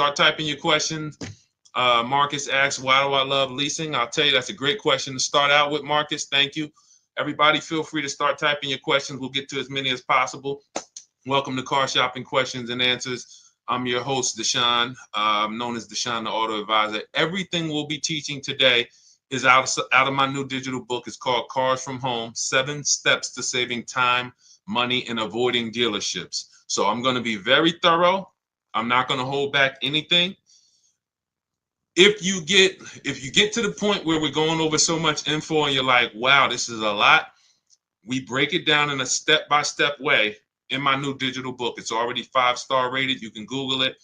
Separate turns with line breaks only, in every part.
Start typing your questions. Marcus asks, why do I love leasing? I'll tell you, that's a great question to start out with, Marcus. Thank you. Everybody, feel free to start typing your questions. We'll get to as many as possible. Welcome to Car Shopping Questions and Answers. I'm your host, Deshaun, known as Deshaun, the Auto Advisor. Everything we'll be teaching today is out of my new digital book. It's called Cars from Home, 7 Steps to Saving Time, Money, and Avoiding Dealerships. So I'm going to be very thorough. I'm not going to hold back anything. If you get to the point where we're going over so much info and you're like, wow, this is a lot, we break it down in a step-by-step way in my new digital book. It's already 5-star rated. You can Google it.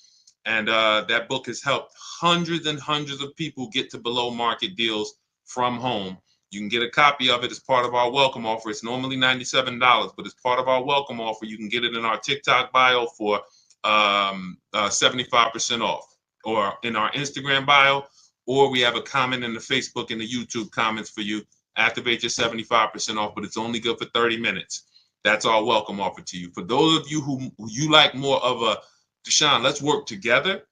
And that book has helped hundreds and hundreds of people get to below market deals from home. You can get a copy of it as part of our welcome offer. It's normally $97, but as part of our welcome offer, you can get it in our TikTok bio for 75% off, or in our Instagram bio, or we have a comment in the Facebook and the YouTube comments for you. Activate your 75% off, but it's only good for 30 minutes. That's our welcome offer to you. For those of you who you like more of a, Deshaun, let's work together.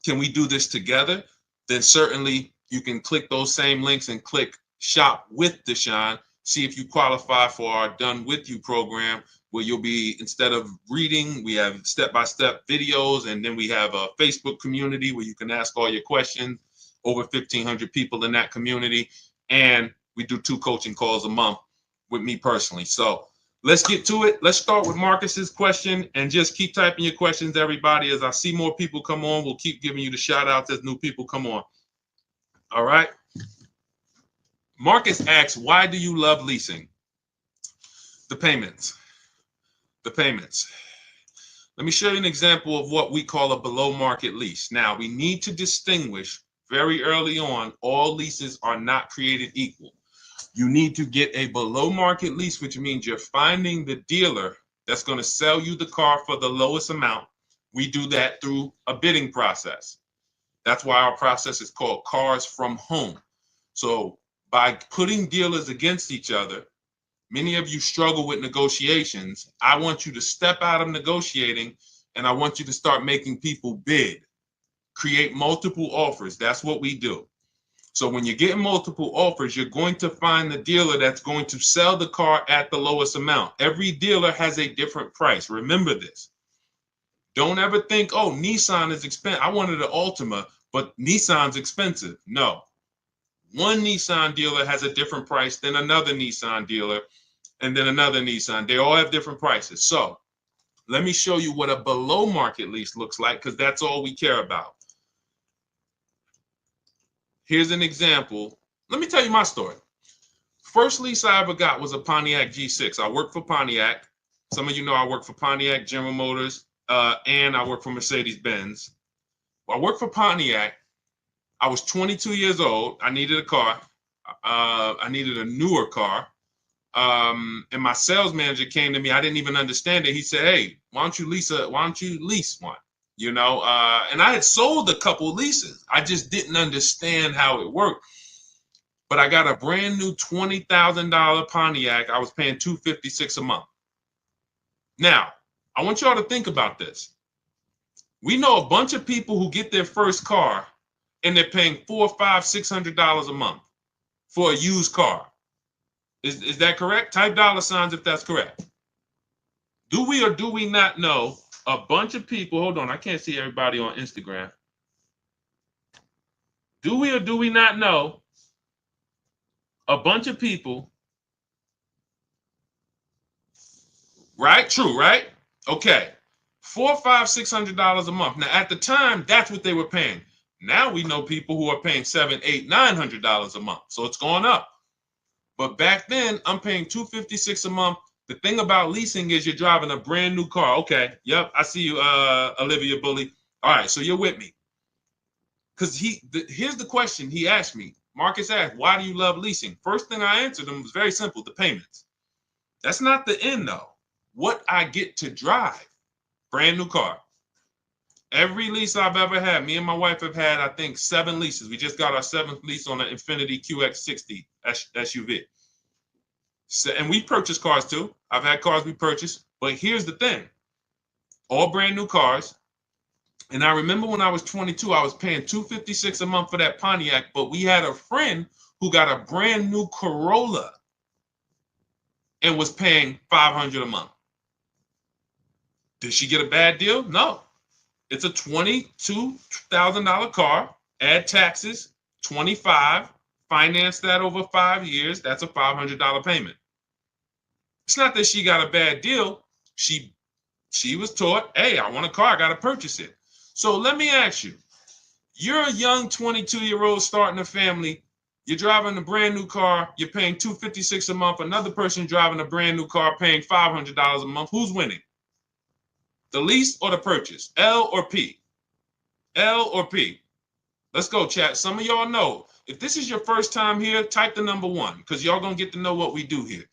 Can we do this together? Then certainly you can click those same links and click Shop with Deshaun. See if you qualify for our Done With You program, where you'll be, instead of reading, we have step-by-step videos, and then we have a Facebook community where you can ask all your questions. Over 1,500 people in that community. And we do 2 coaching calls a month with me personally. So let's get to it. Let's start with Marcus's question, and just keep typing your questions, everybody. As I see more people come on, we'll keep giving you the shout outs as new people come on. All right. Marcus asks, why do you love leasing? The payments. The payments. Let me show you an example of what we call a below market lease. Now, we need to distinguish very early on, all leases are not created equal. You need to get a below market lease, which means you're finding the dealer that's going to sell you the car for the lowest amount. We do that through a bidding process. That's why our process is called Cars from Home. So by putting dealers against each other, many of you struggle with negotiations. I want you to step out of negotiating, and I want you to start making people bid. Create multiple offers. That's what we do. So when you're getting multiple offers, you're going to find the dealer that's going to sell the car at the lowest amount. Every dealer has a different price. Remember this. Don't ever think, oh, Nissan is expensive. I wanted an Altima, but Nissan's expensive. No. One Nissan dealer has a different price than another Nissan dealer, and then another Nissan. They all have different prices. So let me show you what a below market lease looks like, because that's all we care about. Here's an example. Let me tell you my story. First lease I ever got was a Pontiac G6. I worked for Pontiac. Some of you know I work for Pontiac, General Motors, and I work for Mercedes-Benz. I worked for Pontiac. I was 22 years old. I needed a car. I needed a newer car. And my sales manager came to me. I didn't even understand it. He said, hey, why don't you lease one? You know, and I had sold a couple leases. I just didn't understand how it worked. But I got a brand new $20,000 Pontiac. I was paying $256 a month. Now, I want y'all to think about this. We know a bunch of people who get their first car and they're paying $400, $500, $600 a month for a used car. Is that correct? Type $ if that's correct. Do we or do we not know a bunch of people? Hold on, I can't see everybody on Instagram. Do we or do we not know a bunch of people? Right? True, right? Okay. $400, $500, $600 a month. Now, at the time, that's what they were paying. Now we know people who are paying $700, $800, $900 a month. So it's gone up. But back then, I'm paying $256 a month. The thing about leasing is you're driving a brand new car. Okay. Yep. I see you, Olivia Bully. All right. So you're with me. Because here's the question he asked me. Marcus asked, why do you love leasing? First thing I answered him was very simple, the payments. That's not the end, though. What I get to drive. Brand new car. Every lease I've ever had, me and my wife have had, I think, 7 leases. We just got our 7th lease on an Infiniti QX60 SUV. So, and we purchased cars too. I've had cars we purchased. But here's the thing. All brand new cars. And I remember when I was 22, I was paying $256 a month for that Pontiac, but we had a friend who got a brand new Corolla and was paying $500 a month. Did she get a bad deal? No. It's a $22,000 car, add taxes, 25, finance that over 5 years, that's a $500 payment. It's not that she got a bad deal. She was taught, hey, I want a car, I got to purchase it. So let me ask you, you're a young 22-year-old starting a family, you're driving a brand new car, you're paying $256 a month, another person driving a brand new car paying $500 a month. Who's winning? The lease or the purchase? L or P? L or P? Let's go, chat. Some of y'all know. If this is your first time here, type the number 1 because y'all going to get to know what we do here.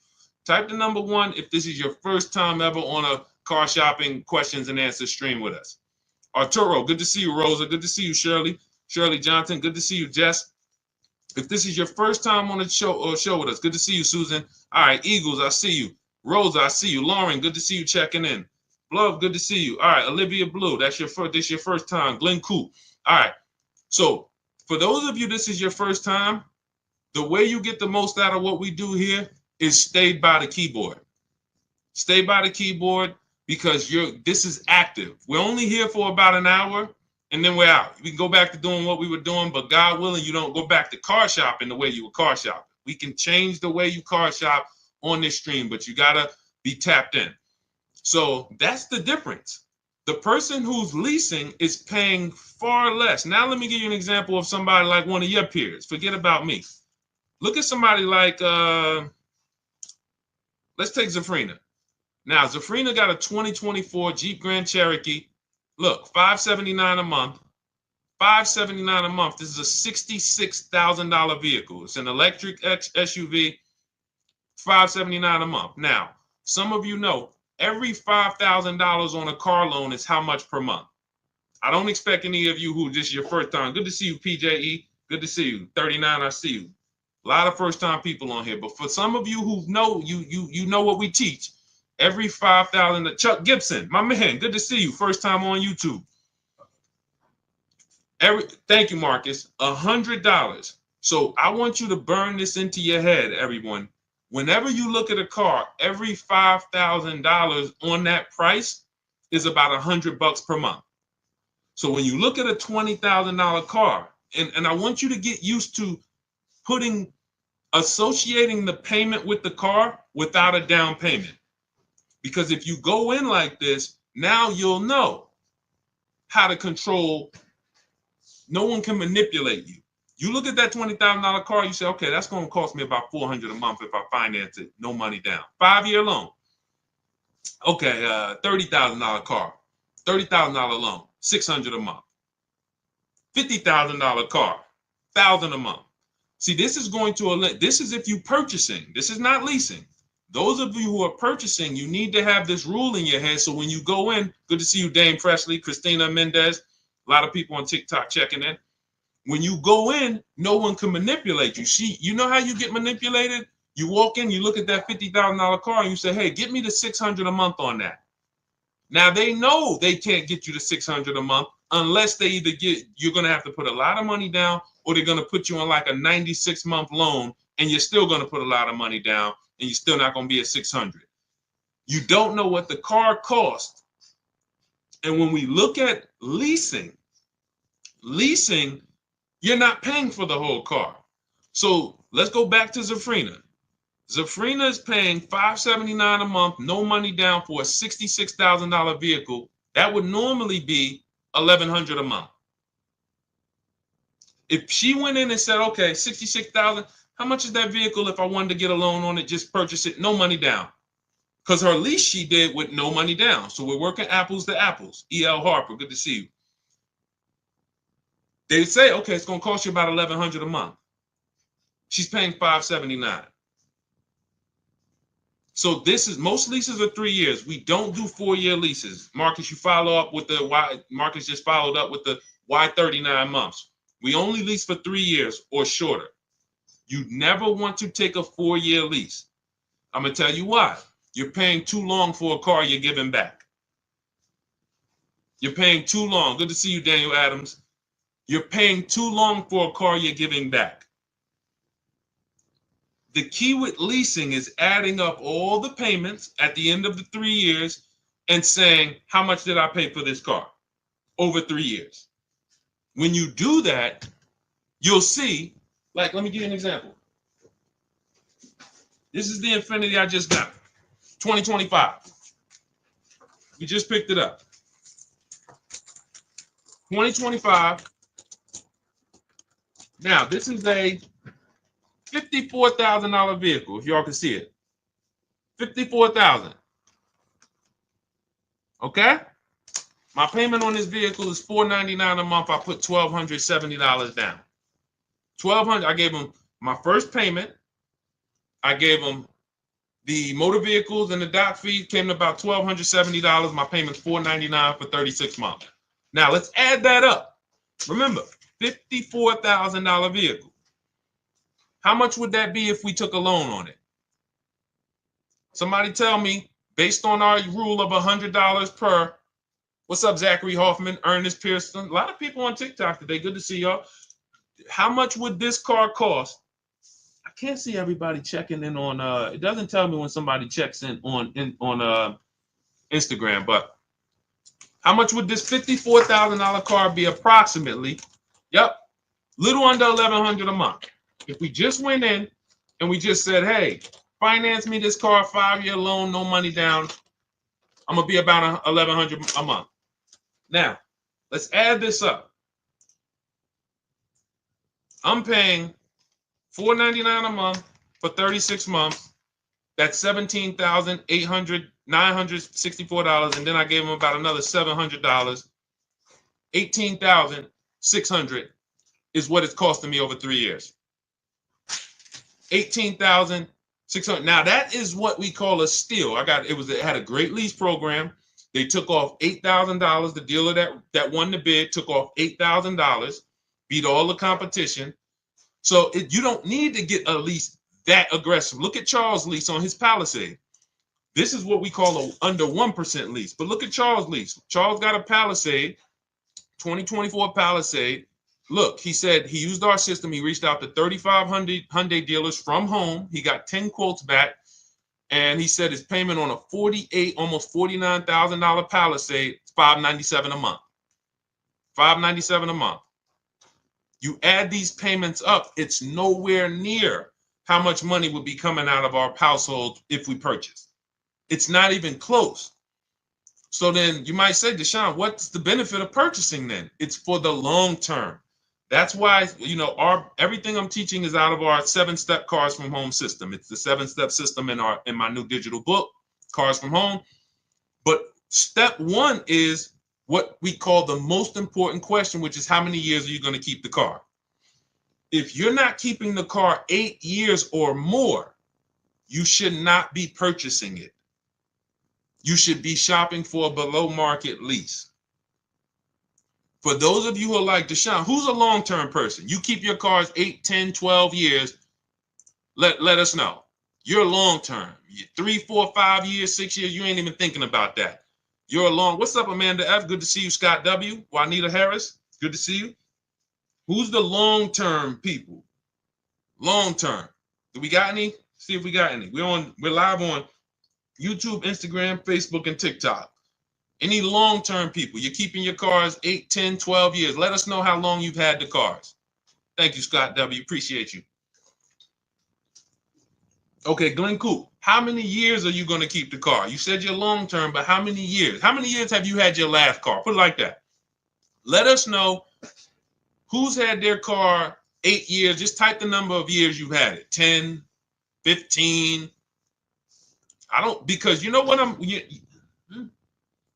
Type the number 1 if this is your first time ever on a car shopping questions and answers stream with us. Arturo, good to see you. Rosa, good to see you. Shirley Johnson, good to see you. Jess, if this is your first time on the show with us, good to see you. Susan, all right. Eagles, I see you. Rosa, I see you. Lauren, good to see you checking in. Love, good to see you. All right, Olivia Blue, this your first time. Glenn Coop. All right. So for those of you, this is your first time, the way you get the most out of what we do here is stay by the keyboard. Stay by the keyboard because this is active. We're only here for about an hour and then we're out. We can go back to doing what we were doing, but God willing, you don't go back to car shopping the way you were car shopping. We can change the way you car shop on this stream, but you got to be tapped in. So that's the difference. The person who's leasing is paying far less. Now, let me give you an example of somebody like one of your peers. Forget about me. Look at somebody like, let's take Zafrina. Now, Zafrina got a 2024 Jeep Grand Cherokee. Look, $579 a month. $579 a month. This is a $66,000 vehicle. It's an electric SUV, $579 a month. Now, some of you know, every $5,000 on a car loan is how much per month? I don't expect any of you who this is your first time. Good to see you, PJE. Good to see you. 39, I see you. A lot of first-time people on here. But for some of you who know, you know what we teach. Every $5,000, Chuck Gibson, my man, good to see you. First time on YouTube. Thank you, Marcus. $100. So I want you to burn this into your head, everyone. Whenever you look at a car, every $5,000 on that price is about $100 per month. So when you look at a $20,000 car, and I want you to get used to associating the payment with the car without a down payment. Because if you go in like this, now you'll know how to control. No one can manipulate you. You look at that $20,000 car, you say, okay, that's going to cost me about $400 a month if I finance it, no money down. 5-year loan. Okay, $30,000 car, $30,000 loan, $600 a month. $50,000 car, $1,000 a month. See, this is if you purchasing. This is not leasing. Those of you who are purchasing, you need to have this rule in your head. So when you go in, good to see you, Dame Presley, Christina Mendez, a lot of people on TikTok checking in. When you go in, no one can manipulate you. See, you know how you get manipulated? You walk in, you look at that $50,000 car and you say, hey, get me the $600 a month on that. Now they know they can't get you the $600 a month unless they you're going to have to put a lot of money down or they're going to put you on like a 96-month loan and you're still going to put a lot of money down and you're still not going to be at 600. You don't know what the car cost. And when we look at leasing, you're not paying for the whole car. So let's go back to Zafrina. Zafrina is paying $579 a month, no money down for a $66,000 vehicle. That would normally be $1,100 a month. If she went in and said, okay, $66,000, how much is that vehicle if I wanted to get a loan on it, just purchase it, no money down? Because her lease she did with no money down. So we're working apples to apples. E.L. Harper, good to see you. They say, okay, it's going to cost you about $1,100 a month. She's paying $579. So most leases are 3 years. We don't do 4-year leases. Marcus, you follow up with Marcus just followed up with the why 39 months. We only lease for 3 years or shorter. You never want to take a 4-year lease. I'm going to tell you why. You're paying too long for a car you're giving back. You're paying too long. Good to see you, Daniel Adams. You're paying too long for a car you're giving back. The key with leasing is adding up all the payments at the end of the 3 years and saying, how much did I pay for this car over 3 years? When you do that, you'll see, like, let me give you an example. This is the Infiniti I just got, 2025. We just picked it up. 2025. Now, this is a $54,000 vehicle, if y'all can see it. $54,000. Okay? My payment on this vehicle is $499 a month. I put $1,270 down. $1,200. I gave them my first payment. I gave them the motor vehicles and the dock fee came to about $1,270. My payment's $499 for 36 months. Now let's add that up. Remember, $54,000 vehicle. How much would that be if we took a loan on it? Somebody tell me, based on our rule of $100 per. What's up, Zachary Hoffman, Ernest Pearson? A lot of people on TikTok today. Good to see y'all. How much would this car cost? I can't see everybody checking in on. It doesn't tell me when somebody checks in on Instagram. But how much would this $54,000 car be approximately? Yep, little under $1,100 a month. If we just went in and we just said, hey, finance me this car, 5-year loan, no money down, I'm gonna be about $1,100 a month. Now, let's add this up. I'm paying $499 a month for 36 months. That's $17,964, and then I gave them about another $700. $18,600 is what it's costing me over 3 years. $18,600. Now that is what we call a steal. It had a great lease program. They took off $8,000. The dealer that won the bid took off $8,000, beat all the competition. So you don't need to get a lease that aggressive. Look at Charles' lease on his Palisade. This is what we call a under 1% lease. But look at Charles' lease. Charles got a Palisade, 2024 Palisade. Look, he said he used our system. He reached out to 3,500 Hyundai dealers from home. He got 10 quotes back. And he said his payment on a almost $49,000 Palisade is $597 a month. $597 a month. You add these payments up, it's nowhere near how much money would be coming out of our household if we purchase. It's not even close. So then you might say, Deshaun, what's the benefit of purchasing then? It's for the long term. That's why, everything I'm teaching is out of our 7-step Cars from Home system. It's the 7-step system in my new digital book, Cars from Home. But step 1 is what we call the most important question, which is how many years are you going to keep the car? If you're not keeping the car 8 years or more, you should not be purchasing it. You should be shopping for a below market lease. For those of you who are like Deshaun, who's a long-term person? You keep your cars 8, 10, 12 years. Let us know. You're long-term. 3, 4, 5 years, 6 years, you ain't even thinking about that. You're long. What's up, Amanda F? Good to see you. Scott W. Juanita Harris. Good to see you. Who's the long-term people? Long-term. Do we got any? See if we got any. We're live on YouTube, Instagram, Facebook, and TikTok. Any long-term people? You're keeping your cars 8, 10, 12 years. Let us know how long you've had the cars. Thank you, Scott W. Appreciate you. Okay, Glenn Coop. How many years are you going to keep the car? You said you're long-term, but how many years? How many years have you had your last car? Put it like that. Let us know who's had their car 8 years. Just type the number of years you've had it. 10, 15. Because you know what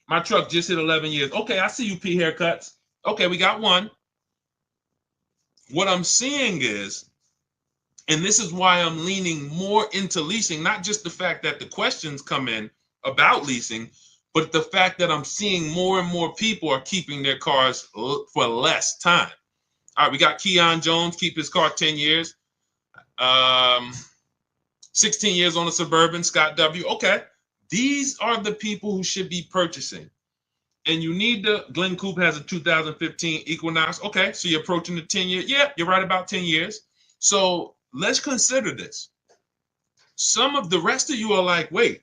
my truck just hit 11 years. Okay, I see you, P Haircuts. Okay, we got one. What I'm seeing is, and this is why I'm leaning more into leasing, not just the fact that the questions come in about leasing, but the fact that I'm seeing more and more people are keeping their cars for less time. All right, we got Keon Jones, keep his car 10 years. 16 years on a Suburban, Scott W. Okay, these are the people who should be purchasing. and you need the Glen Coupe has a 2015 Equinox. Okay, so you're approaching the 10-year. Yeah, you're right about 10 years. So let's consider this. Some of the rest of you are like, wait,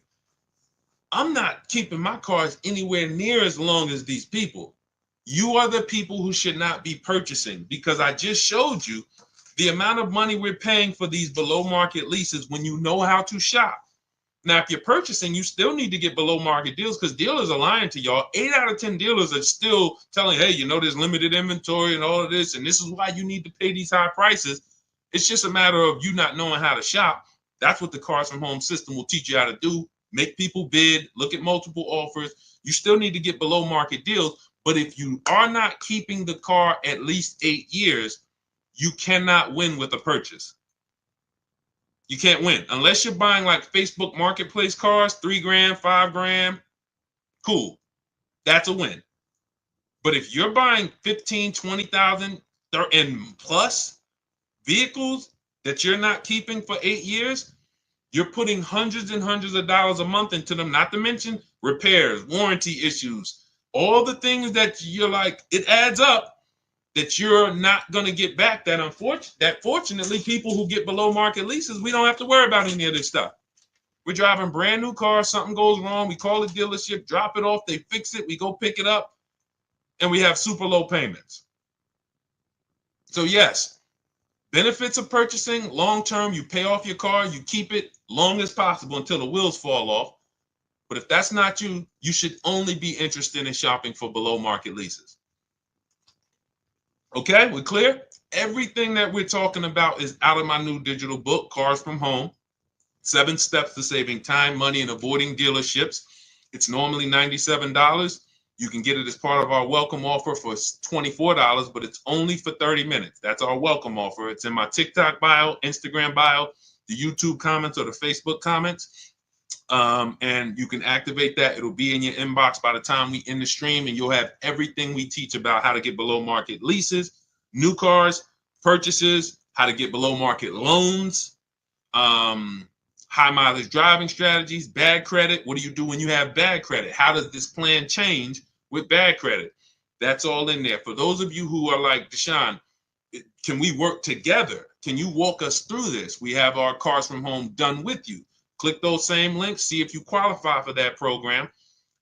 I'm not keeping my cars anywhere near as long as these people. You are the people who should not be purchasing, because I just showed you the amount of money we're paying for these below market leases when you know how to shop. Now, if you're purchasing, you still need to get below market deals, because dealers are lying to y'all. 8 out of 10 dealers are still telling, hey, there's limited inventory and all of this, and this is why you need to pay these high prices. It's just a matter of you not knowing how to shop. That's what the Cars from Home system will teach you how to do. Make people bid, look at multiple offers. You still need to get below market deals. But if you are not keeping the car at least 8 years, you cannot win with a purchase. You can't win unless you're buying like Facebook Marketplace cars, $3,000, $5,000. Cool, that's a win. But if you're buying 15, 20,000 and plus vehicles that you're not keeping for 8 years, you're putting hundreds and hundreds of dollars a month into them. Not to mention repairs, warranty issues, all the things that you're like, it adds up, that you're not going to get back. That fortunately, people who get below market leases, we don't have to worry about any of this stuff. We're driving brand new cars, something goes wrong, we call the dealership, drop it off, they fix it, we go pick it up, and we have super low payments. So yes, benefits of purchasing long term, you pay off your car, you keep it long as possible until the wheels fall off. But if that's not you, you should only be interested in shopping for below market leases. Okay, we're clear? Everything that we're talking about is out of my new digital book, Cars from Home, 7 Steps to Saving Time, Money, and Avoiding Dealerships. It's normally $97. You can get it as part of our welcome offer for $24, but it's only for 30 minutes. That's our welcome offer. It's in my TikTok bio, Instagram bio, the YouTube comments, or the Facebook comments. And you can activate that. It'll be in your inbox by the time we end the stream, and you'll have everything we teach about how to get below market leases, new cars, purchases, how to get below market loans, high mileage driving strategies, bad credit. What do you do when you have bad credit? How does this plan change with bad credit? That's all in there. For those of you who are like, Deshaun, can we work together? Can you walk us through this? We have our Cars from Home done with you. Click those same links, see if you qualify for that program.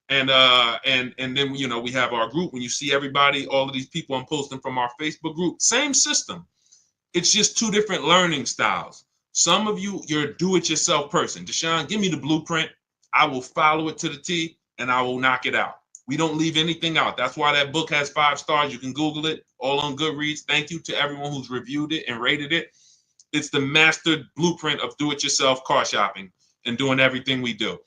And then we have our group. When you see everybody, all of these people I'm posting from our Facebook group, same system. It's just 2 different learning styles. Some of you, you're a do-it-yourself person. Deshaun, give me the blueprint. I will follow it to the T, and I will knock it out. We don't leave anything out. That's why that book has 5 stars. You can Google it, all on Goodreads. Thank you to everyone who's reviewed it and rated it. It's the master blueprint of do-it-yourself car shopping and doing everything we do.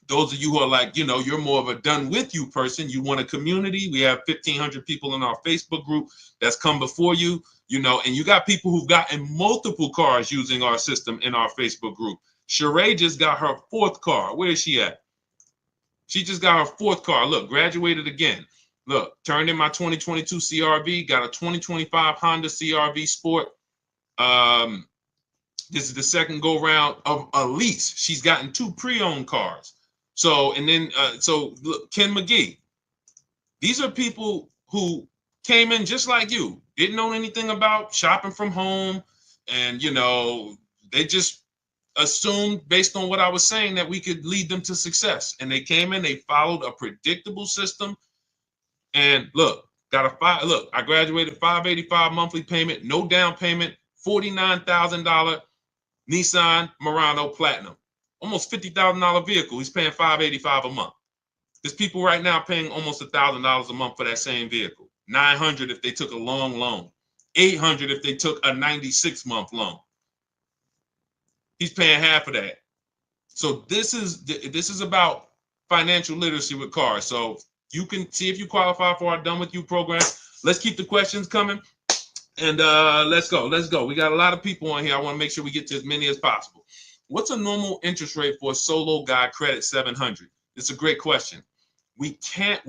Those of you who are like, you're more of a done with you person, you want a community. We have 1,500 people in our Facebook group that's come before you, and you got people who've gotten multiple cars using our system in our Facebook group. Sheree just got her 4th car. Where is she at? She just got her 4th car. Look, graduated again. Look, turned in my 2022 CRV, got a 2025 Honda CRV Sport. This is the second go round of a lease. She's gotten 2 pre-owned cars. So look, Ken McGee. These are people who came in just like you, didn't know anything about shopping from home, and they just assumed based on what I was saying that we could lead them to success. And they came in, they followed a predictable system, and look, I graduated $585 monthly payment, no down payment, $49,000 Nissan Murano Platinum, almost $50,000 vehicle. He's paying $585 a month. There's people right now paying almost $1,000 a month for that same vehicle. $900 if they took a long loan, $800 if they took a 96-month loan. He's paying half of that. So this is about financial literacy with cars. So you can see if you qualify for our Done With You program. Let's keep the questions coming. And let's go. We got a lot of people on here. I want to make sure we get to as many as possible. What's a normal interest rate for a solo guy credit 700? It's a great question. We can't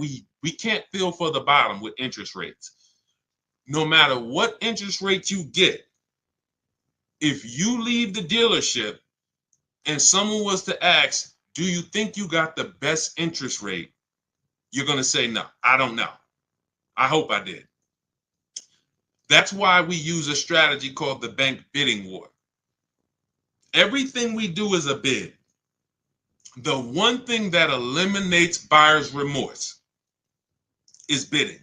feel for the bottom with interest rates. No matter what interest rate you get, if you leave the dealership and someone was to ask, do you think you got the best interest rate? you're going to say, no, I don't know. I hope I did. That's why we use a strategy called the bank bidding war. Everything we do is a bid. The one thing that eliminates buyer's remorse is bidding.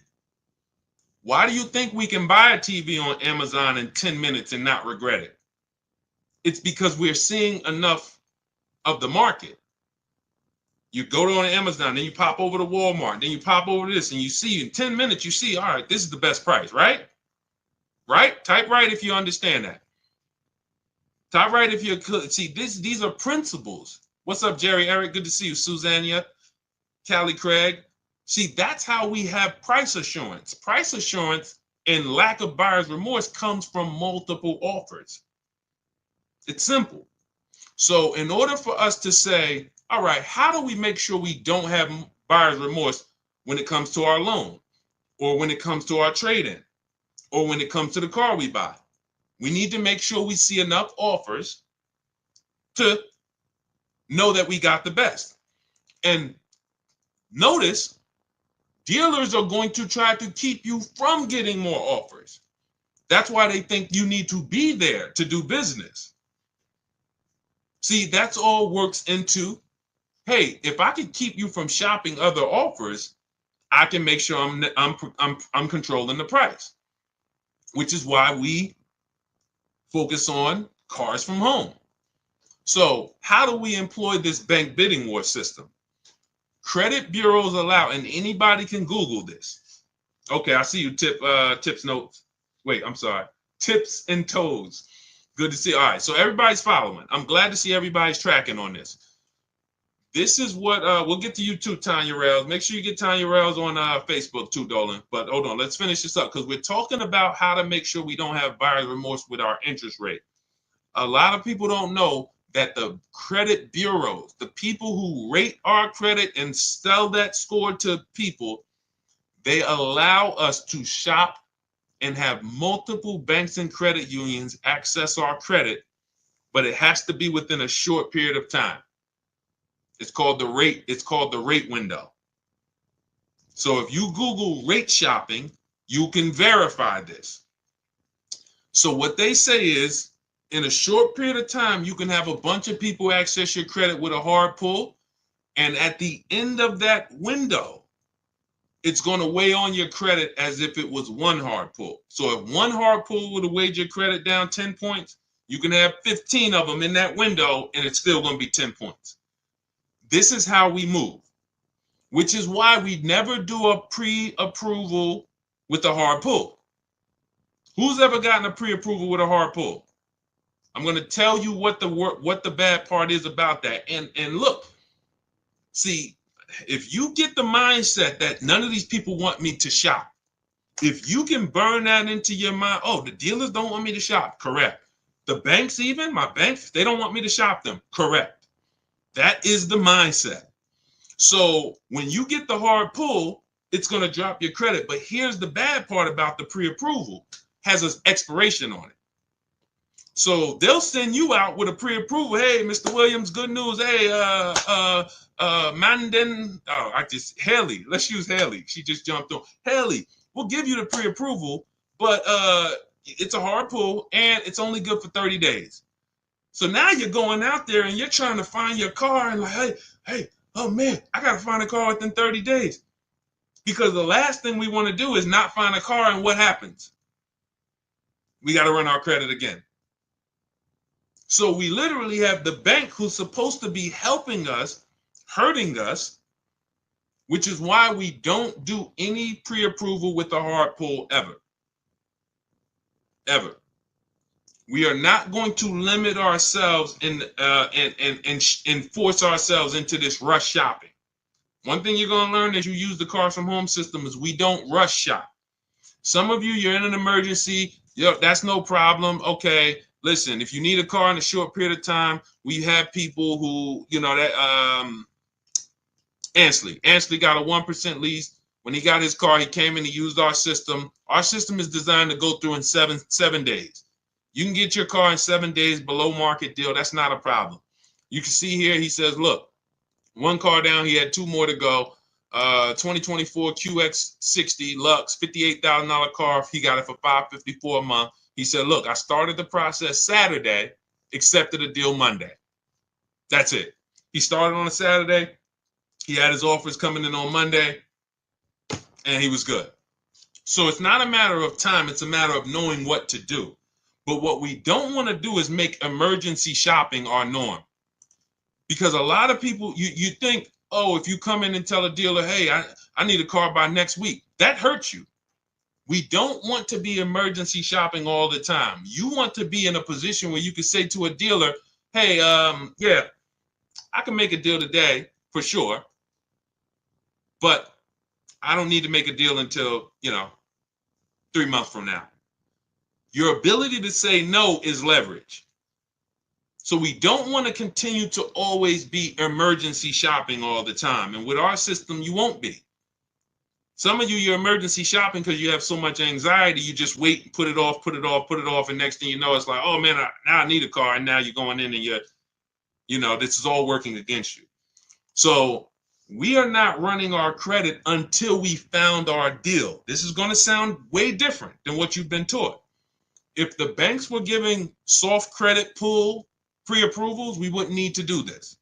Why do you think we can buy a TV on Amazon in 10 minutes and not regret it? It's because we're seeing enough of the market. You go to on Amazon, then you pop over to Walmart, then you pop over to this, and you see in 10 minutes, you see, all right, this is the best price, right? Right? Type right if you understand that. Type right if you could. See, these are principles. What's up, Jerry Eric? Good to see you. Susanna, Callie Craig. See, that's how we have price assurance. Price assurance and lack of buyer's remorse comes from multiple offers. It's simple. So in order for us to say, all right, how do we make sure we don't have buyer's remorse when it comes to our loan, or when it comes to our trade-in, or when it comes to the car we buy? We need to make sure we see enough offers to know that we got the best. And notice, dealers are going to try to keep you from getting more offers. That's why they think you need to be there to do business. See, that's all works into, hey, if I can keep you from shopping other offers, I can make sure I'm controlling the price, which is why we focus on cars from home. So how do we employ this bank bidding war system? Credit bureaus allow, and anybody can Google this. Okay, I see you, Tips Notes. Wait, I'm sorry. Tips and Toes. Good to see. All right, so everybody's following. I'm glad to see everybody's tracking on this. This is what we'll get to you too, Tanya Rails. Make sure you get Tanya Rails on Facebook too, Dolan. But hold on, let's finish this up because we're talking about how to make sure we don't have buyer's remorse with our interest rate. A lot of people don't know that the credit bureaus, the people who rate our credit and sell that score to people, they allow us to shop and have multiple banks and credit unions access our credit, but it has to be within a short period of time. It's called the rate window. So if you Google rate shopping, you can verify this. So what they say is, in a short period of time, you can have a bunch of people access your credit with a hard pull. And at the end of that window, it's going to weigh on your credit as if it was one hard pull. So if one hard pull would have weighed your credit down 10 points, you can have 15 of them in that window and it's still going to be 10 points. This is how we move, which is why we never do a pre-approval with a hard pull. Who's ever gotten a pre-approval with a hard pull? I'm going to tell you what the bad part is about that. And look, see, if you get the mindset that none of these people want me to shop, if you can burn that into your mind, oh, the dealers don't want me to shop, correct. The banks, even my banks, they don't want me to shop them, correct. That is the mindset. So when you get the hard pull, it's going to drop your credit. But here's the bad part about the pre-approval, has an expiration on it. So they'll send you out with a pre-approval. Hey, Mr. Williams, good news. Hey, Haley, let's use Haley. She just jumped on. Haley, we'll give you the pre-approval, but it's a hard pull and it's only good for 30 days. So now you're going out there and you're trying to find your car and like, hey, oh man, I got to find a car within 30 days. Because the last thing we want to do is not find a car, and what happens? We got to run our credit again. So we literally have the bank who's supposed to be helping us, hurting us, which is why we don't do any pre-approval with a hard pull ever. Ever. We are not going to limit ourselves and force ourselves into this rush shopping. One thing you're going to learn as you use the Cars from Home system is we don't rush shop. Some of you, you're in an emergency. That's no problem. Okay. Listen, if you need a car in a short period of time, we have people who, Ansley got a 1% lease. When he got his car, he came in and used our system. Our system is designed to go through in seven days. You can get your car in 7 days below market deal. That's not a problem. You can see here, he says, look, one car down, he had 2 more to go. 2024 QX60 Lux, $58,000 car. He got it for $554 a month. He said, look, I started the process Saturday, accepted a deal Monday. That's it. He started on a Saturday. He had his offers coming in on Monday, and he was good. So it's not a matter of time. It's a matter of knowing what to do. But what we don't want to do is make emergency shopping our norm. Because a lot of people, you think, oh, if you come in and tell a dealer, hey, I need a car by next week, that hurts you. We don't want to be emergency shopping all the time. You want to be in a position where you can say to a dealer, hey, yeah, I can make a deal today for sure, but I don't need to make a deal until, 3 months from now. Your ability to say no is leverage. So we don't want to continue to always be emergency shopping all the time. And with our system, you won't be. Some of you, you're emergency shopping because you have so much anxiety, you just wait and put it off. And next thing you know, it's like, oh man, now I need a car. And now you're going in and this is all working against you. So we are not running our credit until we found our deal. This is going to sound way different than what you've been taught. If the banks were giving soft credit pull pre-approvals, we wouldn't need to do this.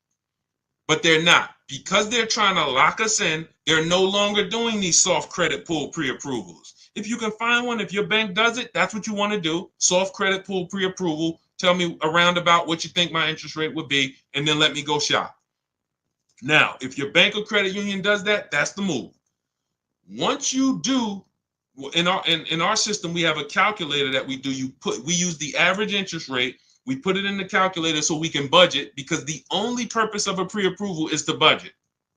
But they're not. Because they're trying to lock us in, they're no longer doing these soft credit pull pre-approvals. If you can find one, if your bank does it, that's what you want to do. Soft credit pull pre-approval. Tell me around about what you think my interest rate would be, and then let me go shop. Now, if your bank or credit union does that, that's the move. Once you do, in our system, we have a calculator that we do. We use the average interest rate. We put it in the calculator so we can budget, because the only purpose of a pre-approval is to budget.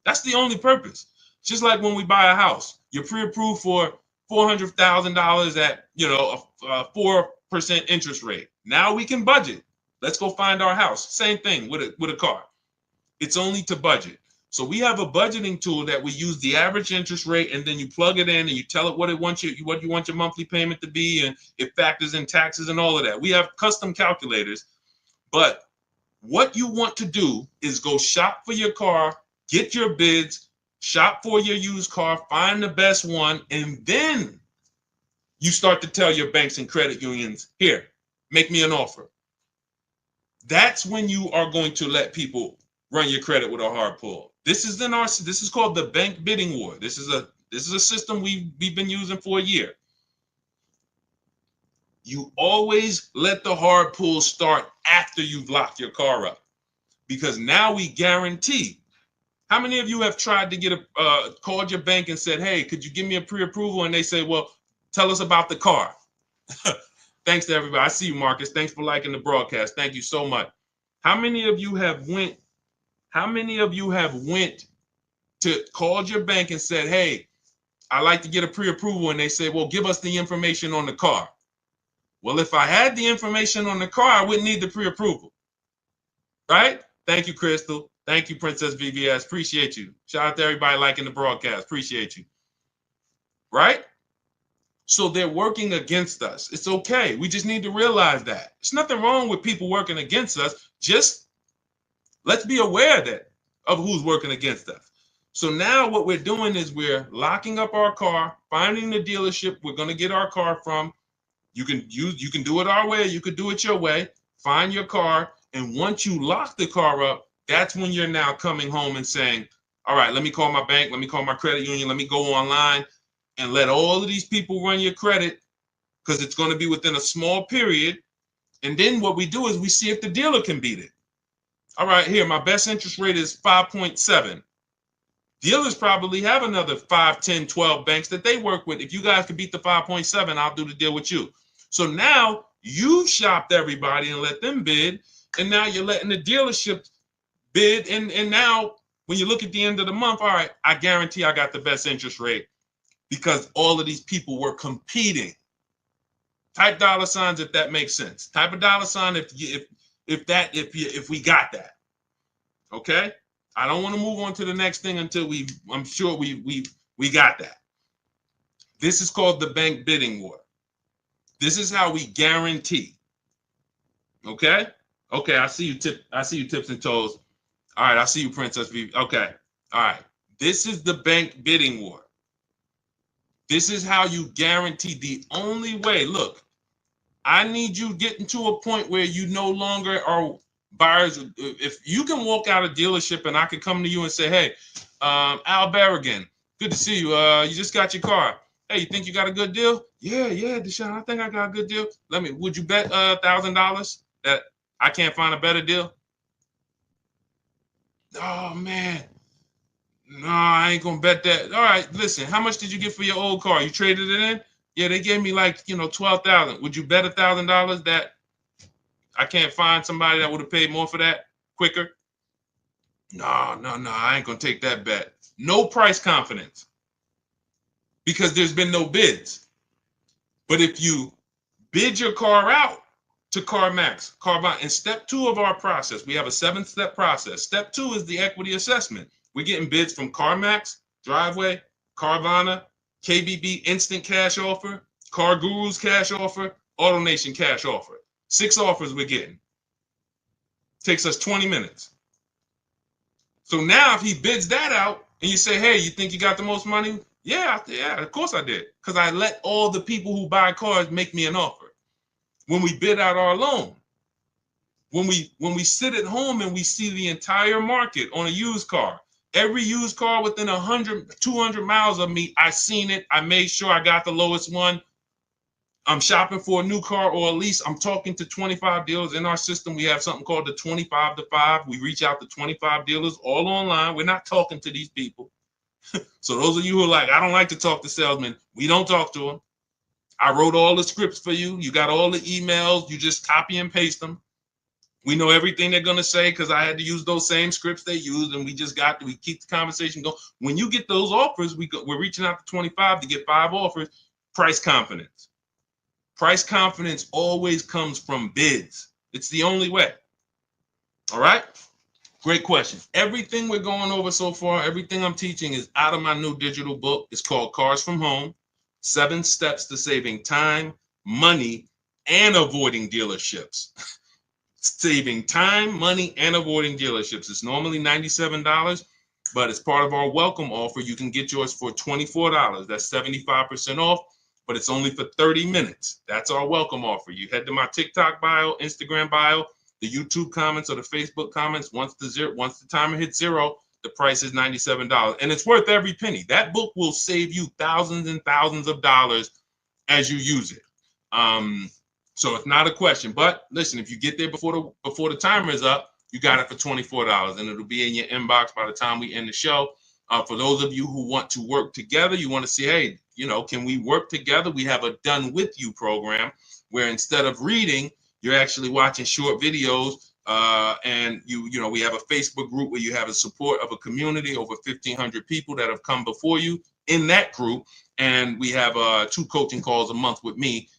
That's the only purpose. Just like when we buy a house, you're pre-approved for $400,000 at a 4% interest rate. Now we can budget. Let's go find our house. Same thing with a car. It's only to budget. So we have a budgeting tool that we use the average interest rate, and then you plug it in and you tell it what you want your monthly payment to be, and it factors in taxes and all of that. We have custom calculators, but what you want to do is go shop for your car, get your bids, shop for your used car, find the best one, and then you start to tell your banks and credit unions, here, make me an offer. That's when you are going to let people run your credit with a hard pull. This is called the bank bidding war. This is a system we've been using for a year. You always let the hard pull start after you've locked your car up, because now we guarantee. How many of you have tried to get called your bank and said, hey, could you give me a pre-approval? And they say, well, tell us about the car. Thanks to everybody. I see you, Marcus. Thanks for liking the broadcast. Thank you so much. How many of you have went to called your bank and said, hey, I like to get a pre-approval, and they say, well, give us the information on the car. Well, if I had the information on the car, I wouldn't need the pre-approval, right? Thank you, Crystal. Thank you, Princess VVS. Appreciate you. Shout out to everybody liking the broadcast. Appreciate you. Right? So they're working against us. It's okay. We just need to realize that. There's nothing wrong with people working against us. Just let's be aware of who's working against us. So now what we're doing is we're locking up our car, finding the dealership we're going to get our car from. You can do it our way, you could do it your way. Find your car, and once you lock the car up, that's when you're now coming home and saying, all right, let me call my bank, let me call my credit union, let me go online and let all of these people run your credit, because it's going to be within a small period. And then what we do is we see if the dealer can beat it. All right, here, my best interest rate is 5.7. Dealers probably have another 5, 10, 12 banks that they work with. If you guys can beat the 5.7, I'll do the deal with you. So now you've shopped everybody and let them bid, and now you're letting the dealership bid. And now when you look at the end of the month, all right, I guarantee I got the best interest rate because all of these people were competing. Type dollar signs if that makes sense. Type a dollar sign if we got that. Okay? I don't want to move on to the next thing until I'm sure we got that. This is called the bank bidding war. This is how we guarantee. Okay? Okay, I see you tips and toes. All right, I see you, Princess V. Okay. All right. This is the bank bidding war. This is how you guarantee. The only way, look, I need you getting to a point where you no longer are buyers. If you can walk out of dealership and I can come to you and say, hey, Al Berrigan, good to see you. You just got your car. Hey, you think you got a good deal? Yeah, Deshaun, I think I got a good deal. Would you bet $1,000 that I can't find a better deal? Oh man, no, I ain't gonna bet that. All right, listen, how much did you get for your old car? You traded it in? Yeah, they gave me like, $12,000. Would you bet $1,000 that I can't find somebody that would have paid more for that quicker? No, I ain't gonna take that bet. No price confidence because there's been no bids. But if you bid your car out to CarMax, Carvana, in step 2 of our process, we have a 7-step process. Step 2 is the equity assessment. We're getting bids from CarMax, Driveway, Carvana, KBB Instant Cash Offer, Car Gurus Cash Offer, AutoNation Cash Offer. 6 offers we're getting. Takes us 20 minutes. So now if he bids that out and you say, hey, you think you got the most money? Yeah, of course I did. Because I let all the people who buy cars make me an offer. When we bid out our loan, when we sit at home and we see the entire market on a used car, every used car within 100, 200 miles of me, I seen it. I made sure I got the lowest one. I'm shopping for a new car or a lease. I'm talking to 25 dealers in our system. We have something called the 25 to 5. We reach out to 25 dealers all online. We're not talking to these people. So those of you who are like, I don't like to talk to salesmen, we don't talk to them. I wrote all the scripts for you. You got all the emails. You just copy and paste them. We know everything they're going to say because I had to use those same scripts they used, and we keep the conversation going. When you get those offers, we're reaching out to 25 to get 5 offers. Price confidence. Price confidence always comes from bids. It's the only way. All right? Great question. Everything we're going over so far, everything I'm teaching is out of my new digital book. It's called Cars from Home, 7 Steps to Saving Time, Money, and Avoiding Dealerships. Saving time, money, and avoiding dealerships. It's normally $97, but as part of our welcome offer, you can get yours for $24. That's 75% off, but it's only for 30 minutes. That's our welcome offer. You head to my TikTok bio, Instagram bio, the YouTube comments, or the Facebook comments. Once the timer hits 0, the price is $97, and it's worth every penny. That book will save you thousands and thousands of dollars as you use it. So it's not a question. But listen, if you get there before the timer is up, you got it for $24, and it'll be in your inbox by the time we end the show. For those of you who want to work together, you want to see, hey, can we work together? We have a Done With You program where instead of reading, you're actually watching short videos. And we have a Facebook group where you have a support of a community, over 1,500 people that have come before you in that group. And we have 2 coaching calls a month with me.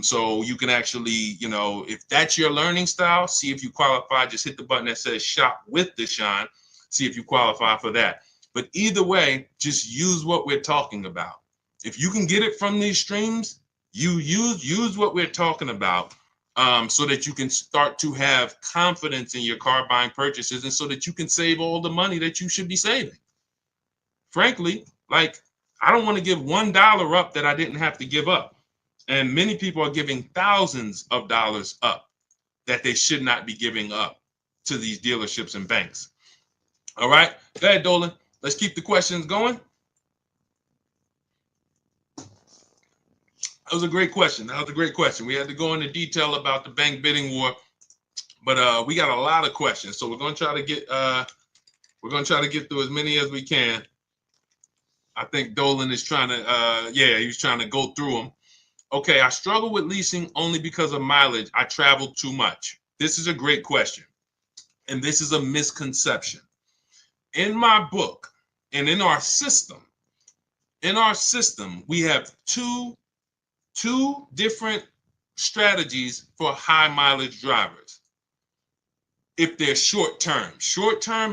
So you can actually, if that's your learning style, see if you qualify. Just hit the button that says Shop with Deshaun. See if you qualify for that. But either way, just use what we're talking about. If you can get it from these streams, you use what we're talking about. So that you can start to have confidence in your car buying purchases, and so that you can save all the money that you should be saving. Frankly, I don't want to give $1 up that I didn't have to give up. And many people are giving thousands of dollars up that they should not be giving up to these dealerships and banks. All right, go ahead, Dolan. Let's keep the questions going. That was a great question. We had to go into detail about the bank bidding war, but we got a lot of questions, so we're going to try to get through as many as we can. I think Dolan is trying to, he's trying to go through them. Okay, I struggle with leasing only because of mileage. I travel too much. This is a great question, and this is a misconception. In my book and in our system, we have two different strategies for high mileage drivers. If they're short term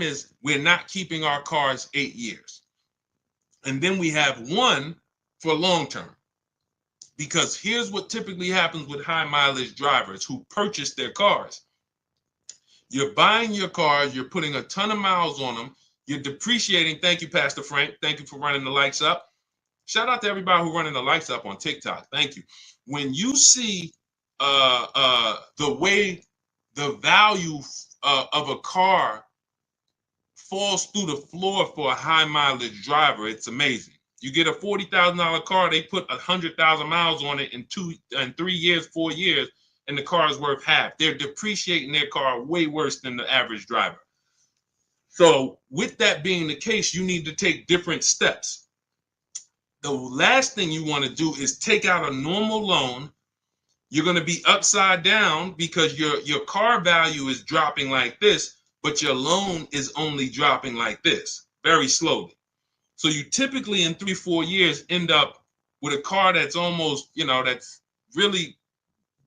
is we're not keeping our cars 8 years. And then we have one for long term. Because here's what typically happens with high mileage drivers who purchase their cars. You're buying your cars, you're putting a ton of miles on them, You're depreciating. Thank you, Pastor Frank. Thank you for running the lights up. Shout out to everybody who's running the lights up on TikTok. Thank you. When you see the way the value of a car falls through the floor for a high mileage driver, it's amazing. You get a $40,000 car, they put 100,000 miles on it in 3 years, 4 years, and the car is worth half. They're depreciating their car way worse than the average driver. So with that being the case, you need to take different steps. The last thing you want to do is take out a normal loan. You're going to be upside down because your car value is dropping like this, but your loan is only dropping like this, very slowly. So you typically in 3-4 years end up with a car that's almost, that's really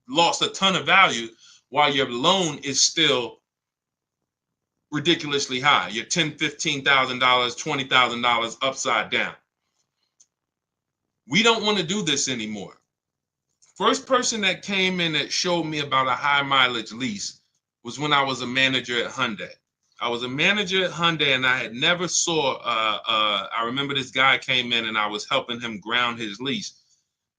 lost a ton of value while your loan is still ridiculously high. You're $10,000, $15,000, $20,000 upside down. We don't want to do this anymore. First person that came in that showed me about a high mileage lease was when I was a manager at Hyundai. I was a manager at Hyundai and I had never saw, I remember this guy came in and I was helping him ground his lease.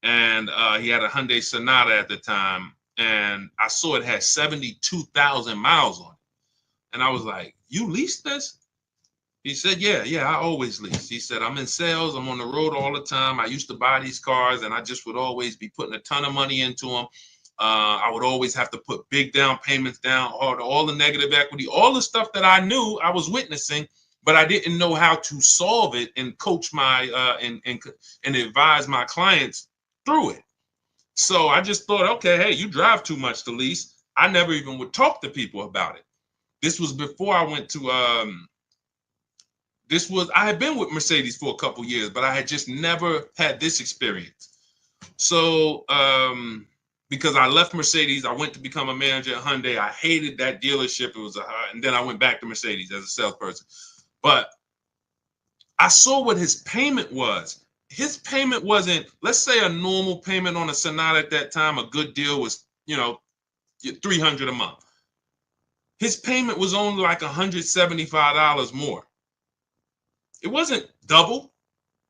And he had a Hyundai Sonata at the time. And I saw it had 72,000 miles on it. And I was like, you leased this? He said, yeah, I always lease. He said, I'm in sales. I'm on the road all the time. I used to buy these cars and I just would always be putting a ton of money into them. I would always have to put big down payments down, all the negative equity, all the stuff that I knew I was witnessing, but I didn't know how to solve it and coach my and advise my clients through it. So I just thought, okay, hey, you drive too much to lease. I never even would talk to people about it. This was before I went to I had been with Mercedes for a couple years, but I had just never had this experience. So because I left Mercedes, I went to become a manager at Hyundai. I hated that dealership. And then I went back to Mercedes as a salesperson. But I saw what his payment was. His payment wasn't, let's say a normal payment on a Sonata at that time, a good deal was, $300 a month. His payment was only like $175 more. It wasn't double.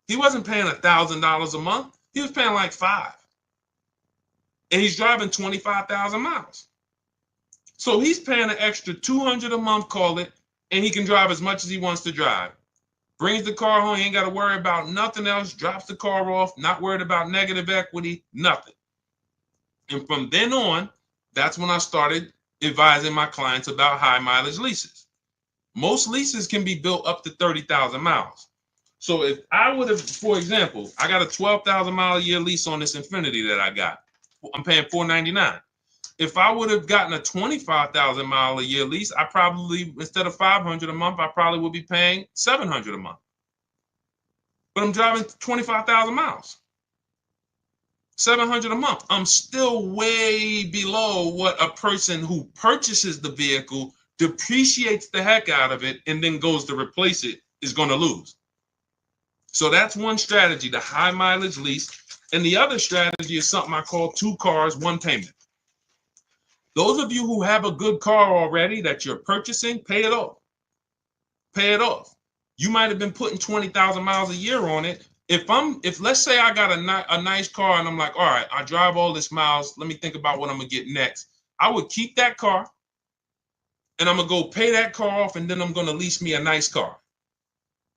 He wasn't paying $1,000 a month. He was paying like $5,000. And he's driving 25,000 miles. So he's paying an extra $200 a month, call it, and he can drive as much as he wants to drive. Brings the car home, he ain't got to worry about nothing else, drops the car off, not worried about negative equity, nothing. And from then on, that's when I started advising my clients about high mileage leases. Most leases can be built up to 30,000 miles. So if I would have, for example, I got a 12,000 mile a year lease on this Infiniti that I got. I'm paying $499. If I would have gotten a 25,000 mile a year lease, I probably, instead of $500 a month, I probably would be paying $700 a month. But I'm driving 25,000 miles. $700 a month. I'm still way below what a person who purchases the vehicle, depreciates the heck out of it, and then goes to replace it is going to lose. So that's one strategy, the high mileage lease. And the other strategy is something I call 2 cars, 1 payment. Those of you who have a good car already that you're purchasing, pay it off. Pay it off. You might have been putting 20,000 miles a year on it. If let's say I got a nice car and I'm like, all right, I drive all this miles. Let me think about what I'm going to get next. I would keep that car and I'm going to go pay that car off and then I'm going to lease me a nice car.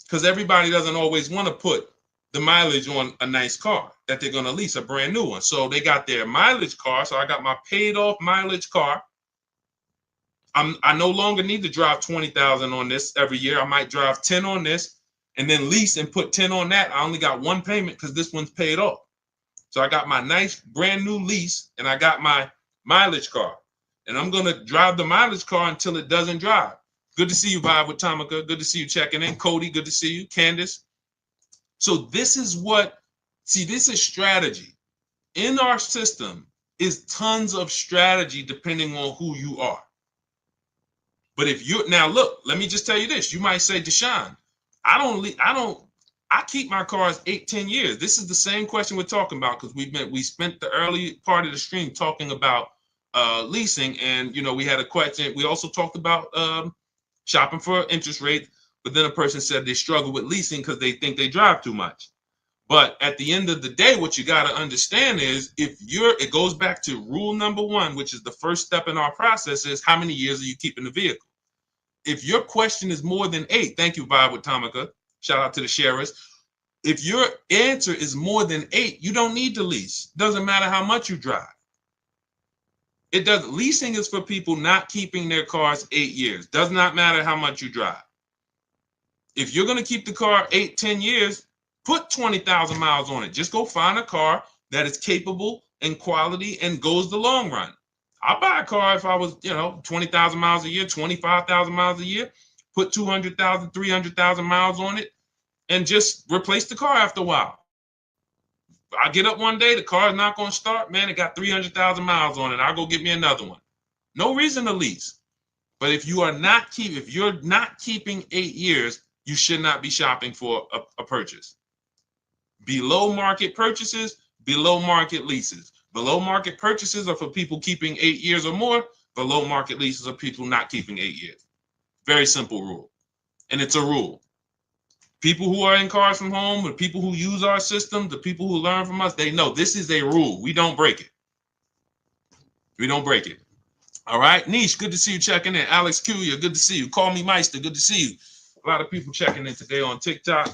Because everybody doesn't always want to put the mileage on a nice car that they're going to lease, a brand new one. So they got their mileage car. So I got my paid off mileage car. I no longer need to drive 20,000 on this every year. I might drive 10 on this and then lease and put 10 on that. I only got 1 payment because this one's paid off. So I got my nice brand new lease and I got my mileage car. And I'm going to drive the mileage car until it doesn't drive. Good to see you, Vibe with Tamika. Good to see you checking in. Cody, good to see you. Candace. So this is this is strategy. In our system is tons of strategy depending on who you are. But if you now look, let me just tell you this. You might say, Deshaun, I keep my cars 8-10 years. This is the same question we're talking about because we spent the early part of the stream talking about leasing, and we had a question. We also talked about shopping for interest rates. But then a person said they struggle with leasing because they think they drive too much. But at the end of the day, what you got to understand is it goes back to rule number one, which is the first step in our process, is how many years are you keeping the vehicle? If your question is more than 8, thank you, Vibe with Tamika. Shout out to the sharers. If your answer is more than 8, you don't need to lease. Doesn't matter how much you drive. Leasing is for people not keeping their cars 8 years. Does not matter how much you drive. If you're going to keep the car 8, 10 years, put 20,000 miles on it. Just go find a car that is capable and quality and goes the long run. I'll buy a car if I was, 20,000 miles a year, 25,000 miles a year, put 200,000, 300,000 miles on it, and just replace the car after a while. I get up one day, the car is not going to start. Man, it got 300,000 miles on it. I'll go get me another one. No reason to lease. But if you're not keeping 8 years, you should not be shopping for a purchase. Below market purchases, below market leases. Below market purchases are for people keeping 8 years or more. Below market leases are people not keeping 8 years. Very simple rule. And it's a rule. People who are in Cars from Home, the people who use our system, the people who learn from us, they know this is a rule. We don't break it. We don't break it. All right. Niche, good to see you checking in. Alex Kuya, good to see you. Call me Meister, good to see you. A lot of people checking in today on TikTok.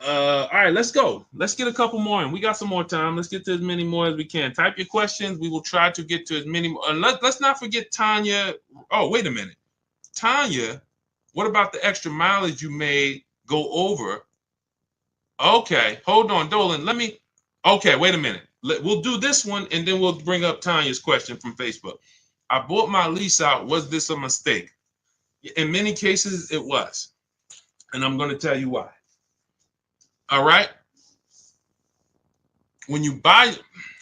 All right, let's go. Let's get a couple more in. We got some more time. Let's get to as many more as we can. Type your questions. We will try to get to as many more. Let's not forget Tanya. Oh, wait a minute. Tanya, what about the extra mileage you made go over? Okay, hold on, Dolan. Okay, wait a minute. We'll do this one, and then we'll bring up Tanya's question from Facebook. I bought my lease out. Was this a mistake? In many cases, it was. And I'm going to tell you why. All right. When you buy,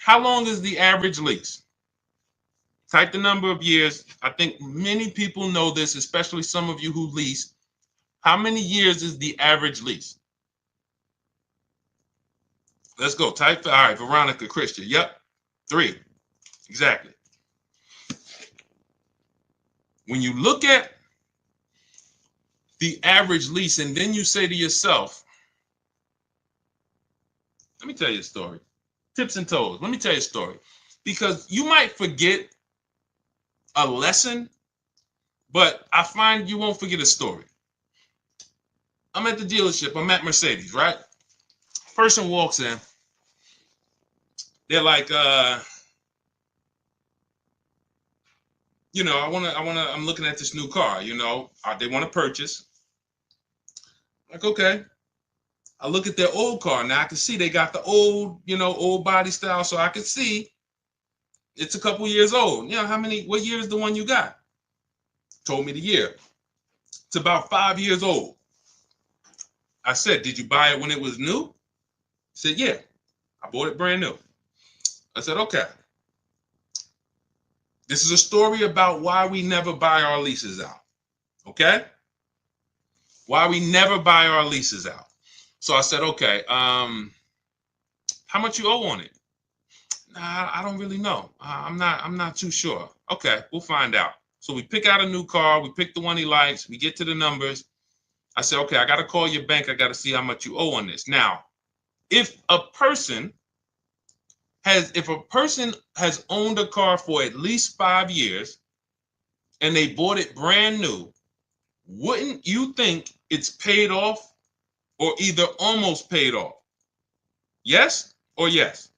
how long is the average lease? Type the number of years. I think many people know this, especially some of you who lease. How many years is the average lease? Let's go. Type. All right, Veronica Christian. Yep. 3. Exactly. When you look at the average lease and then you say to yourself, let me tell you a story. Tips and toes. Let me tell you a story. Because you might forget a lesson, but I find you won't forget a story. I'm at the dealership. I'm at Mercedes, right? Person walks in. They're like, I'm looking at this new car, they want to purchase. Like, okay. I look at their old car. Now I can see they got the old body style. So I can see it's a couple years old. What year is the one you got? Told me the year. It's about 5 years old. I said, did you buy it when it was new? He said, yeah, I bought it brand new. I said, okay. This is a story about why we never buy our leases out. Okay? Why we never buy our leases out. So I said, okay, how much you owe on it? Nah, I don't really know. I'm not too sure. Okay, we'll find out. So we pick out a new car. We pick the one he likes. We get to the numbers. I said, okay, I got to call your bank. I got to see how much you owe on this. Now, if a person has owned a car for at least 5 years and they bought it brand new, wouldn't you think it's paid off or either almost paid off? Yes or yes?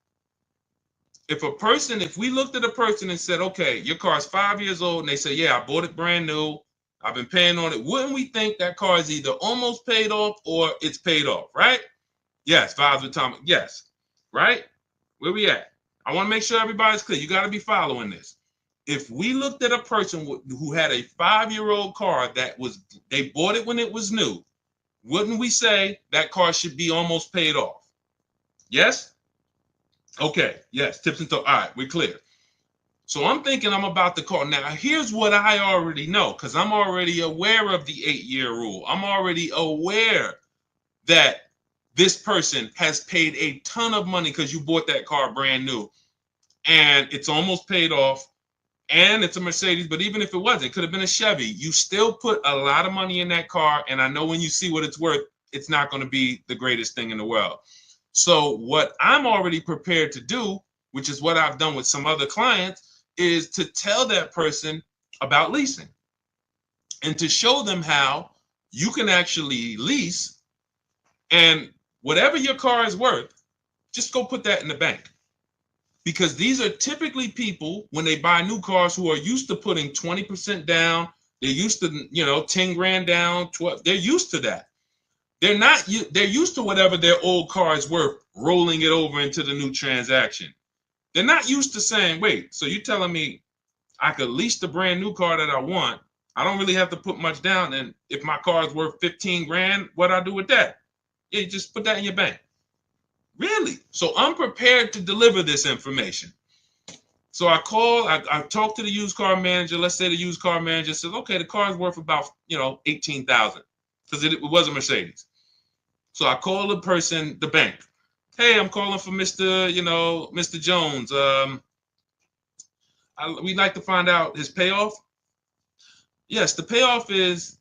If we looked at a person and said, okay, your car's 5 years old, and they say, yeah, I bought it brand new, I've been paying on it, wouldn't we think that car is either almost paid off or it's paid off, right? Yes, vibes with Tom. Yes, right? Where we at? I want to make sure everybody's clear. You got to be following this. If we looked at a person who had a 5-year-old car they bought it when it was new, wouldn't we say that car should be almost paid off? Yes? Okay, yes, tips and toes. All right, we're clear. So I'm thinking I'm about to call. Now, here's what I already know, because I'm already aware of the 8-year rule. I'm already aware that this person has paid a ton of money because you bought that car brand new and it's almost paid off. and it's a Mercedes, but even if it wasn't, it could have been a Chevy. You still put a lot of money in that car, and I know when you see what it's worth, it's not going to be the greatest thing in the world. So what I'm already prepared to do, which is what I've done with some other clients, is to tell that person about leasing and to show them how you can actually lease, and whatever your car is worth, just go put that in the bank. Because these are typically people, when they buy new cars, who are used to putting 20% down. They're used to, 10 grand down, 12. They're used to that. They're used to whatever their old car is worth, rolling it over into the new transaction. They're not used to saying, wait, so you're telling me I could lease the brand new car that I want. I don't really have to put much down. And if my car is worth 15 grand, what do I do with that? Yeah, you just put that in your bank. Really? So I'm prepared to deliver this information. So I talk to the used car manager. Let's say the used car manager says, okay, the car is worth about, 18,000 because it was a Mercedes. So I call the person, the bank. Hey, I'm calling for Mr. Jones. We'd like to find out his payoff. Yes, the payoff is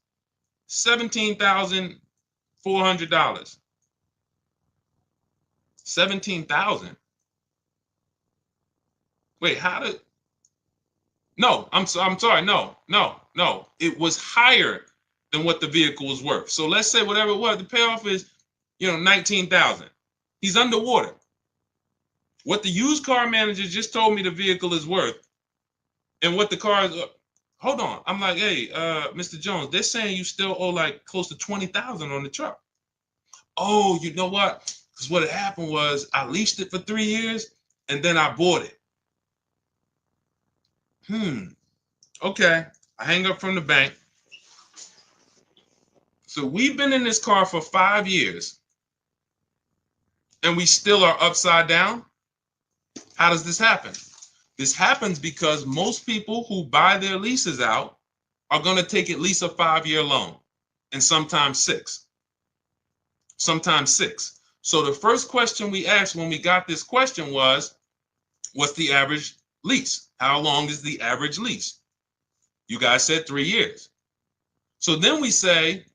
$17,400. 17,000. Wait, how did? No, I'm sorry. No. It was higher than what the vehicle was worth. So let's say whatever it was, the payoff is, 19,000. He's underwater. What the used car manager just told me the vehicle is worth, and what the car is. Hold on. I'm like, hey, Mr. Jones, they're saying you still owe like close to 20,000 on the truck. Oh, you know what? Because what had happened was I leased it for 3 years and then I bought it. Okay. I hang up from the bank. So we've been in this car for 5 years and we still are upside down. How does this happen? This happens because most people who buy their leases out are going to take at least a 5-year loan, and sometimes 6. So the first question we asked when we got this question was, what's the average lease? How long is the average lease? You guys said 3 years. So then we say,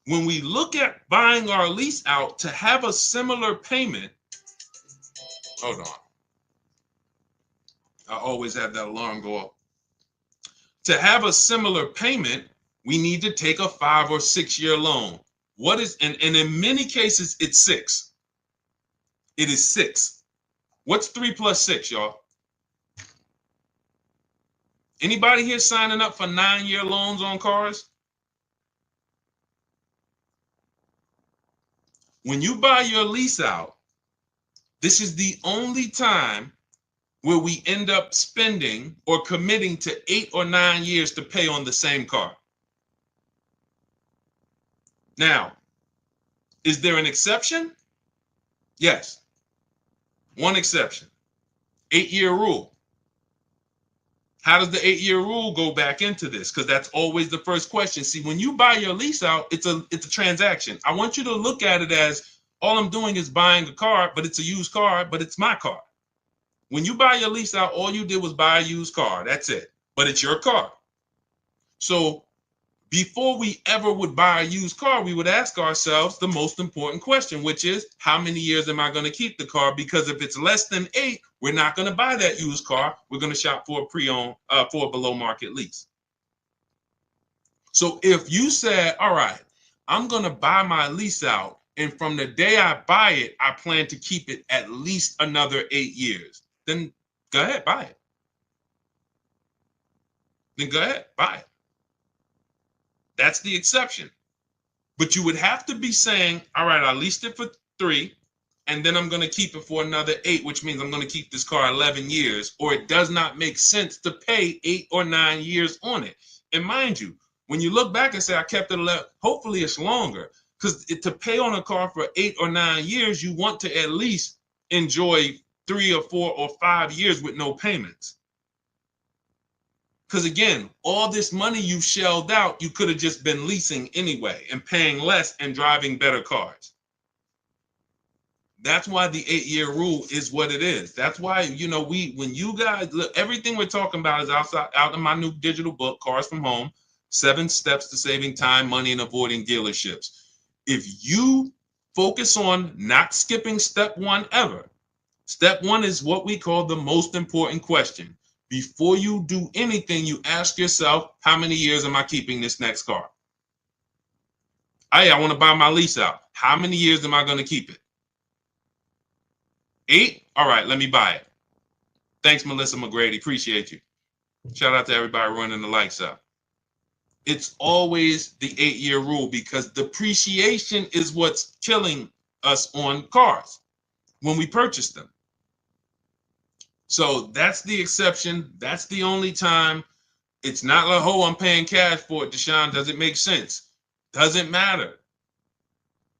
when we look at buying our lease out to have a similar payment, hold on. I always have that alarm go off. To have a similar payment, we need to take a 5 or 6 year loan. And in many cases, it's 6. It is 6. What's 3 plus 6, y'all? Anybody here signing up for 9-year loans on cars? When you buy your lease out, this is the only time where we end up spending or committing to 8 or 9 years to pay on the same car. Now, is there an exception? Yes. One exception. 8-year rule. How does the 8-year rule go back into this? Because that's always the first question. See, when you buy your lease out, it's a transaction. I want you to look at it as all I'm doing is buying a car, but it's a used car, but it's my car. When you buy your lease out, all you did was buy a used car. That's it. But it's your car. So before we ever would buy a used car, we would ask ourselves the most important question, which is, how many years am I going to keep the car? Because if it's less than 8, we're not going to buy that used car. We're going to shop for a pre-owned, for a below market lease. So if you said, all right, I'm going to buy my lease out, and from the day I buy it, I plan to keep it at least another 8 years, then go ahead, buy it. That's the exception. But you would have to be saying, all right, I leased it for 3, and then I'm going to keep it for another 8, which means I'm going to keep this car 11 years, or it does not make sense to pay 8 or 9 years on it. And mind you, when you look back and say, I kept it 11, hopefully it's longer, because to pay on a car for 8 or 9 years, you want to at least enjoy 3 or 4 or 5 years with no payments. Because again, all this money you shelled out, you could have just been leasing anyway and paying less and driving better cars. That's why the 8-year rule is what it is. That's why, you know, when you guys look, everything we're talking about is out in my new digital book, Cars from Home, 7 Steps to Saving Time, Money, and Avoiding Dealerships. If you focus on not skipping step 1 ever, step 1 is what we call the most important question. Before you do anything, you ask yourself, how many years am I keeping this next car? Hey, I want to buy my lease out. How many years am I going to keep it? 8? All right, let me buy it. Thanks, Melissa McGrady. Appreciate you. Shout out to everybody running the lights out. It's always the 8-year rule because depreciation is what's killing us on cars when we purchase them. So that's the exception. That's the only time. It's not like, oh, I'm paying cash for it, Deshaun. Does it make sense? Doesn't matter.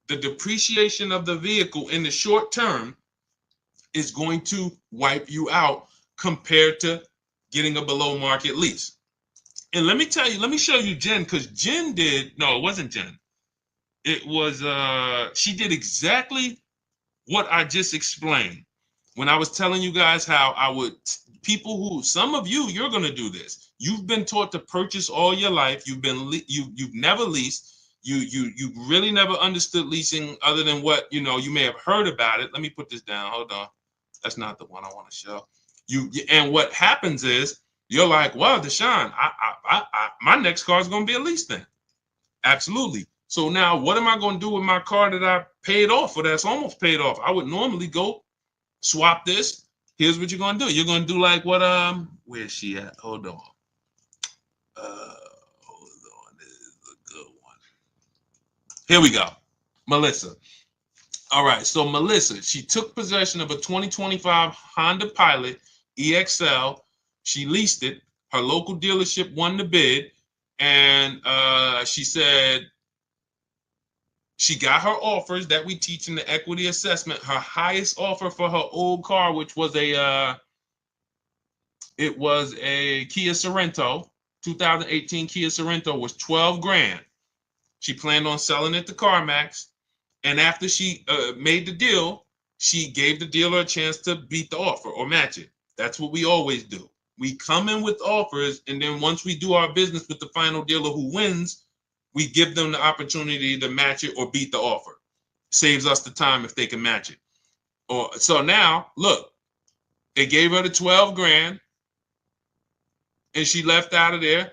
The depreciation of the vehicle in the short term is going to wipe you out compared to getting a below market lease. And let me tell you, let me show you Jen, because Jen no, it wasn't Jen. It was, she did exactly what I just explained when I was telling you guys how I would, people who, some of you, you're going to do this. You've been taught to purchase all your life. You've never leased. You really never understood leasing other than what, you know, you may have heard about it. Let me put this down. Hold on. That's not the one I want to show you. And what happens is you're like, well, Deshaun, my next car is going to be a lease thing. Absolutely. So now what am I going to do with my car that I paid off or that's almost paid off? I would normally go swap this. Here's what you're going to do. You're going to do like what, where's she at? Hold on. This is a good one. Here we go. Melissa. All right. So Melissa, she took possession of a 2025 Honda Pilot EXL. She leased it. Her local dealership won the bid. And she said she got her offers that we teach in the equity assessment. Her highest offer for her old car, which was a Kia Sorento, 2018 Kia Sorento, was 12 grand. She planned on selling it to CarMax. And after she made the deal, she gave the dealer a chance to beat the offer or match it. That's what we always do. We come in with offers, and then once we do our business with the final dealer who wins, we give them the opportunity to match it or beat the offer. Saves us the time if they can match it. So now, look, they gave her the 12 grand, and she left out of there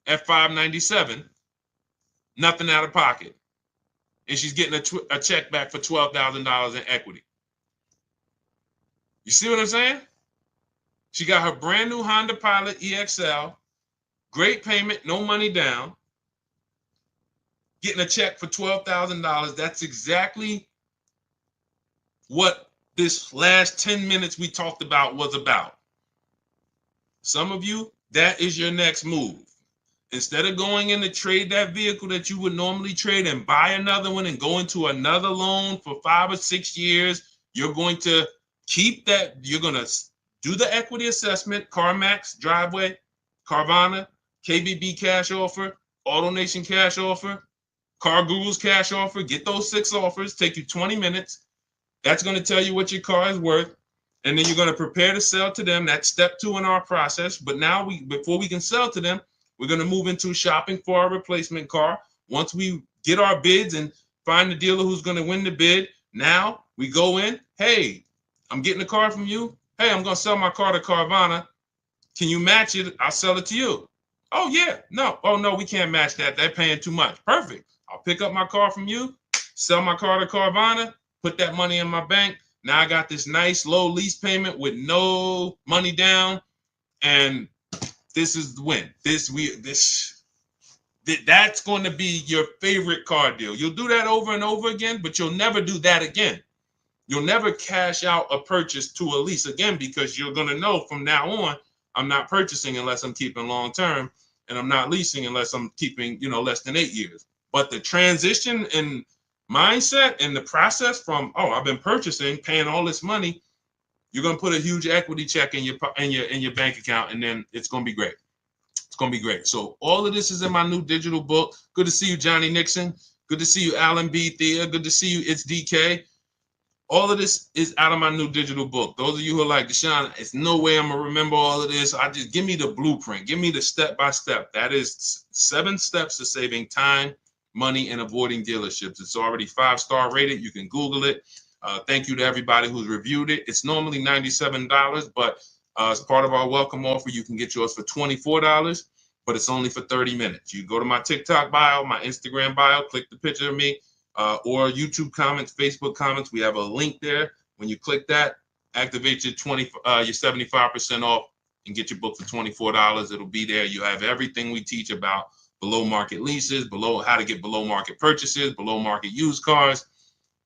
at $597, nothing out of pocket. And she's getting a check back for $12,000 in equity. You see what I'm saying? She got her brand new Honda Pilot EXL, great payment, no money down, getting a check for $12,000. That's exactly what this last 10 minutes we talked about was about. Some of you, that is your next move. Instead of going in to trade that vehicle that you would normally trade and buy another one and go into another loan for 5 or 6 years, you're going to keep that. You're going to do the equity assessment, CarMax, Driveway, Carvana, KBB cash offer, AutoNation cash offer, Car Guru's cash offer. Get those 6 offers. Take you 20 minutes. That's going to tell you what your car is worth. And then you're going to prepare to sell to them. That's step 2 in our process. But now before we can sell to them, we're going to move into shopping for our replacement car. Once we get our bids and find the dealer who's going to win the bid, now we go in. Hey, I'm getting a car from you. Hey, I'm going to sell my car to Carvana. Can you match it? I'll sell it to you. Oh, yeah. No. Oh, no, we can't match that. They're paying too much. Perfect. I'll pick up my car from you, sell my car to Carvana, put that money in my bank. Now I got this nice low lease payment with no money down, and this is the win. That's going to be your favorite car deal. You'll do that over and over again, but you'll never do that again. You'll never cash out a purchase to a lease again because you're going to know from now on, I'm not purchasing unless I'm keeping long term, and I'm not leasing unless I'm keeping, less than 8 years. But the transition in mindset and the process from, I've been purchasing, paying all this money, you're going to put a huge equity check in your bank account, and then it's going to be great. It's going to be great. So all of this is in my new digital book. Good to see you, Johnny Nixon. Good to see you, Alan B. Thea. Good to see you, It's DK. All of this is out of my new digital book. Those of you who are like, Deshaun, it's no way I'm gonna remember all of this. I just give me the blueprint, give me the step-by-step. That is 7 steps to saving time, money, and avoiding dealerships. It's already 5-star rated. You can Google it. Thank you to everybody who's reviewed it. It's normally $97, but as part of our welcome offer, you can get yours for $24, but it's only for 30 minutes. You go to my TikTok bio, my Instagram bio, click the picture of me, or YouTube comments, Facebook comments. We have a link there. When you click that, activate your 75% off and get your book for $24. It'll be there. You have everything we teach about below market leases, below how to get below market purchases, below market used cars,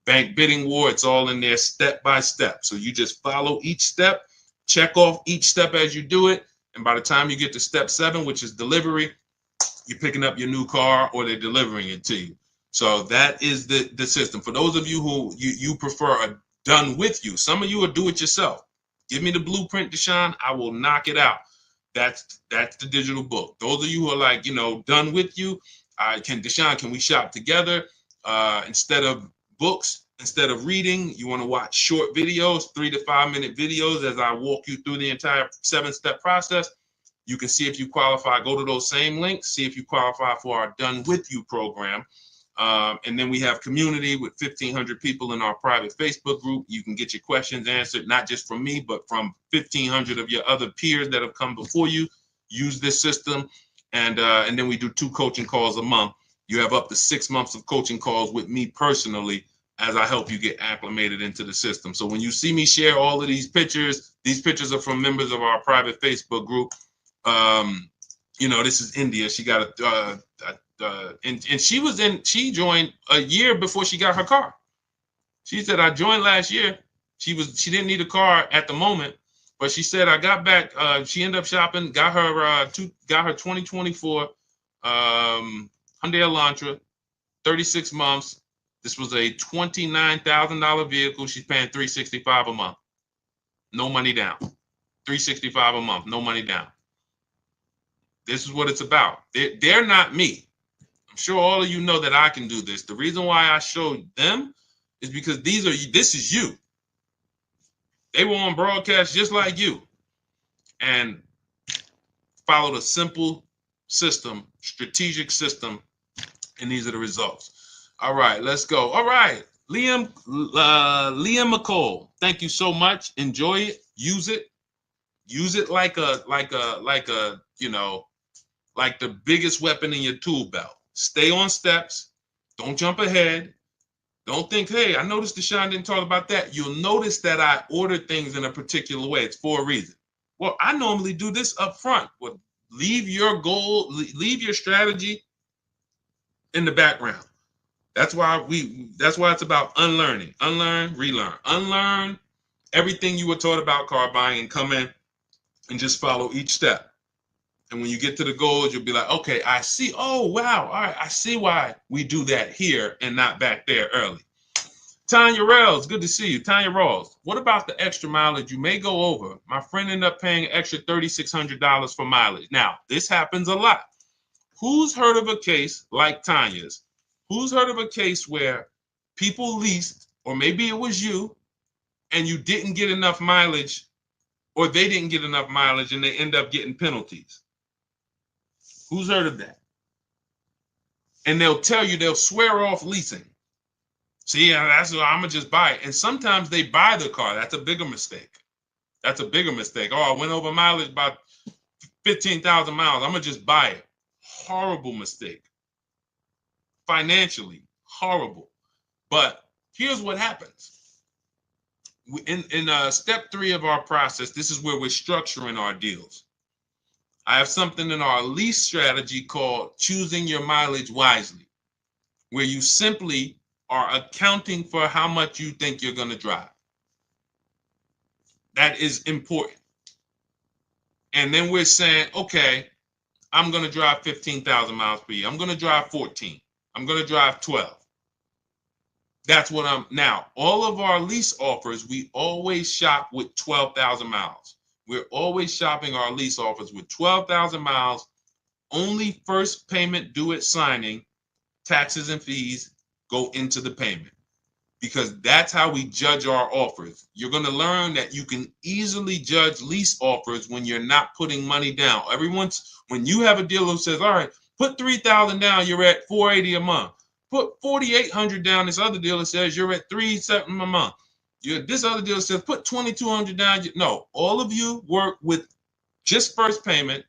bank bidding war. It's all in there step by step. So you just follow each step, check off each step as you do it. And by the time you get to step 7, which is delivery, you're picking up your new car or they're delivering it to you. So that is the system. For those of you who you prefer a done with you, some of you will do it yourself. Give me the blueprint, Deshaun. I will knock it out. That's the digital book. Those of you who are like, done with you, Deshaun, can we shop together? Instead of books, instead of reading, you want to watch short videos, 3 to 5 minute videos as I walk you through the entire 7-step process. You can see if you qualify. Go to those same links, see if you qualify for our Done With You program. And then we have community with 1,500 people in our private Facebook group. You can get your questions answered, not just from me, but from 1,500 of your other peers that have come before you. Use this system. And then we do 2 coaching calls a month. You have up to 6 months of coaching calls with me personally as I help you get acclimated into the system. So when you see me share all of these pictures are from members of our private Facebook group. This is India. She got and she joined a year before she got her car. She said, I joined last year. She didn't need a car at the moment, but she said, I got back. She ended up shopping, got her 2024 Hyundai Elantra, 36 months. This was a $29,000 vehicle. She's paying $365 a month. No money down. $365 a month, no money down. This is what it's about. They're not me. I'm sure all of you know that I can do this. The reason why I showed them is because this is you. They were on broadcast just like you and followed a simple system, strategic system, and these are the results. All right, let's go. All right, Liam McCall, thank you so much. Enjoy it. Use it. Use it like the biggest weapon in your tool belt. Stay on steps. Don't jump ahead. Don't think, hey, I noticed Deshaun didn't talk about that. You'll notice that I ordered things in a particular way. It's for a reason. Well, I normally do this up front. Well, leave your goal, leave your strategy in the background. That's why it's about unlearning. Unlearn, relearn. Unlearn everything you were taught about car buying and come in and just follow each step. And when you get to the goals, you'll be like, okay, I see. Oh, wow. All right. I see why we do that here and not back there early. Tanya Rawls, good to see you. Tanya Rawls, what about the extra mileage you may go over? My friend ended up paying an extra $3,600 for mileage. Now, this happens a lot. Who's heard of a case like Tanya's? Who's heard of a case where people leased, or maybe it was you, and you didn't get enough mileage, or they didn't get enough mileage and they end up getting penalties? Who's heard of that? And they'll swear off leasing. See, that's what I'm gonna just buy it. And sometimes they buy the car. That's a bigger mistake. Oh, I went over mileage by 15,000 miles. I'm gonna just buy it. Horrible mistake. Financially, horrible. But here's what happens. In step 3 of our process, this is where we're structuring our deals. I have something in our lease strategy called choosing your mileage wisely, where you simply are accounting for how much you think you're going to drive. That is important. And then we're saying, okay, I'm going to drive 15,000 miles per year. I'm going to drive 14. I'm going to drive 12. That's what now, all of our lease offers, we always shop with 12,000 miles. We're always shopping our lease offers with 12,000 miles, only first payment due at signing, taxes and fees go into the payment. because that's how we judge our offers. You're going to learn that you can easily judge lease offers when you're not putting money down. When you have a dealer who says, all right, put $3,000 down, you're at $480 a month. Put $4,800 down, this other dealer says you're at $3,700 a month. This other dealer says put $2,200 down. No, all of you work with just first payment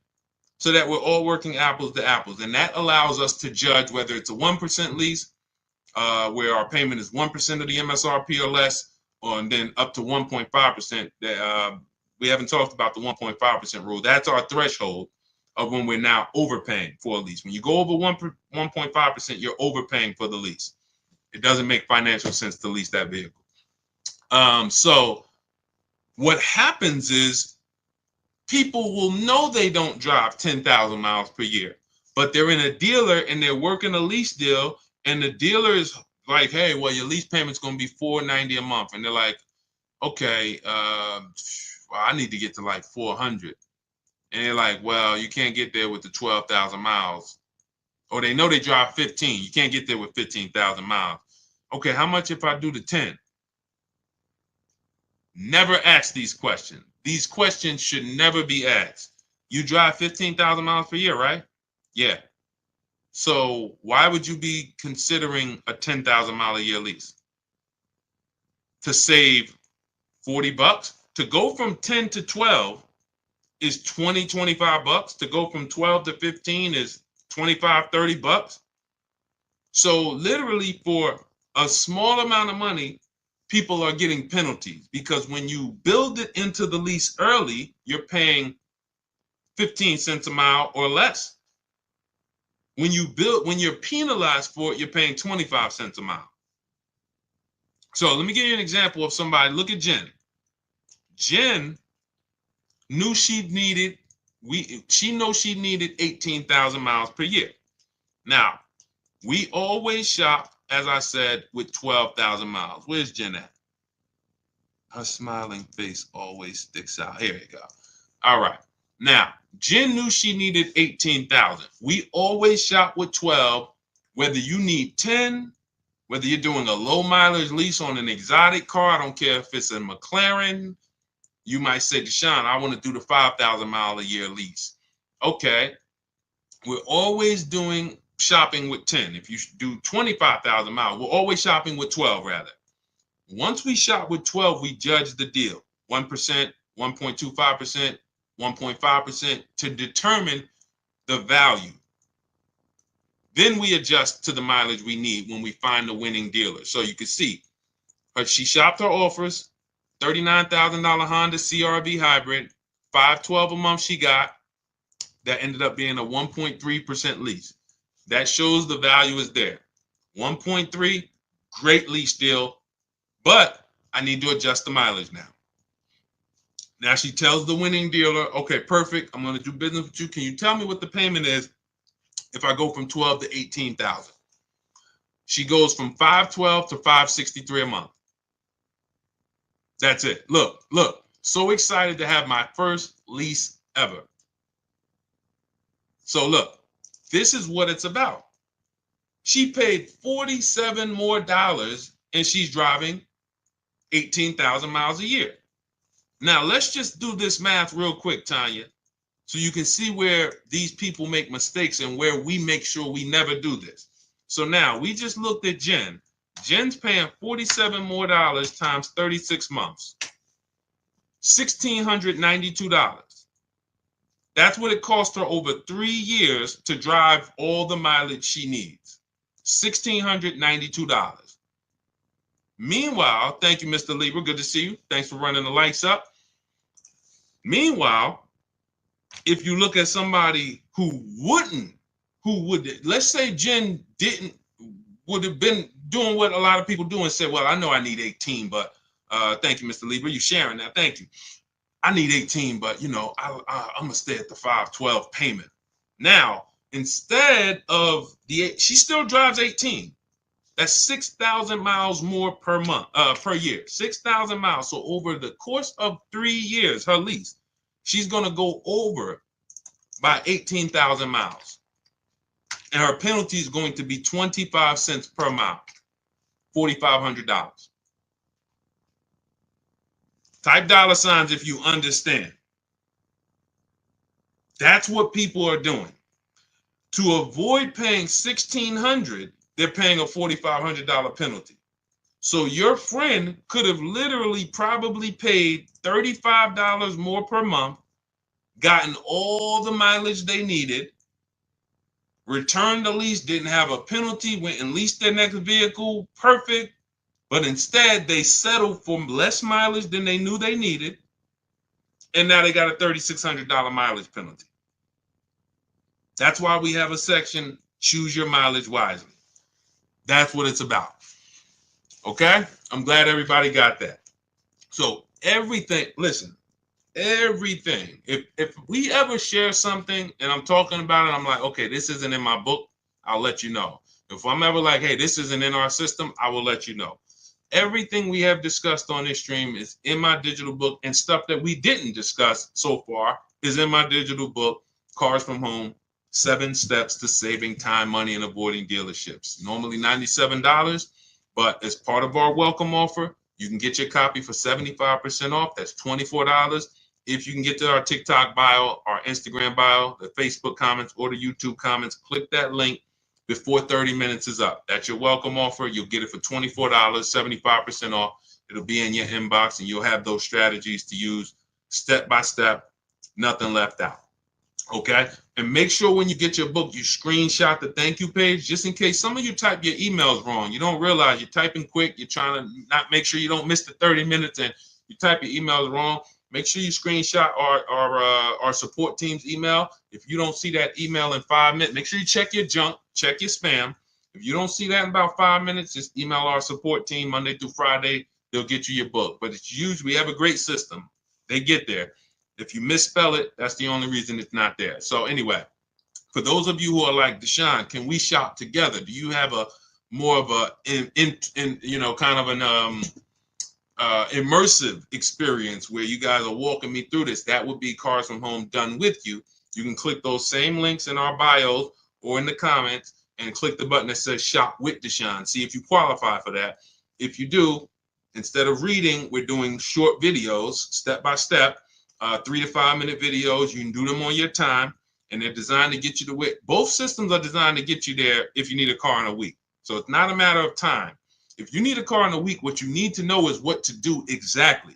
so that we're all working apples to apples. And that allows us to judge whether it's a 1% lease, where our payment is 1% of the MSRP or less, and then up to 1.5%. We haven't talked about the 1.5% rule. That's our threshold of when we're now overpaying for a lease. When you go over 1.5%, you're overpaying for the lease. It doesn't make financial sense to lease that vehicle. So what happens is people will know they don't drive 10,000 miles per year, but they're in a dealer and they're working a lease deal, and the dealer is like, hey, well, your lease payment's going to be $490 a month. And they're like, okay, well, I need to get to like 400. And they're like, well, you can't get there with the 12,000 miles. Or they know they drive 15. You can't get there with 15,000 miles. Okay, how much if I do the 10? Never ask these questions. These questions should never be asked. You drive 15,000 miles per year, right? Yeah. So why would you be considering a 10,000 mile a year lease? To save $40? To go from 10 to 12 is 20, 25 bucks. To go from 12 to 15 is 25, 30 bucks. So literally for a small amount of money, people are getting penalties, because when you build it into the lease early, you're paying 15 cents a mile or less. When you're penalized for it, you're paying 25 cents a mile. So let me give you an example of somebody. Look at Jen. Jen knew she needed 18,000 miles per year. Now, we always shop, as I said, with 12,000 miles. Where's Jen at? Her smiling face always sticks out. Here you go. All right. Now, Jen knew she needed 18,000. We always shop with 12, whether you need 10, whether you're doing a low mileage lease on an exotic car. I don't care if it's a McLaren. You might say, Deshaun, I want to do the 5,000 mile a year lease. Okay. We're always shopping with 10. If you do 25,000 miles, we're always shopping with 12 rather. Once we shop with 12, we judge the deal. 1%, 1.25%, 1.5% to determine the value. Then we adjust to the mileage we need when we find the winning dealer. So you can see, she shopped her offers, $39,000 Honda CR-V hybrid, $512 a month she got. That ended up being a 1.3% lease. That shows the value is there. 1.3, great lease deal, but I need to adjust the mileage now. Now she tells the winning dealer, okay, perfect, I'm going to do business with you. Can you tell me what the payment is if I go from 12 to 18,000? She goes from 512 to 563 a month. That's it. Look, so excited to have my first lease ever. So look, this is what it's about. She paid $47 more and she's driving 18,000 miles a year. Now let's just do this math real quick, Tanya, so you can see where these people make mistakes and where we make sure we never do this. So now we just looked at Jen. Jen's paying $47 more times 36 months, $1,692. That's what it cost her over 3 years to drive all the mileage she needs, $1,692. Meanwhile, thank you, Mr. Lieber. Good to see you. Thanks for running the lights up. Meanwhile, if you look at somebody let's say Jen would have been doing what a lot of people do and said, well, I know I need 18, but thank you, Mr. Lieber. You sharing that. Thank you. I need 18, but I'm going to stay at the 512 payment. Now, instead of she still drives 18. That's 6,000 miles more per year, 6,000 miles. So over the course of 3 years, her lease, she's going to go over by 18,000 miles. And her penalty is going to be 25 cents per mile. $4,500. Type dollar signs if you understand. That's what people are doing. To avoid paying $1,600, they're paying a $4,500 penalty. So your friend could have literally probably paid $35 more per month, gotten all the mileage they needed, returned the lease, didn't have a penalty, went and leased their next vehicle, perfect. But instead, they settled for less mileage than they knew they needed. And now they got a $3,600 mileage penalty. That's why we have a section, choose your mileage wisely. That's what it's about. Okay? I'm glad everybody got that. So everything, listen, everything. If we ever share something and I'm talking about it, I'm like, okay, this isn't in my book, I'll let you know. If I'm ever like, hey, this isn't in our system, I will let you know. Everything we have discussed on this stream is in my digital book, and stuff that we didn't discuss so far is in my digital book, Cars from Home, 7 Steps to Saving Time, Money, and Avoiding Dealerships. Normally $97, but as part of our welcome offer, you can get your copy for 75% off. That's $24. If you can get to our TikTok bio, our Instagram bio, the Facebook comments, or the YouTube comments, click that link before 30 minutes is up. That's your welcome offer. You'll get it for $24, 75% off. It'll be in your inbox, and you'll have those strategies to use step by step, nothing left out. Okay? And make sure when you get your book, you screenshot the thank you page, just in case some of you type your emails wrong. You don't realize you're typing quick. You're trying to not make sure you don't miss the 30 minutes, and you type your emails wrong. Make sure you screenshot our support team's email. If you don't see that email in 5 minutes, make sure you check your junk, check your spam. If you don't see that in about 5 minutes, just email our support team Monday through Friday. They'll get you your book. But it's usually, we have a great system. They get there. If you misspell it, that's the only reason it's not there. So anyway, for those of you who are like, Deshaun, can we shop together? Do you have a more of a kind of an immersive experience where you guys are walking me through this? That would be Cars from Home done with you. You can click those same links in our bios or in the comments and click the button that says shop with Deshaun. See if you qualify for that. If you do, instead of reading, we're doing short videos, step by step, 3 to 5 minute videos. You can do them on your time, and they're designed to get you to where both systems are designed to get you there if you need a car in a week. So it's not a matter of time. If you need a car in a week, what you need to know is what to do exactly.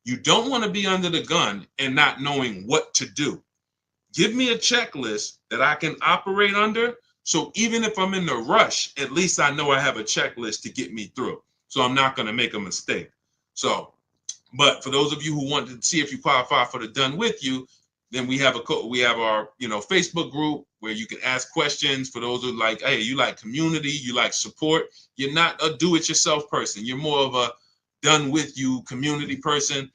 You don't want to be under the gun and not knowing what to do. Give me a checklist that I can operate under. So even if I'm in the rush, at least I know I have a checklist to get me through. So I'm not going to make a mistake. So, but for those of you who want to see if you qualify for the done with you, then we have our Facebook group where you can ask questions. For those who like, hey, you like community, you like support. You're not a do-it-yourself person. You're more of a done with you community person.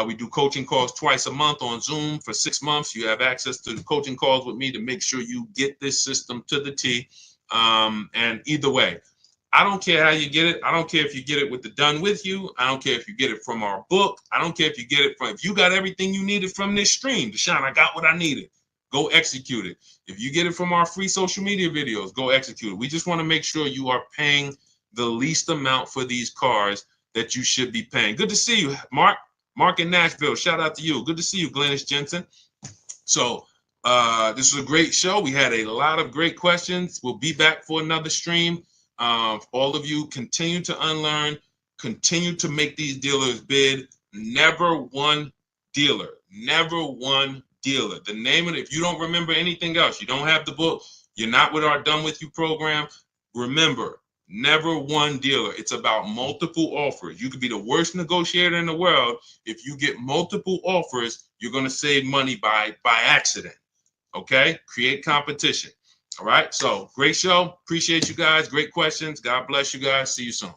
We do coaching calls twice a month on Zoom for 6 months. You have access to the coaching calls with me to make sure you get this system to the T. And either way, I don't care how you get it. I don't care if you get it with the done with you. I don't care if you get it from our book. I don't care if you get it from, if you got everything you needed from this stream, Deshaun, I got what I needed. Go execute it. If you get it from our free social media videos, go execute it. We just want to make sure you are paying the least amount for these cars that you should be paying. Good to see you, Mark. Mark in Nashville. Shout out to you. Good to see you, Glennis Jensen. So this was a great show. We had a lot of great questions. We'll be back for another stream. All of you continue to unlearn, continue to make these dealers bid. Never one dealer, never one dealer. The name of it, if you don't remember anything else, you don't have the book, you're not with our Done With You program, remember, never one dealer. It's about multiple offers. You could be the worst negotiator in the world. If you get multiple offers, you're going to save money by accident. Okay? Create competition. All right. So great show. Appreciate you guys. Great questions. God bless you guys. See you soon.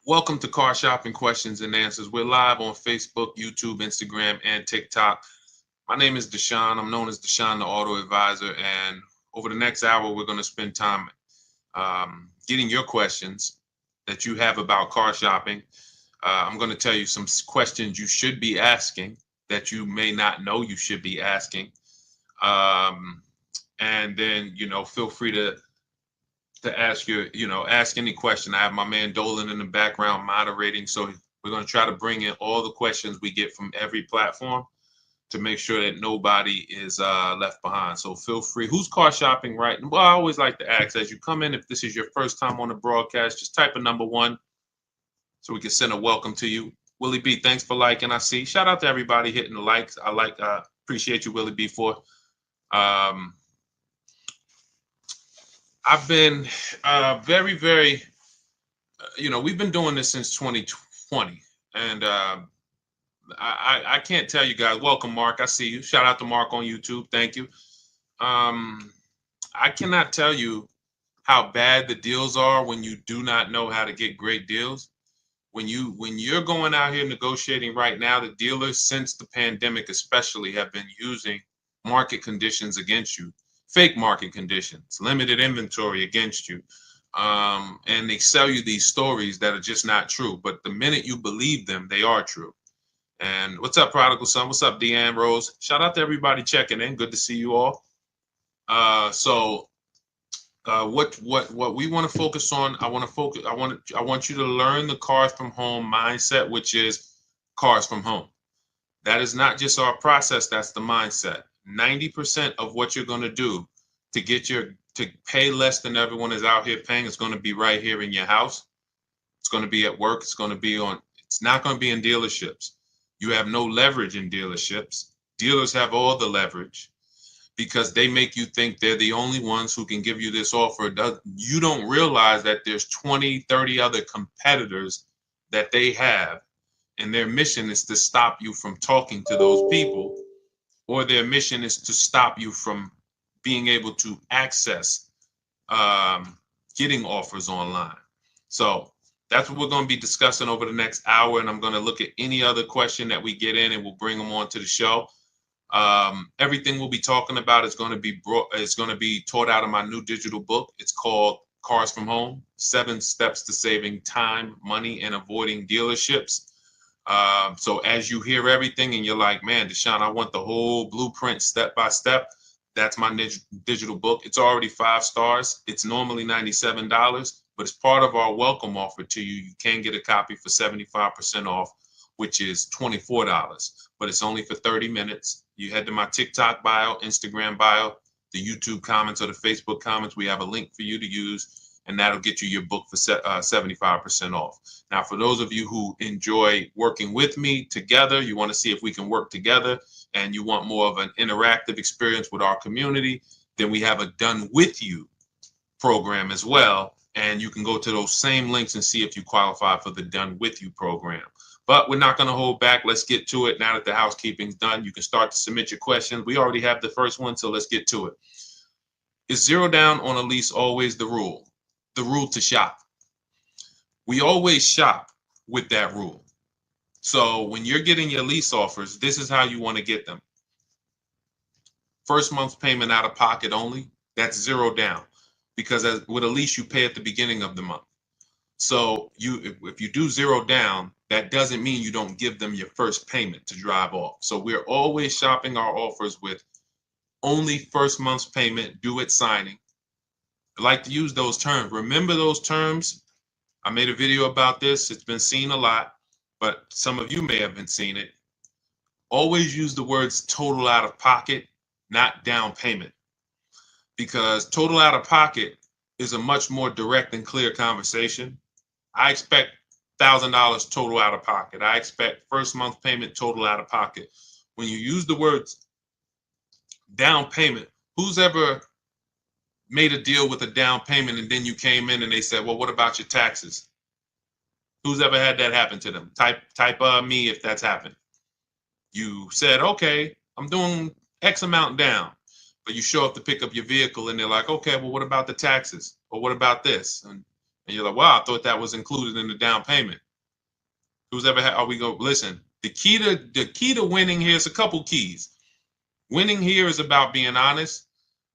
Welcome to Car Shopping Questions and Answers. We're live on Facebook, YouTube, Instagram, and TikTok. My name is Deshaun. I'm known as Deshaun, the Auto Advisor. And over the next hour, we're going to spend time getting your questions that you have about car shopping. I'm going to tell you some questions you should be asking that you may not know you should be asking. And then, feel free to ask ask any question. I have my man Dolan in the background moderating. So we're going to try to bring in all the questions we get from every platform to make sure that nobody is left behind. So feel free. Who's car shopping, right? Well, I always like to ask as you come in, if this is your first time on the broadcast, just type a number 1 so we can send a welcome to you. Willie B, thanks for liking. I see. Shout out to everybody hitting the likes. I appreciate you, Willie B, for. I've been very, very, we've been doing this since 2020. And I can't tell you guys. Welcome, Mark. I see you. Shout out to Mark on YouTube. Thank you. I cannot tell you how bad the deals are when you do not know how to get great deals. When you're going out here negotiating right now, the dealers, since the pandemic especially, have been using market conditions against you. Fake market conditions, limited inventory against you. And they sell you these stories that are just not true. But the minute you believe them, they are true. And what's up, Prodigal Son? What's up, Deanne Rose? Shout out to everybody checking in. Good to see you all. What we want to focus on, I want you to learn the cars from home mindset, which is cars from home. That is not just our process, that's the mindset. 90% of what you're going to do to pay less than everyone is out here paying is going to be right here in your house. It's going to be at work. It's not going to be in dealerships. You have no leverage in dealerships. Dealers have all the leverage because they make you think they're the only ones who can give you this offer. You don't realize that there's 20, 30 other competitors that they have, and their mission is to stop you from talking to those people, or their mission is to stop you from being able to access getting offers online. So that's what we're going to be discussing over the next hour, and I'm going to look at any other question that we get in, and we'll bring them on to the show. Everything we'll be talking about is going to be taught out of my new digital book. It's called Cars from Home: 7 Steps to Saving Time, Money, and Avoiding Dealerships. So as you hear everything and you're like, man, Deshaun, I want the whole blueprint step by step. That's my digital book. It's already 5 stars. It's normally $97, but it's part of our welcome offer to you. You can get a copy for 75% off, which is $24, but it's only for 30 minutes. You head to my TikTok bio, Instagram bio, the YouTube comments, or the Facebook comments. We have a link for you to use, and that'll get you your book for 75% off. Now, for those of you who enjoy working with me together, you want to see if we can work together, and you want more of an interactive experience with our community, then we have a Done With You program as well. And you can go to those same links and see if you qualify for the Done With You program. But we're not going to hold back. Let's get to it. Now that the housekeeping's done, you can start to submit your questions. We already have the first one, so let's get to it. Is 0 down on a lease always the rule? The rule to shop. We always shop with that rule. So when you're getting your lease offers, this is how you want to get them. First month's payment out of pocket only, that's 0 down. Because with a lease, you pay at the beginning of the month. So if you do 0 down, that doesn't mean you don't give them your first payment to drive off. So we're always shopping our offers with only first month's payment due at signing. I like to use those terms. Remember those terms. I made a video about this. It's been seen a lot, but some of you may have been seeing it. Always use the words total out of pocket, not down payment. Because total out of pocket is a much more direct and clear conversation. I expect $1,000 total out of pocket. I expect first month payment total out of pocket. When you use the words down payment, who's ever made a deal with a down payment and then you came in and they said, well, what about your taxes? Who's ever had that happen to them? Type me if that's happened. You said, okay, I'm doing X amount down. But you show up to pick up your vehicle and they're like, okay, well, what about the taxes? Or what about this? And And you're like, wow, I thought that was included in the down payment. Who's ever had, listen, the key to winning here is a couple keys. Winning here is about being honest,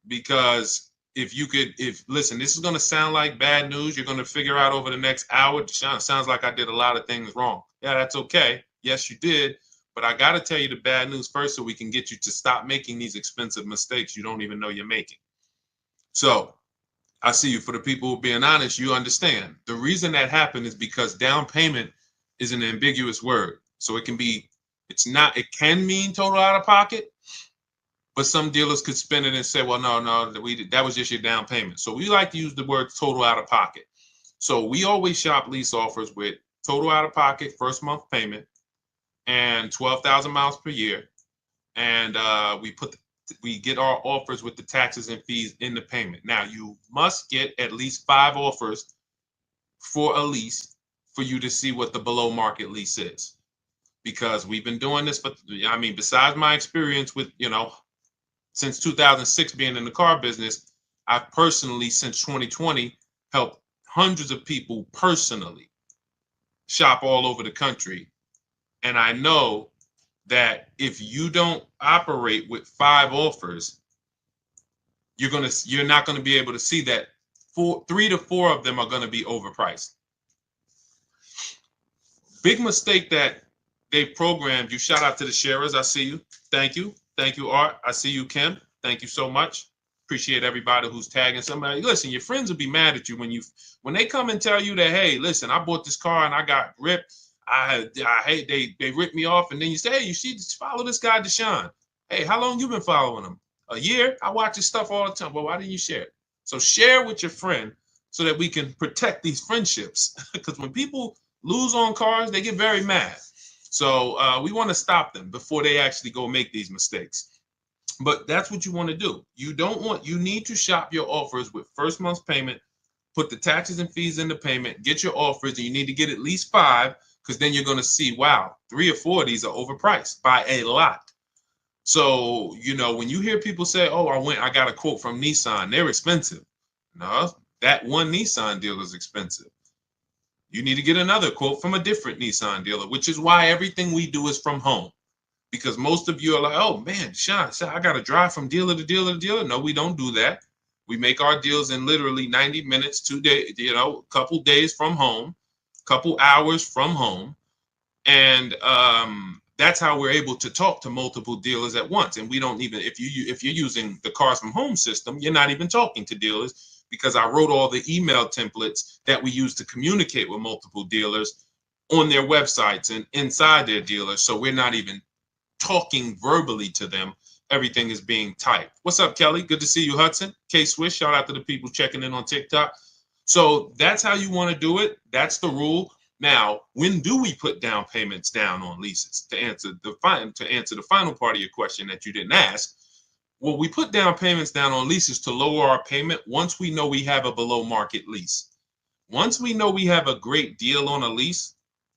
because listen, this is going to sound like bad news. You're going to figure out over the next hour, Deshaun, it sounds like I did a lot of things wrong. Yeah, that's okay. Yes, you did. But I got to tell you the bad news first so we can get you to stop making these expensive mistakes you don't even know you're making. So I see you. For the people who are being honest, you understand. The reason that happened is because down payment is an ambiguous word. So it can can mean total out of pocket, but some dealers could spin it and say, well, no, that was just your down payment. So we like to use the word total out of pocket. So we always shop lease offers with total out of pocket, first month payment, and 12,000 miles per year. And we get our offers with the taxes and fees in the payment. Now, you must get at least 5 offers for a lease for you to see what the below market lease is. Because we've been doing this, besides my experience with, since 2006 being in the car business, I've personally, since 2020, helped hundreds of people personally shop all over the country. And I know that if you don't operate with 5 offers, you're not going to be able to see that 3 to 4 of them are going to be overpriced. Big mistake that they've programmed you. Shout out to the sharers. I see you. Thank you. Thank you, Art. I see you, Kim. Thank you so much. Appreciate everybody who's tagging somebody. Listen, your friends will be mad at you when they come and tell you that, hey, listen, I bought this car and I got ripped. I hate they ripped me off, and then you say, hey, you should follow this guy Deshaun. Hey, how long you been following him? A year? I watch his stuff all the time. Well, why didn't you share it? So share with your friend so that we can protect these friendships. Because when people lose on cars, they get very mad. So we want to stop them before they actually go make these mistakes. But that's what you want to do. You need to shop your offers with first month's payment, put the taxes and fees in the payment, get your offers, and you need to get at least 5, because then you're going to see, wow, 3 or 4 of these are overpriced by a lot. So, when you hear people say, oh, I got a quote from Nissan, they're expensive. No, that one Nissan dealer is expensive. You need to get another quote from a different Nissan dealer, which is why everything we do is from home. Because most of you are like, oh, man, Sean, I got to drive from dealer to dealer to dealer. No, we don't do that. We make our deals in literally 90 minutes, 2 days, a couple days from home, couple hours from home. And that's how we're able to talk to multiple dealers at once. And we don't even, if you're using the Cars from Home system, you're not even talking to dealers, because I wrote all the email templates that we use to communicate with multiple dealers on their websites and inside their dealers. So we're not even talking verbally to them. Everything is being typed. What's up, Kelly? Good to see you, Hudson. K-Swish, shout out to the people checking in on TikTok. So that's how you want to do it. That's the rule. Now, when do we put down payments down on leases? To answer the final part of your question that you didn't ask, well, we put down payments down on leases to lower our payment once we know we have a below market lease. Once we know we have a great deal on a lease,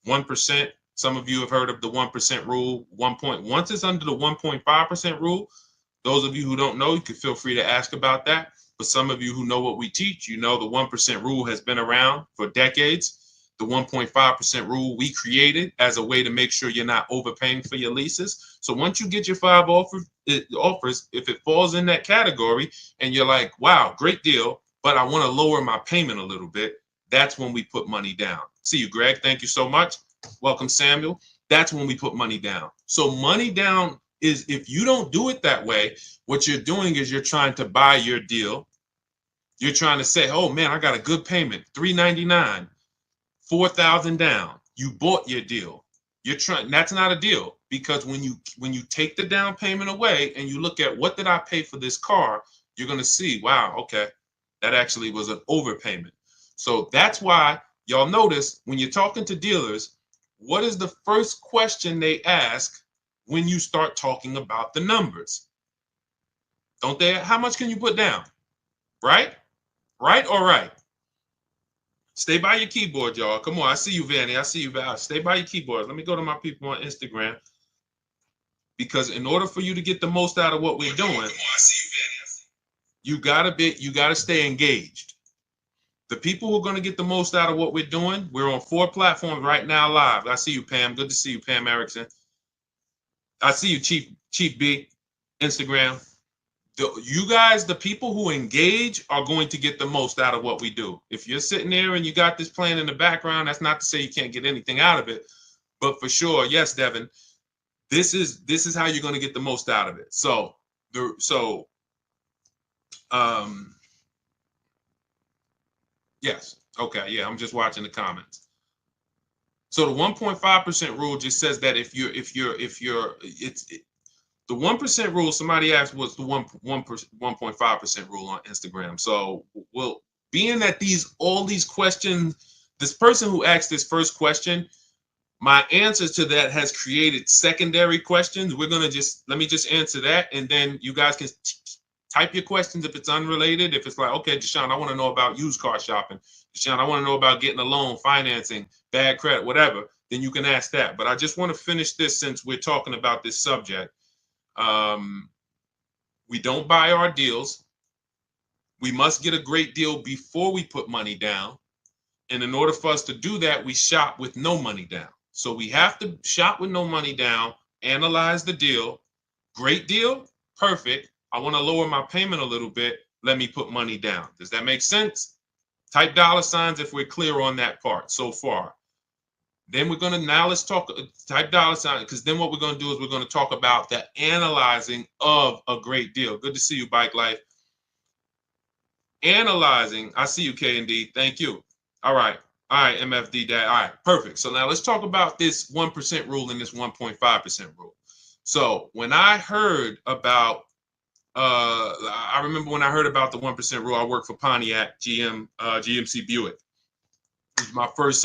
1%. Some of you have heard of the 1% rule. Once it's under the 1.5% rule, those of you who don't know, you can feel free to ask about that. But some of you who know what we teach, the 1% rule has been around for decades. The 1.5% rule we created as a way to make sure you're not overpaying for your leases. So once you get your 5 offers, if it falls in that category and you're like, wow, great deal, but I want to lower my payment a little bit, that's when we put money down. See you, Greg. Thank you so much. Welcome, Samuel. That's when we put money down. So money down is, if you don't do it that way, what you're doing is you're trying to buy your deal. You're trying to say, oh man, I got a good payment, $399, $4,000 down. You bought your deal. That's not a deal, because when you take the down payment away and you look at what did I pay for this car, you're going to see, wow, okay, that actually was an overpayment. So that's why y'all notice when you're talking to dealers, what is the first question they ask when you start talking about the numbers? Don't they? How much can you put down? Right? Right or right? Stay by your keyboard, y'all. Come on. I see you, Vanny. I see you, Val. Stay by your keyboard. Let me go to my people on Instagram. Because in order for you to get the most out of what we're doing, you gotta stay engaged. The people who are going to get the most out of what we're doing, we're on 4 platforms right now live. I see you, Pam. Good to see you, Pam Erickson. I see you, Chief B, Instagram. You guys, the people who engage are going to get the most out of what we do. If you're sitting there and you got this playing in the background, that's not to say you can't get anything out of it. But for sure, yes, Devin, this is how you're going to get the most out of it. Yes. Okay. Yeah. I'm just watching the comments. So the 1.5% rule just says that if you're the 1% rule. Somebody asked what's the 1.5% rule on Instagram. So being that all these questions, this person who asked this first question, my answers to that has created secondary questions. Let me just answer that, and then you guys can type your questions if it's unrelated. If it's like, okay, Deshaun, I want to know about used car shopping. Deshaun, I want to know about getting a loan, financing, bad credit, whatever. Then you can ask that. But I just want to finish this since we're talking about this subject. We don't buy our deals. We must get a great deal before we put money down. And in order for us to do that, we shop with no money down. So we have to shop with no money down, analyze the deal. Great deal, perfect. I want to lower my payment a little bit. Let me put money down. Does that make sense? Type $ if we're clear on that part so far. Then we're going to, now let's talk, type $, because then what we're going to do is we're going to talk about the analyzing of a great deal. Good to see you, Bike Life. Analyzing, I see you, K&D. Thank you. All right, MFD Dad. All right, perfect. So now let's talk about this 1% rule and this 1.5% rule. So when I heard about, I remember when I heard about the 1% rule, I worked for Pontiac GMC Buick. It was my first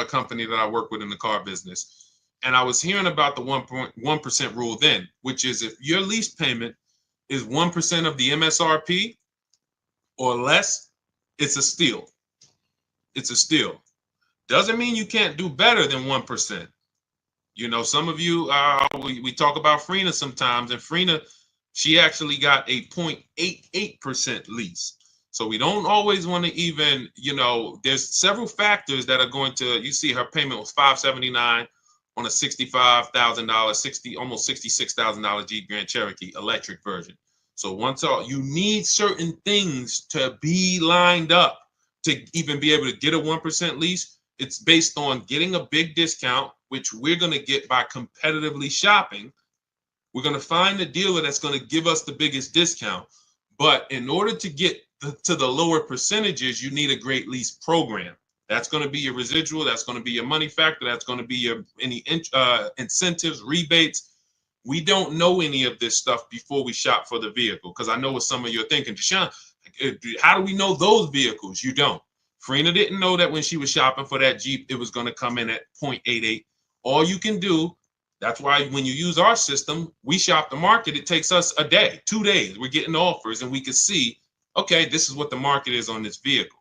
company that I worked with in the car business. And I was hearing about the 1% rule then, which is if your lease payment is 1% of the MSRP or less, it's a steal. It's a steal. Doesn't mean you can't do better than 1%. You know, some of you, we talk about Frina sometimes, and Frina, she actually got a 0.88% lease. So we don't always want to even, there's several factors that are going to, you see her payment was $579 on a $65,000, almost $66,000 Jeep Grand Cherokee electric version. So you need certain things to be lined up to even be able to get a 1% lease. It's based on getting a big discount, which we're going to get by competitively shopping. We're going to find the dealer that's going to give us the biggest discount. But in order to get to the lower percentages, you need a great lease program. That's going to be your residual. That's going to be your money factor. That's going to be your any incentives, rebates. We don't know any of this stuff before we shop for the vehicle, because I know what some of you are thinking, Deshaun, how do we know those vehicles? You don't. Frina didn't know that when she was shopping for that Jeep, it was going to come in at 0.88. All you can do, that's why when you use our system, we shop the market. It takes us a day, 2 days. We're getting offers and we can see, okay, this is what the market is on this vehicle.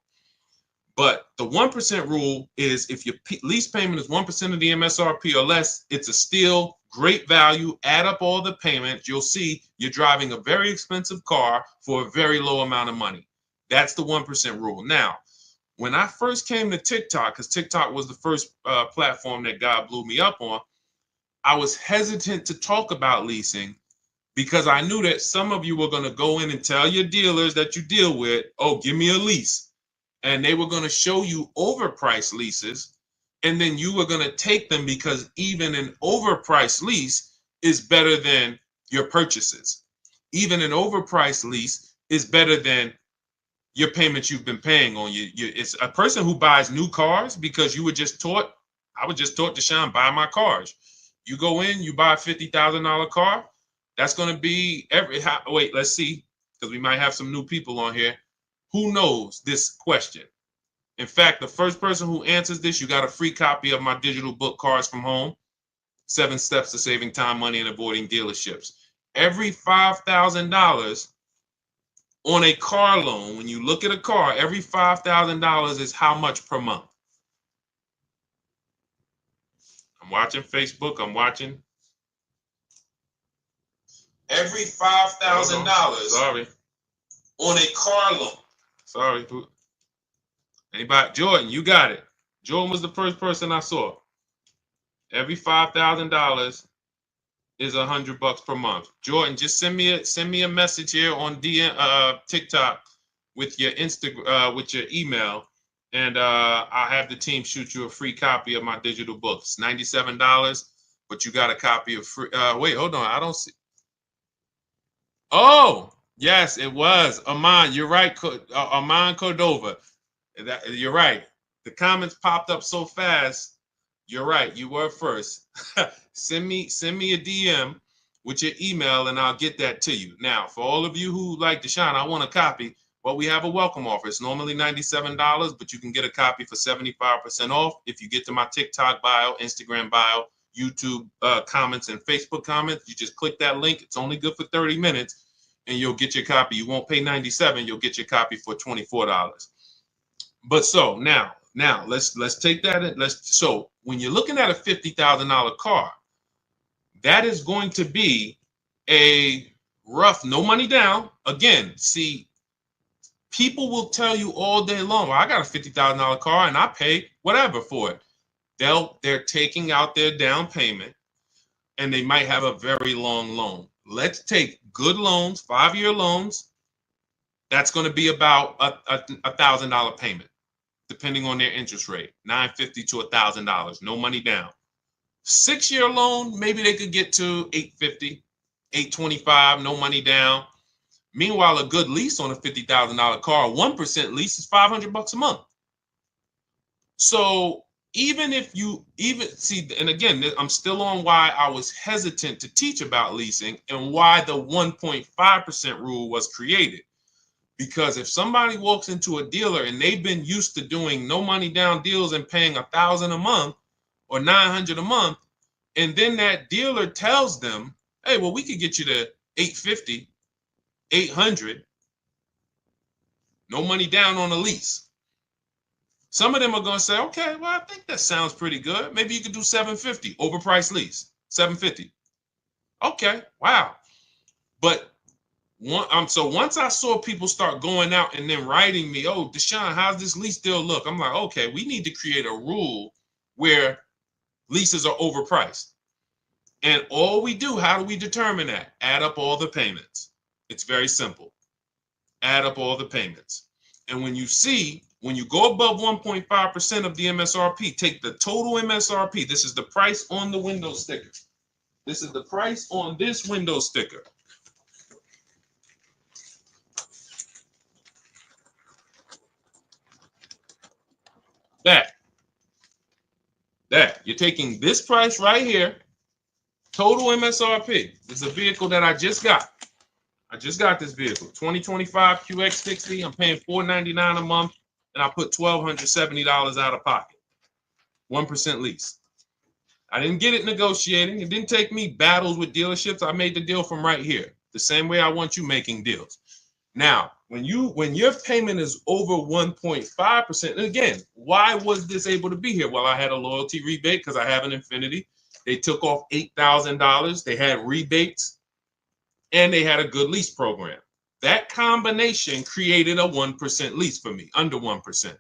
But the 1% rule is if your lease payment is 1% of the MSRP or less, it's a steal, great value. Add up all the payments. You'll see you're driving a very expensive car for a very low amount of money. That's the 1% rule. Now, when I first came to TikTok, because TikTok was the first platform that God blew me up on, I was hesitant to talk about leasing because I knew that some of you were going to go in and tell your dealers that you deal with, oh, give me a lease. And they were going to show you overpriced leases. And then you were going to take them because even an overpriced lease is better than your purchases. Even an overpriced lease is better than your payments you've been paying on it's a person who buys new cars because you were just taught, I was just taught, Deshaun, buy my cars. You go in, you buy a $50,000 car. That's going to be wait, let's see, because we might have some new people on here. Who knows this question? In fact, the first person who answers this, you got a free copy of my digital book, Cars from Home, 7 Steps to Saving Time, Money, and Avoiding Dealerships. Every $5,000 on a car loan, when you look at a car, every $5,000 is how much per month? I'm watching Facebook. I'm watching. Every $5,000 sorry, on a car loan. Sorry. Anybody? Jordan, you got it. Jordan was the first person I saw. Every $5,000 is $100 per month. Jordan, just send me a message here on TikTok with your with your email, and I'll have the team shoot you a free copy of my digital books. $97, but you got a copy of free. Wait, hold on. I don't see. Oh, yes, it was Aman. You're right, Aman Cordova. You're right. The comments popped up so fast. You're right. You were first. send me a DM with your email, and I'll get that to you. Now, for all of you who like Deshaun, I want a copy. Well, we have a welcome offer. It's normally $97, but you can get a copy for 75% off if you get to my TikTok bio, Instagram bio, YouTube comments, and Facebook comments. You just click that link. It's only good for 30 minutes, and you'll get your copy. You won't pay $97. You'll get your copy for $24. But so now let's take that and so when you're looking at a $50,000 car, that is going to be a rough, no money down. Again, see, people will tell you all day long, well, I got a $50,000 car and I pay whatever for it. They're taking out their down payment and they might have a very long loan. Let's take good loans, 5-year loans. That's going to be about a $1,000 payment, depending on their interest rate, $950 to $1,000, no money down. 6-year loan, maybe they could get to $850, $825, no money down. Meanwhile, a good lease on a $50,000 car, 1% lease is $500 a month. So even if you see, and again, I'm still on why I was hesitant to teach about leasing and why the 1.5% rule was created. Because if somebody walks into a dealer and they've been used to doing no money down deals and paying $1,000 a month or $900 a month, and then that dealer tells them, hey, well, we could get you to $850, $800, no money down on a lease. Some of them are going to say, okay, well, I think that sounds pretty good. Maybe you could do $750, overpriced lease, $750. Okay, wow. But so once I saw people start going out and then writing me, oh, Deshaun, how's this lease deal look? I'm like, okay, we need to create a rule where leases are overpriced. And all we do, how do we determine that? Add up all the payments. It's very simple. Add up all the payments. And when you go above 1.5% of the MSRP, take the total MSRP. This is the price on the window sticker. This is the price on this window sticker. That you're taking this price right here, total MSRP. This is a vehicle that I just got. I just got this vehicle, 2025 QX60. I'm paying $499 a month, and I put $1,270 out of pocket. 1% lease. I didn't get it negotiating. It didn't take me battles with dealerships. I made the deal from right here, the same way I want you making deals. Now, when your payment is over 1.5%, and again, why was this able to be here? Well, I had a loyalty rebate because I have an Infiniti. They took off $8,000. They had rebates, and they had a good lease program. That combination created a 1% lease for me, under 1%.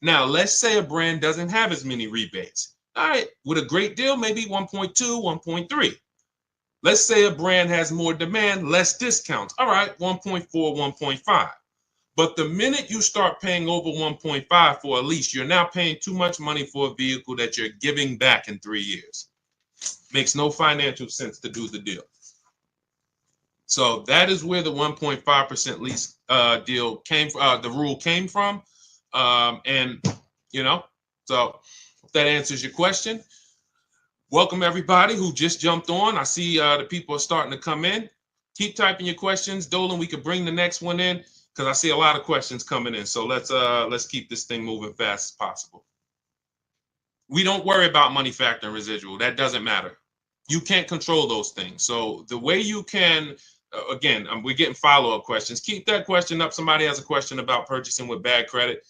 Now, let's say a brand doesn't have as many rebates. All right, with a great deal, maybe 1.2, 1.3. Let's say a brand has more demand, less discounts. All right, 1.4, 1.5. But the minute you start paying over 1.5 for a lease, you're now paying too much money for a vehicle that you're giving back in 3 years. Makes no financial sense to do the deal. So that is where the 1.5% lease deal came from, the rule came from. And, so if that answers your question. Welcome everybody who just jumped on. I see the people are starting to come in. Keep typing your questions, Dolan. We could bring the next one in because I see a lot of questions coming in. So let's keep this thing moving fast as possible. We don't worry about money factor and residual. That doesn't matter. You can't control those things. So the way you can, again, we're getting follow-up questions. Keep that question up. Somebody has a question about purchasing with bad credit.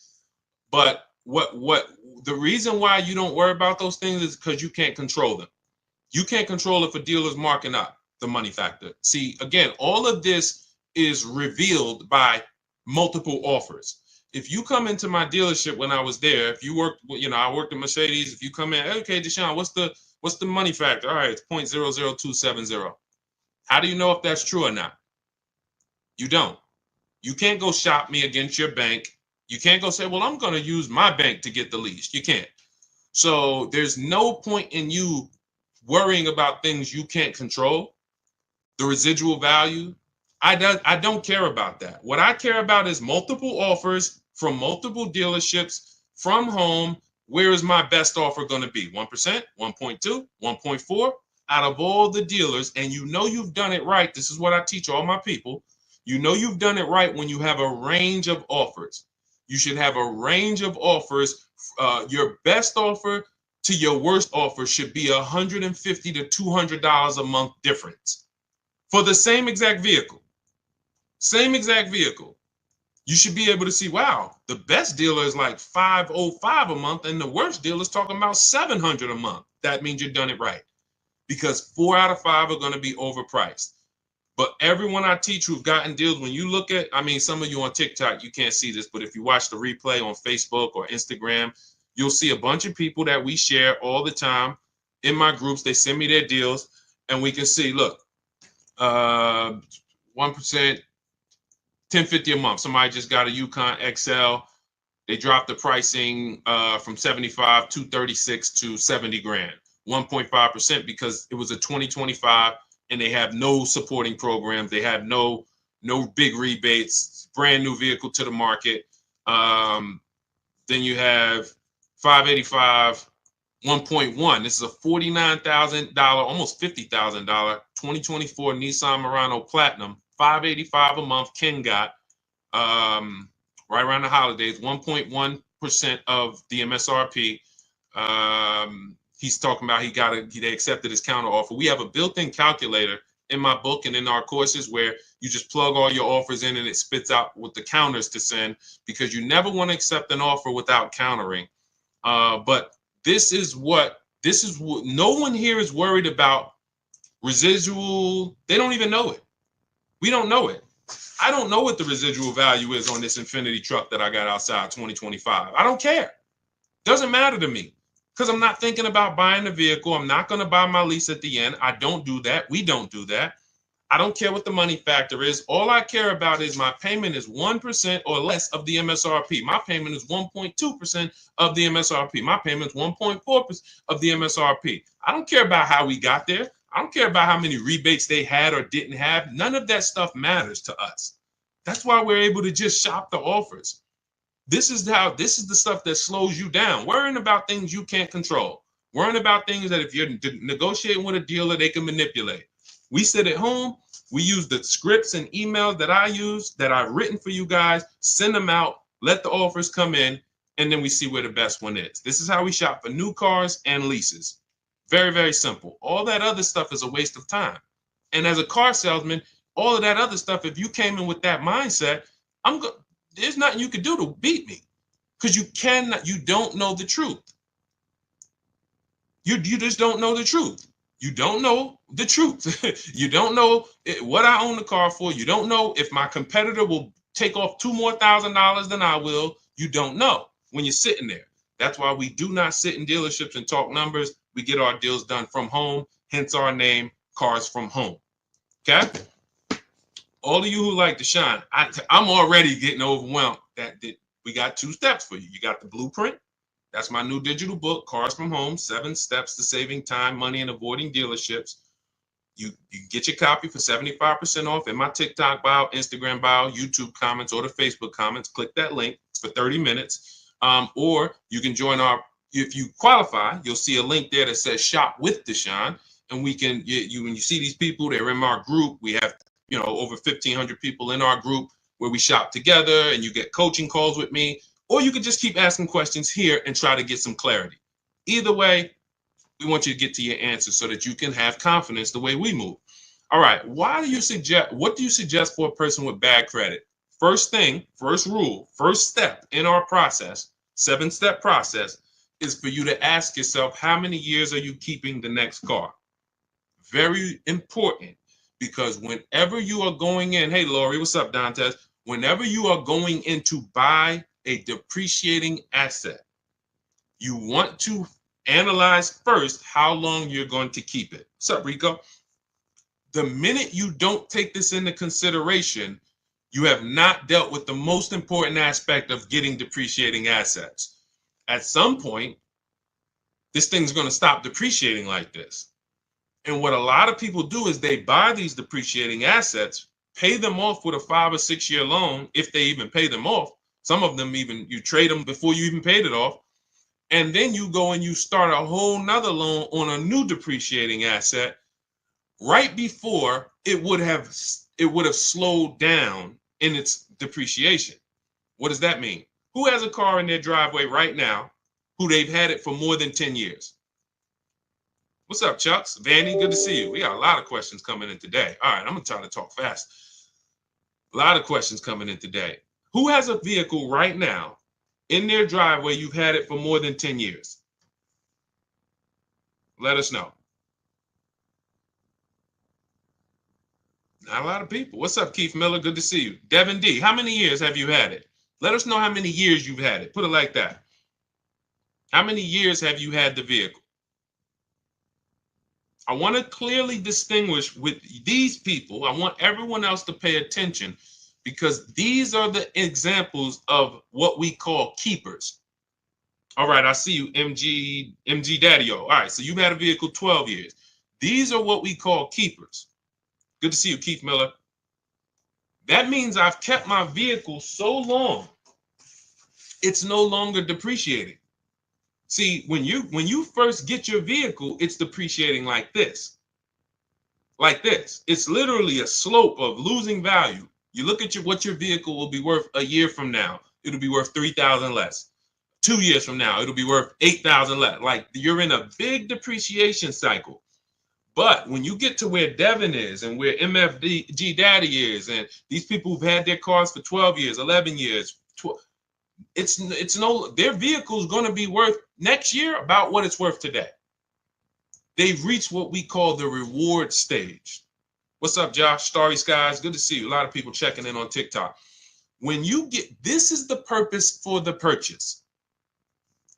But what the reason why you don't worry about those things is because you can't control them. You can't control if a dealer's marking up the money factor. See, again, all of this is revealed by multiple offers. If you come into my dealership when I was there, if you worked, I worked at Mercedes. If you come in, okay, Deshaun, what's the money factor? All right, it's 0.00270. How do you know if that's true or not? You don't. You can't go shop me against your bank. You can't go say, well, I'm going to use my bank to get the lease. You can't. So there's no point in you worrying about things you can't control. The residual value, I don't care about that. What I care about is multiple offers from multiple dealerships from home. Where is my best offer going to be? 1%, 1.2, 1.4 out of all the dealers. And you've done it right. This is what I teach all my people. You've done it right when you have a range of offers. You should have a range of offers. Your best offer to your worst offer should be $150 to $200 a month difference for the same exact vehicle. Same exact vehicle. You should be able to see, wow, the best dealer is like $505 a month, and the worst dealer is talking about $700 a month. That means you've done it right, because 4 out of 5 are going to be overpriced. But everyone I teach who've gotten deals, when you look at, some of you on TikTok, you can't see this, but if you watch the replay on Facebook or Instagram, you'll see a bunch of people that we share all the time in my groups. They send me their deals, and we can see, look, 1%, $10.50 a month. Somebody just got a Yukon XL. They dropped the pricing from 75 to 36 to 70 grand, 1.5%, because it was a 2025 and they have no supporting programs. They have no big rebates, brand new vehicle to the market. Then you have 585, 1.1. This is a $49,000, almost $50,000 2024 Nissan Murano Platinum, 585 a month. Ken got right around the holidays, 1.1% of the MSRP. He's talking about they accepted his counter offer. We have a built-in calculator in my book and in our courses where you just plug all your offers in and it spits out with the counters to send, because you never want to accept an offer without countering. But this is what no one here is worried about. Residual, they don't even know it. We don't know it. I don't know what the residual value is on this Infiniti truck that I got outside 2025. I don't care. Doesn't matter to me, because I'm not thinking about buying the vehicle. I'm not going to buy my lease at the end. I don't do that. We don't do that. I don't care what the money factor is. All I care about is my payment is 1% or less of the MSRP. My payment is 1.2% of the MSRP. My payment is 1.4% of the MSRP. I don't care about how we got there. I don't care about how many rebates they had or didn't have. None of that stuff matters to us. That's why we're able to just shop the offers. This is the stuff that slows you down. Worrying about things you can't control. Worrying about things that if you're negotiating with a dealer, they can manipulate. We sit at home. We use the scripts and emails that I use, that I've written for you guys, send them out, let the offers come in, and then we see where the best one is. This is how we shop for new cars and leases. Very, very simple. All that other stuff is a waste of time. And as a car salesman, all of that other stuff, if you came in with that mindset, there's nothing you could do to beat me, because you don't know the truth. You just don't know the truth. You don't know the truth. You don't know what I own the car for. You don't know if my competitor will take off $2,000 more than I will. You don't know when you're sitting there. That's why we do not sit in dealerships and talk numbers. We get our deals done from home, hence our name, Cars from Home. Okay? All of you who like Deshaun, I'm already getting overwhelmed that we got 2 steps for you. You got the blueprint. That's my new digital book, Cars from Home, 7 Steps to Saving Time, Money, and Avoiding Dealerships. You get your copy for 75% off in my TikTok bio, Instagram bio, YouTube comments, or the Facebook comments. Click that link for 30 minutes. Or you can join if you qualify, you'll see a link there that says Shop with Deshaun. And we can, when you see these people, they're in our group. We have, over 1,500 people in our group where we shop together, and you get coaching calls with me. Or you can just keep asking questions here and try to get some clarity. Either way, we want you to get to your answer so that you can have confidence the way we move. All right. What do you suggest for a person with bad credit? First thing, first rule, first step in our process, 7-step process, is for you to ask yourself, how many years are you keeping the next car? Very important, because whenever you are going in, hey, Lori, what's up, Dantes? Whenever you are going in to buy a depreciating asset, you want to analyze first how long you're going to keep it. What's up, Rico? The minute you don't take this into consideration, you have not dealt with the most important aspect of getting depreciating assets. At some point, this thing's going to stop depreciating like this. And what a lot of people do is they buy these depreciating assets, pay them off with a 5 or 6 year loan, if they even pay them off. Some of them even you trade them before you even paid it off. And then you go and you start a whole nother loan on a new depreciating asset right before it would have slowed down in its depreciation. What does that mean? Who has a car in their driveway right now who they've had it for more than 10 years? What's up, Chucks? Vanny, good to see you. We got a lot of questions coming in today. All right, I'm going to try to talk fast. A lot of questions coming in today. Who has a vehicle right now in their driveway you've had it for more than 10 years? Let us know. Not a lot of people. What's up, Keith Miller? Good to see you. Devin D, how many years have you had it? Let us know how many years you've had it. Put it like that. How many years have you had the vehicle? I want to clearly distinguish with these people. I want everyone else to pay attention because these are the examples of what we call keepers. All right, I see you, MG Daddy-O. All right, so you've had a vehicle 12 years. These are what we call keepers. Good to see you, Keith Miller. That means I've kept my vehicle so long, it's no longer depreciating. See, when you first get your vehicle, it's depreciating like this. Like this. It's literally a slope of losing value. You look at what your vehicle will be worth a year from now. It'll be worth $3,000 less. 2 years from now, it'll be worth $8,000 less. Like you're in a big depreciation cycle. But when you get to where Devin is and where MFG Daddy is, and these people who've had their cars for 12 years, 11 years, their vehicle is going to be worth next year about what it's worth today. They've reached what we call the reward stage. What's up, Josh? Starry Skies, good to see you. A lot of people checking in on TikTok. When you this is the purpose for the purchase.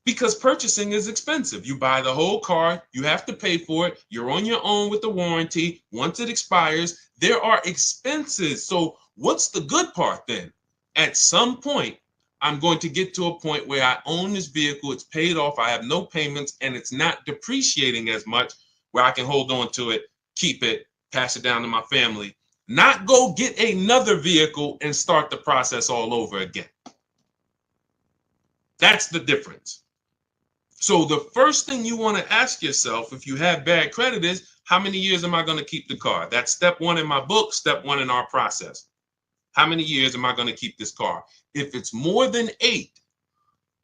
Because purchasing is expensive. You buy the whole car, you have to pay for it. You're on your own with the warranty. Once it expires, there are expenses. So what's the good part then? At some point, I'm going to get to a point where I own this vehicle, it's paid off, I have no payments, and it's not depreciating as much, where I can hold on to it, keep it, pass it down to my family, not go get another vehicle and start the process all over again. That's the difference. So the first thing you want to ask yourself if you have bad credit is, how many years am I going to keep the car? That's step one in my book, step one in our process. How many years am I going to keep this car? If it's more than 8,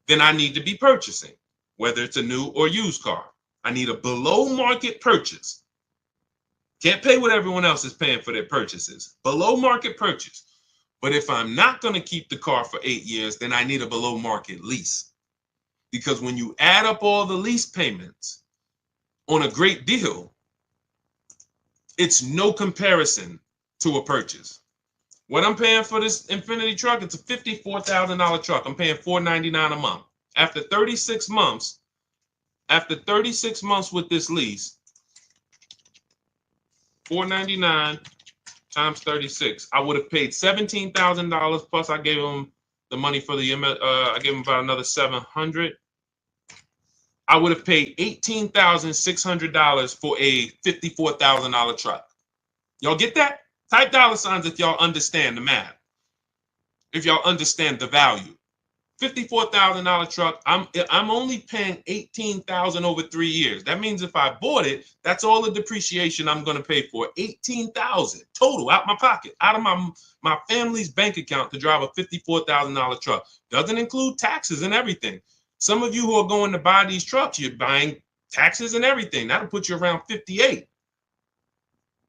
then I need to be purchasing, whether it's a new or used car. I need a below market purchase. Can't pay what everyone else is paying for their purchases. Below market purchase. But if I'm not going to keep the car for 8 years, then I need a below market lease. Because when you add up all the lease payments on a great deal, it's no comparison to a purchase. What I'm paying for this Infiniti truck, it's a $54,000 truck. I'm paying $499 a month. After 36 months with this lease, $499 times 36, I would have paid $17,000 plus I gave them the money for the I gave them about another $700. I would have paid $18,600 for a $54,000 truck. Y'all get that? Type $signs if y'all understand the math. If y'all understand the value. $54,000 truck, I'm only paying $18,000 over 3 years. That means if I bought it, that's all the depreciation I'm going to pay for. $18,000 total out my pocket, out of my family's bank account to drive a $54,000 truck. Doesn't include taxes and everything. Some of you who are going to buy these trucks, you're buying taxes and everything. That'll put you around 58,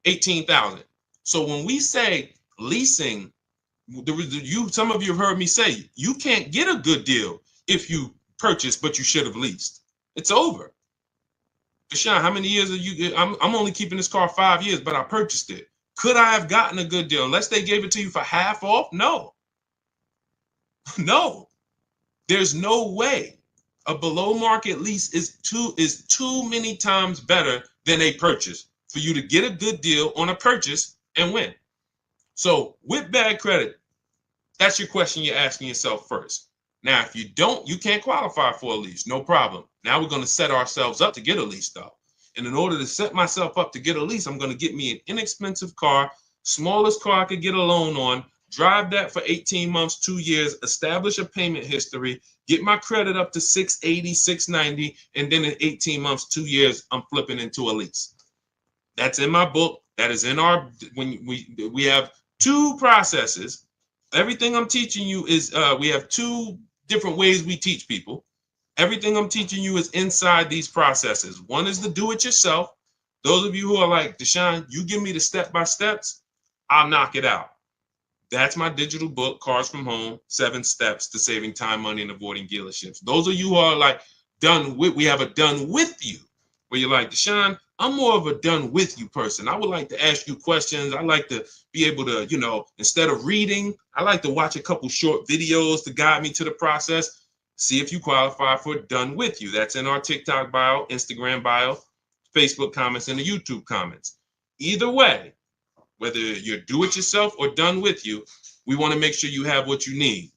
18,000. So when we say leasing, some of you have heard me say, you can't get a good deal if you purchase, but you should have leased. It's over. Deshaun, how many years are you? I'm only keeping this car 5 years, but I purchased it. Could I have gotten a good deal unless they gave it to you for half off? No. No. There's no way a below market lease is too many times better than a purchase for you to get a good deal on a purchase and win. So with bad credit, that's your question you're asking yourself first. Now, if you don't, you can't qualify for a lease. No problem. Now we're going to set ourselves up to get a lease, though. And in order to set myself up to get a lease, I'm going to get me an inexpensive car, smallest car I could get a loan on, drive that for 18 months, 2 years, establish a payment history, get my credit up to 680, 690, and then in 18 months, 2 years, I'm flipping into a lease. That's in my book. That is in our, when we have two processes. Everything I'm teaching you is, we have two different ways we teach people. Everything I'm teaching you is inside these processes. One is the do-it-yourself. Those of you who are like, Deshaun, you give me the step-by-steps, I'll knock it out. That's my digital book, Cars from Home, 7 Steps to Saving Time, Money, and Avoiding Dealerships. Those of you who are like, we have a done with you, where you're like, Deshaun, I'm more of a done with you person. I would like to ask you questions. I like to be able to, instead of reading, I like to watch a couple short videos to guide me to the process. See if you qualify for done with you. That's in our TikTok bio, Instagram bio, Facebook comments, and the YouTube comments. Either way, whether you're do it yourself or done with you, we want to make sure you have what you need.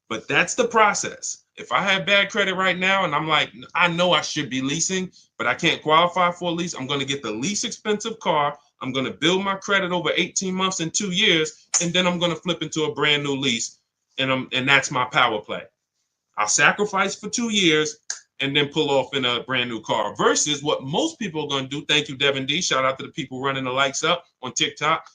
But that's the process. If I have bad credit right now and I'm like, I know I should be leasing, but I can't qualify for a lease, I'm going to get the least expensive car. I'm going to build my credit over 18 months and 2 years, and then I'm going to flip into a brand new lease. And that's my power play. I'll sacrifice for 2 years and then pull off in a brand new car versus what most people are going to do. Thank you, Devin D. Shout out to the people running the likes up on TikTok.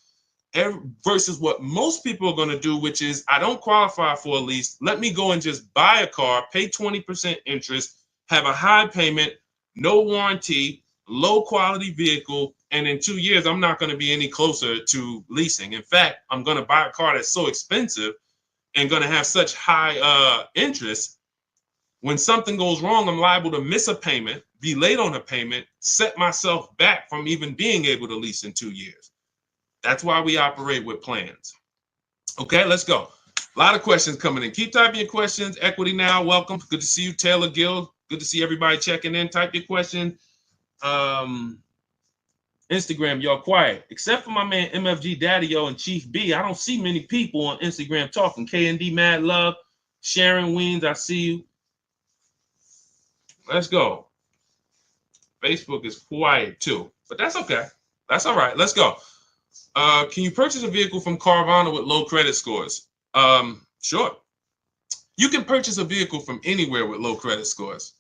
Versus what most people are going to do, which is I don't qualify for a lease. Let me go and just buy a car, pay 20% interest, have a high payment, no warranty, low quality vehicle. And in 2 years, I'm not going to be any closer to leasing. In fact, I'm going to buy a car that's so expensive and going to have such high interest. When something goes wrong, I'm liable to miss a payment, be late on a payment, set myself back from even being able to lease in 2 years. That's why we operate with plans. Okay, let's go. A lot of questions coming in. Keep typing your questions. Equity Now, welcome. Good to see you, Taylor Gill. Good to see everybody checking in. Type your question. Instagram, y'all quiet. Except for my man MFG Daddy-O and Chief B, I don't see many people on Instagram talking. KND Mad Love, Sharon Weens, I see you. Let's go. Facebook is quiet too, but that's okay. That's all right. Let's go. Can you purchase a vehicle from Carvana with low credit scores? Sure. You can purchase a vehicle from anywhere with low credit scores.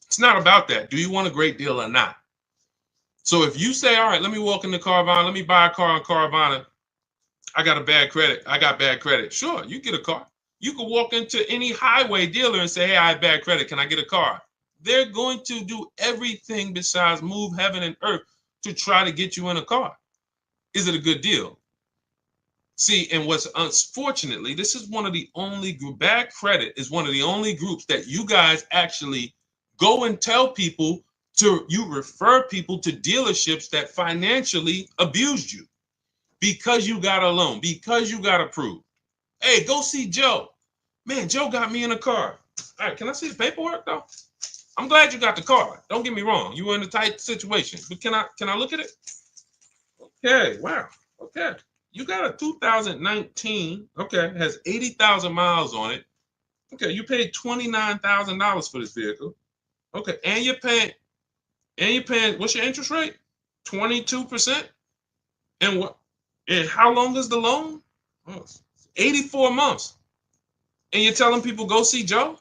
It's not about that. Do you want a great deal or not? So if you say, all right, let me walk into Carvana, let me buy a car on Carvana. I got bad credit. Sure, you get a car. You can walk into any highway dealer and say, hey, I have bad credit. Can I get a car? They're going to do everything besides move heaven and earth to try to get you in a car. Is it a good deal? See, and what's unfortunately, this is one of the only bad credit is one of the only groups that you guys actually go and tell people you refer people to dealerships that financially abused you because you got a loan, because you got approved. Hey, go see Joe. Man, Joe got me in a car. All right, can I see the paperwork though? I'm glad you got the car. Don't get me wrong. You were in a tight situation, but can I look at it? Okay, wow. Okay. You got a 2019, okay, has 80,000 miles on it. Okay, you paid $29,000 for this vehicle. Okay, and you're paying, what's your interest rate? 22%? And what? And how long is the loan? Oh, 84 months. And you're telling people go see Joe?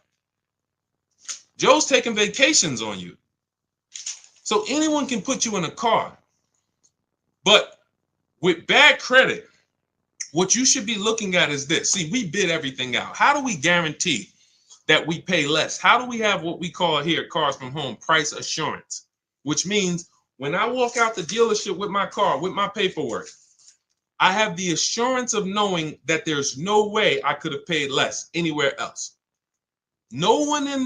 Joe's taking vacations on you. So anyone can put you in a car. But with bad credit, what you should be looking at is this. See, we bid everything out. How do we guarantee that we pay less? How do we have what we call here at Cars from Home price assurance? Which means when I walk out the dealership with my car, with my paperwork, I have the assurance of knowing that there's no way I could have paid less anywhere else. No one in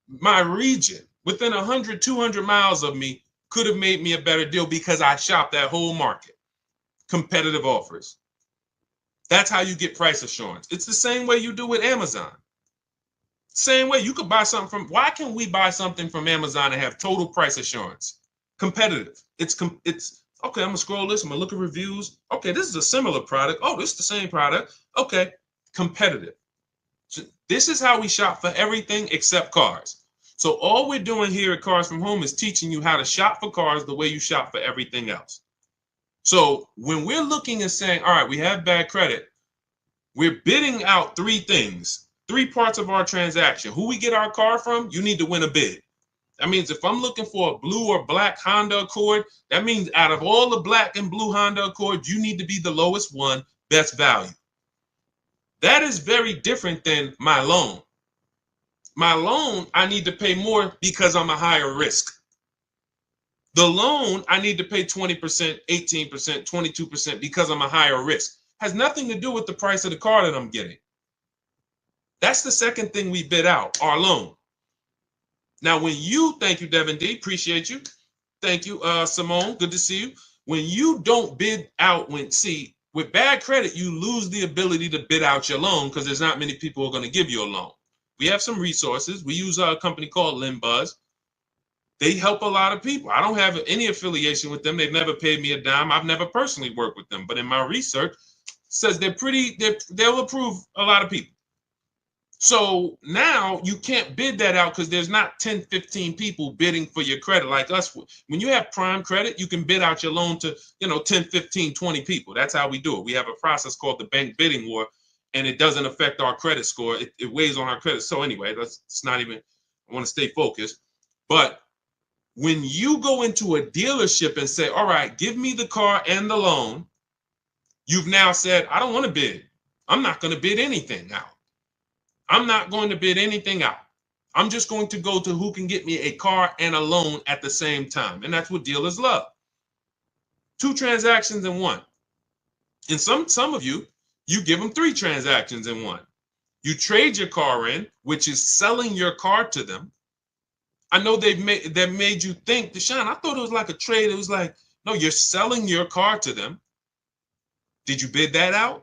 my region, within 100, 200 miles of me, could have made me a better deal because I shopped that whole market. Competitive offers. That's how you get price assurance. It's the same way you do with Amazon. Same way, you could buy something from, why can we buy something from Amazon and have total price assurance? Competitive. It's okay, I'm gonna scroll this, I'm gonna look at reviews. Okay, this is a similar product. Oh, this is the same product. Okay, competitive. So this is how we shop for everything except cars. So all we're doing here at Cars from Home is teaching you how to shop for cars the way you shop for everything else. So when we're looking and saying, all right, we have bad credit, we're bidding out three things, three parts of our transaction. Who we get our car from, you need to win a bid. That means if I'm looking for a blue or black Honda Accord, that means out of all the black and blue Honda Accord, you need to be the lowest one, best value. That is very different than my loan. My loan, I need to pay more because I'm a higher risk. The loan, I need to pay 20%, 18%, 22% because I'm a higher risk. Has nothing to do with the price of the car that I'm getting. That's the second thing we bid out, our loan. Now, when you, thank you, Devin D, appreciate you. Thank you, Simone, good to see you. When you don't bid out, with bad credit, you lose the ability to bid out your loan because there's not many people who are going to give you a loan. We have some resources. We use a company called LendBuzz. They help a lot of people. I don't have any affiliation with them. They've never paid me a dime. I've never personally worked with them, but in my research, says they'll approve a lot of people. So now you can't bid that out because there's not 10, 15 people bidding for your credit like us. When you have prime credit, you can bid out your loan to, 10, 15, 20 people. That's how we do it. We have a process called the bank bidding war, and it doesn't affect our credit score. It weighs on our credit. So anyway, it's not even, I want to stay focused. But when you go into a dealership and say, all right, give me the car and the loan, you've now said, I don't want to bid. I'm not going to bid anything out. I'm not going to bid anything out. I'm just going to go to who can get me a car and a loan at the same time. And that's what dealers love. 2 transactions in one. And some of you give them 3 transactions in one. You trade your car in, which is selling your car to them. I know that made you think, Deshaun, I thought it was like a trade. It was like, no, you're selling your car to them. Did you bid that out?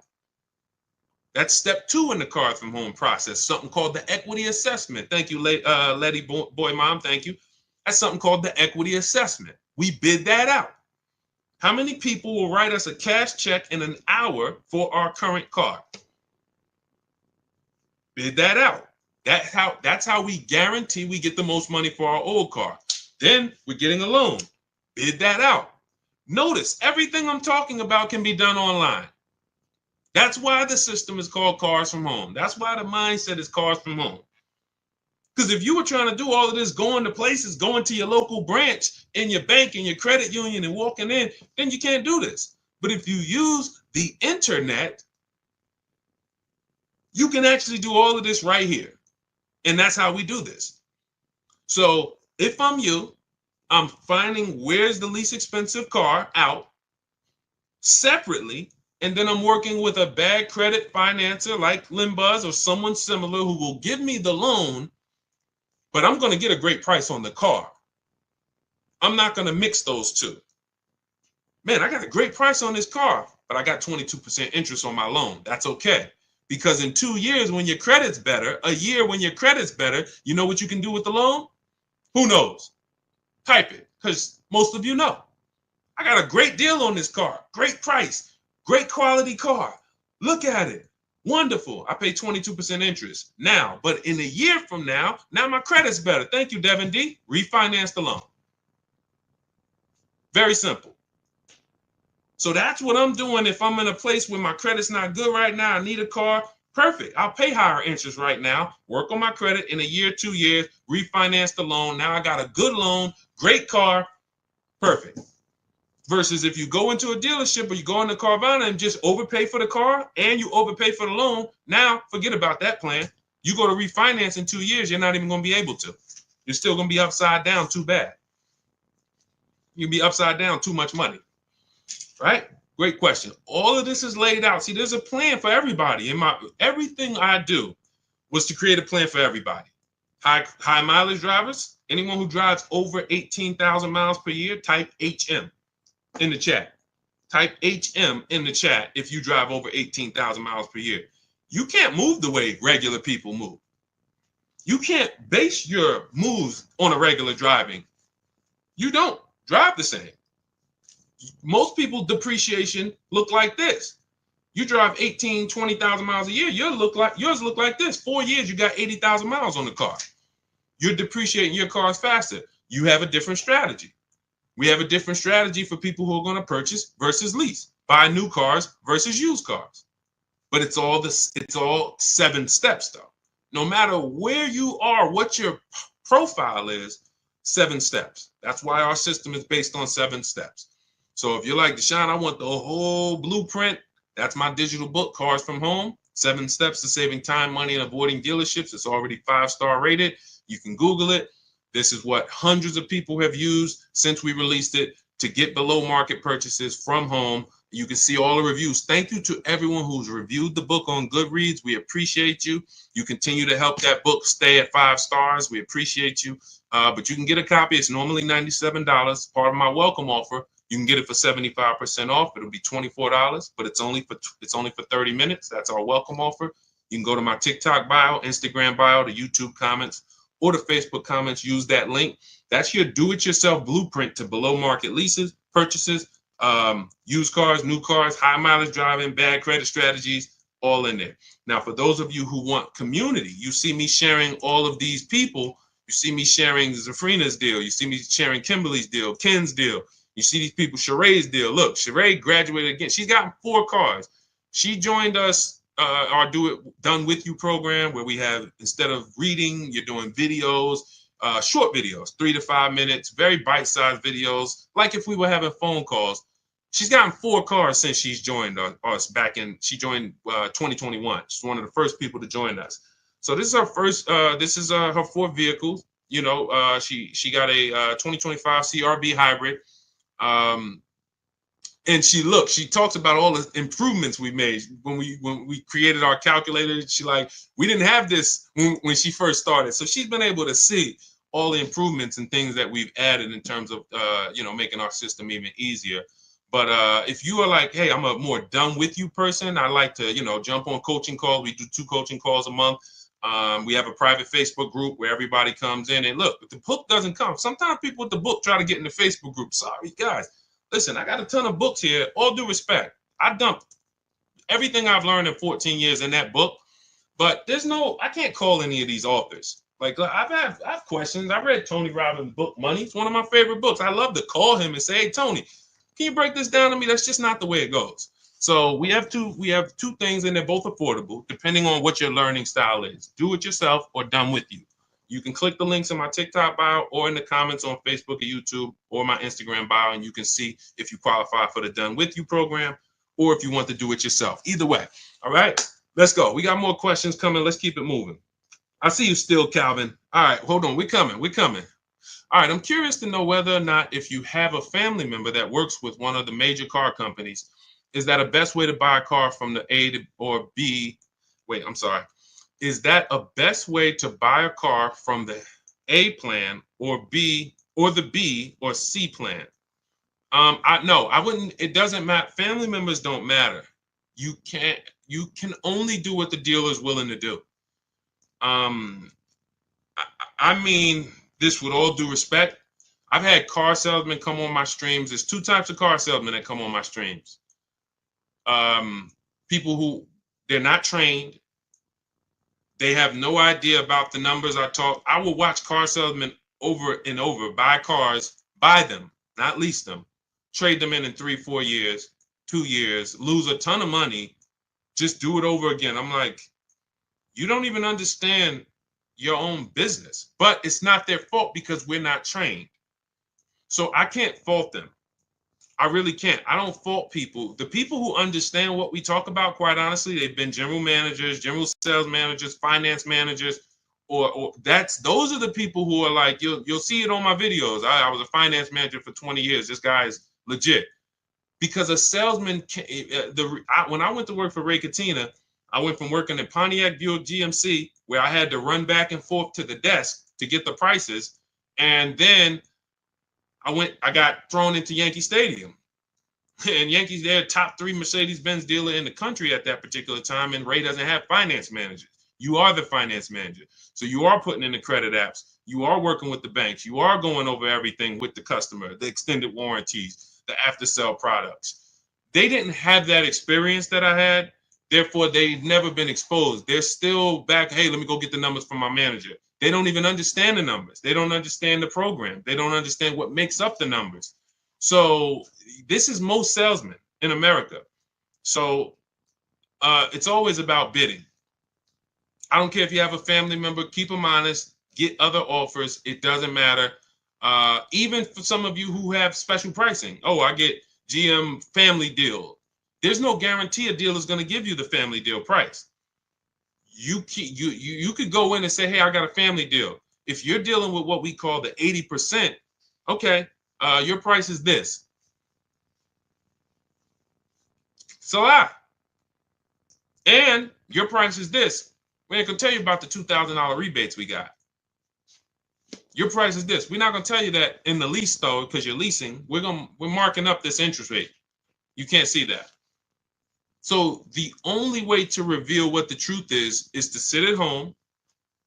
That's step 2 in the Cars from Home process, something called the equity assessment. Thank you, Letty Boy Mom, thank you. That's something called the equity assessment. We bid that out. How many people will write us a cash check in an hour for our current car? Bid that out. That's how we guarantee we get the most money for our old car. Then we're getting a loan. Bid that out. Notice everything I'm talking about can be done online. That's why the system is called Cars from Home. That's why the mindset is Cars from Home. Because if you were trying to do all of this, going to places, going to your local branch in your bank and your credit union and walking in, then you can't do this. But if you use the internet, you can actually do all of this right here. And that's how we do this. So if I'm you, I'm finding where's the least expensive car out separately. And then I'm working with a bad credit financer like LendBuzz or someone similar who will give me the loan, but I'm going to get a great price on the car. I'm not going to mix those two. Man, I got a great price on this car, but I got 22% interest on my loan. That's okay. Because in 2 years, when your credit's better, a year when your credit's better, you know what you can do with the loan? Who knows? Type it, because most of you know. I got a great deal on this car, great price. Great quality car. Look at it. Wonderful. I pay 22% interest now, but in a year from now my credit's better. Thank you, Devin D. Refinance the loan. Very simple. So that's what I'm doing if I'm in a place where my credit's not good right now. I need a car. Perfect. I'll pay higher interest right now. Work on my credit in a year, 2 years. Refinance the loan. Now I got a good loan. Great car. Perfect. Versus if you go into a dealership or you go into Carvana and just overpay for the car and you overpay for the loan, now forget about that plan. You go to refinance in 2 years, you're not even going to be able to. You're still going to be upside down too bad. You'll be upside down too much money, right? Great question. All of this is laid out. See, there's a plan for everybody. Everything I do was to create a plan for everybody. High mileage drivers, anyone who drives over 18,000 miles per year, type HM. In the chat. Type HM in the chat if you drive over 18,000 miles per year. You can't move the way regular people move. You can't base your moves on a regular driving. You don't drive the same. Most people depreciation look like this. You drive 18, 20,000 miles a year, yours look like this. 4 years, you got 80,000 miles on the car. You're depreciating your cars faster. You have a different strategy. We have a different strategy for people who are going to purchase versus lease, buy new cars versus used cars. But it's all 7 steps though. No matter where you are, what your profile is, 7 steps. That's why our system is based on 7 steps. So if you're like, Deshaun, I want the whole blueprint, that's my digital book, Cars from Home, 7 Steps to Saving Time, Money, and Avoiding Dealerships. It's already 5-star rated. You can Google it. This is what hundreds of people have used since we released it to get below market purchases from home. You can see all the reviews. Thank you to everyone who's reviewed the book on Goodreads. We appreciate you. You continue to help that book stay at 5 stars. We appreciate you. But you can get a copy. It's normally $97. Part of my welcome offer. You can get it for 75% off. It'll be $24, but it's only for 30 minutes. That's our welcome offer. You can go to my TikTok bio, Instagram bio, the YouTube comments, or the Facebook comments. Use that link. That's your do-it-yourself blueprint to below market leases, purchases, used cars, new cars, high mileage driving, bad credit strategies, all in there. Now, for those of you who want community, you see me sharing all of these people. You see me sharing Zafrina's deal. You see me sharing Kimberly's deal, Ken's deal. You see these people, Sheree's deal. Look, Sheree graduated again. She's gotten 4 cars. She joined us, our Do It Done With You program, where we have, instead of reading, you're doing videos, short videos, 3 to 5 minutes, very bite-sized videos, like if we were having phone calls. She's gotten 4 cars since she's joined us back in, she joined 2021. She's one of the first people to join us. So this is her first, her 4th vehicle. You know, she got a 2025 CRV hybrid. And she talks about all the improvements we made when we created our calculator. She like, we didn't have this when she first started. So she's been able to see all the improvements and things that we've added in terms of, making our system even easier. But if you are like, hey, I'm a more done with you person, I like to, jump on coaching calls. We do 2 coaching calls a month. We have a private Facebook group where everybody comes in, and look, if the book doesn't come, sometimes people with the book try to get in the Facebook group. Sorry, guys. Listen, I got a ton of books here. All due respect, I dumped everything I've learned in 14 years in that book, but I can't call any of these authors. Like, I have questions. I read Tony Robbins' book, Money. It's one of my favorite books. I love to call him and say, hey, Tony, can you break this down to me? That's just not the way it goes. So we have two things, and they're both affordable, depending on what your learning style is. Do it yourself or done with you. You can click the links in my TikTok bio or in the comments on Facebook or YouTube or my Instagram bio, and you can see if you qualify for the Done With You program or if you want to do it yourself. Either way. All right, let's go. We got more questions coming. Let's keep it moving. I see you still, Calvin. All right, hold on. We're coming. All right, I'm curious to know whether or not, if you have a family member that works with one of the major car companies, is that a best way to buy a car from the A to or B? Wait, I'm sorry. Is that a best way to buy a car from the A plan or B or the B or C plan? I wouldn't. It doesn't matter. Family members don't matter. You can only do what the dealer is willing to do. I mean this with all due respect. I've had car salesmen come on my streams. There's 2 types of car salesmen that come on my streams. People who they're not trained. They have no idea about the numbers I talk. I will watch car salesmen over and over buy cars, buy them, not lease them, trade them in 3-4 years, 2 years, lose a ton of money, just do it over again. I'm like, you don't even understand your own business. But it's not their fault because we're not trained. So I can't fault them. I really can't. I don't fault people. The people who understand what we talk about, quite honestly, they've been general managers, general sales managers, finance managers, or those are the people who are like, you'll see it on my videos. I was a finance manager for 20 years. This guy is legit. Because a salesman, when I went to work for Ray Katina, I went from working at Pontiac Buick GMC, where I had to run back and forth to the desk to get the prices, and then I got thrown into Yankee Stadium. And Yankees, they're top 3 Mercedes-Benz dealer in the country at that particular time, and Ray doesn't have finance managers. You are the finance manager. So you are putting in the credit apps. You are working with the banks. You are going over everything with the customer, the extended warranties, the after sale products. They didn't have that experience that I had. Therefore, they've never been exposed. They're still back. Hey, let me go get the numbers from my manager. They don't even understand the numbers. They don't understand the program. They don't understand what makes up the numbers. So this is most salesmen in America. So it's always about bidding. I don't care if you have a family member, keep them honest, get other offers. It doesn't matter. Even for some of you who have special pricing. Oh, I get GM family deal. There's no guarantee a deal is going to give you the family deal price. You could go in and say, hey, I got a family deal. If you're dealing with what we call the 80%, okay, your price is this. It's a lot. And your price is this. We ain't gonna tell you about the $2,000 rebates we got. Your price is this. We're not gonna tell you that in the lease though, because you're leasing. We're marking up this interest rate. You can't see that. So the only way to reveal what the truth is to sit at home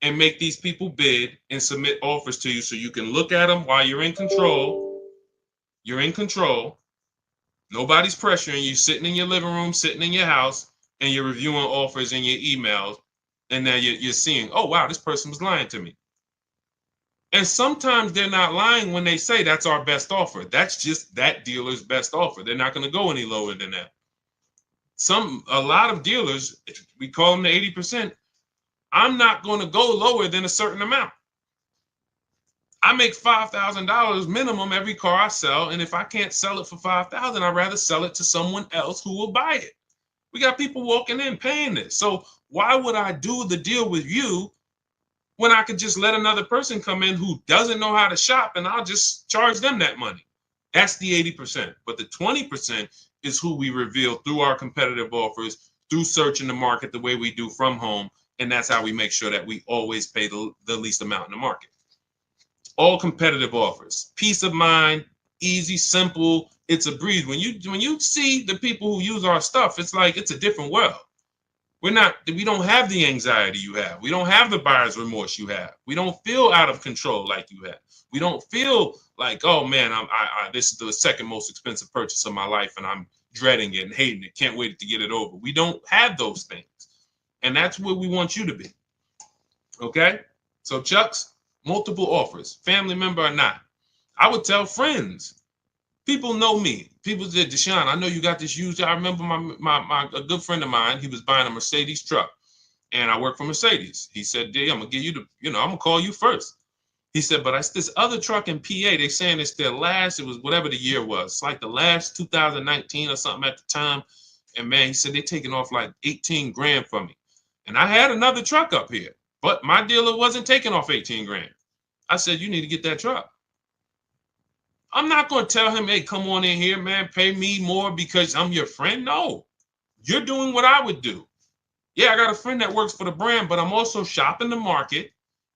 and make these people bid and submit offers to you so you can look at them while you're in control. You're in control. Nobody's pressuring you, sitting in your living room, sitting in your house, and you're reviewing offers in your emails. And now you're seeing, oh, wow, this person was lying to me. And sometimes they're not lying when they say that's our best offer. That's just that dealer's best offer. They're not going to go any lower than that. A lot of dealers, we call them the 80%. I'm not going to go lower than a certain amount. I make $5,000 minimum every car I sell. And if I can't sell it for $5,000, I'd rather sell it to someone else who will buy it. We got people walking in paying this. So why would I do the deal with you when I could just let another person come in who doesn't know how to shop and I'll just charge them that money? That's the 80%. But the 20% is who we reveal through our competitive offers, through searching the market the way we do from home. And that's how we make sure that we always pay the least amount in the market. All competitive offers, peace of mind, easy, simple. It's a breeze. When you see the people who use our stuff, it's like it's a different world. We don't have the anxiety you have. We don't have the buyer's remorse you have. We don't feel out of control like you have. We don't feel like, oh man, this is the second most expensive purchase of my life and I'm dreading it and hating it. Can't wait to get it over. We don't have those things. And that's where we want you to be. Okay? So Chucks, multiple offers, family member or not. I would tell friends. People know me. People said, Deshaun, I know you got this used. I remember a good friend of mine, he was buying a Mercedes truck. And I work for Mercedes. He said, D, I'm going to give you I'm going to call you first. He said, but it's this other truck in PA. They're saying it's their last, it was whatever the year was. It's like the last 2019 or something at the time. And man, he said, they're taking off like 18 grand from me. And I had another truck up here, but my dealer wasn't taking off 18 grand. I said, you need to get that truck. I'm not going to tell him, hey, come on in here, man, pay me more because I'm your friend. No, you're doing what I would do. Yeah, I got a friend that works for the brand, but I'm also shopping the market.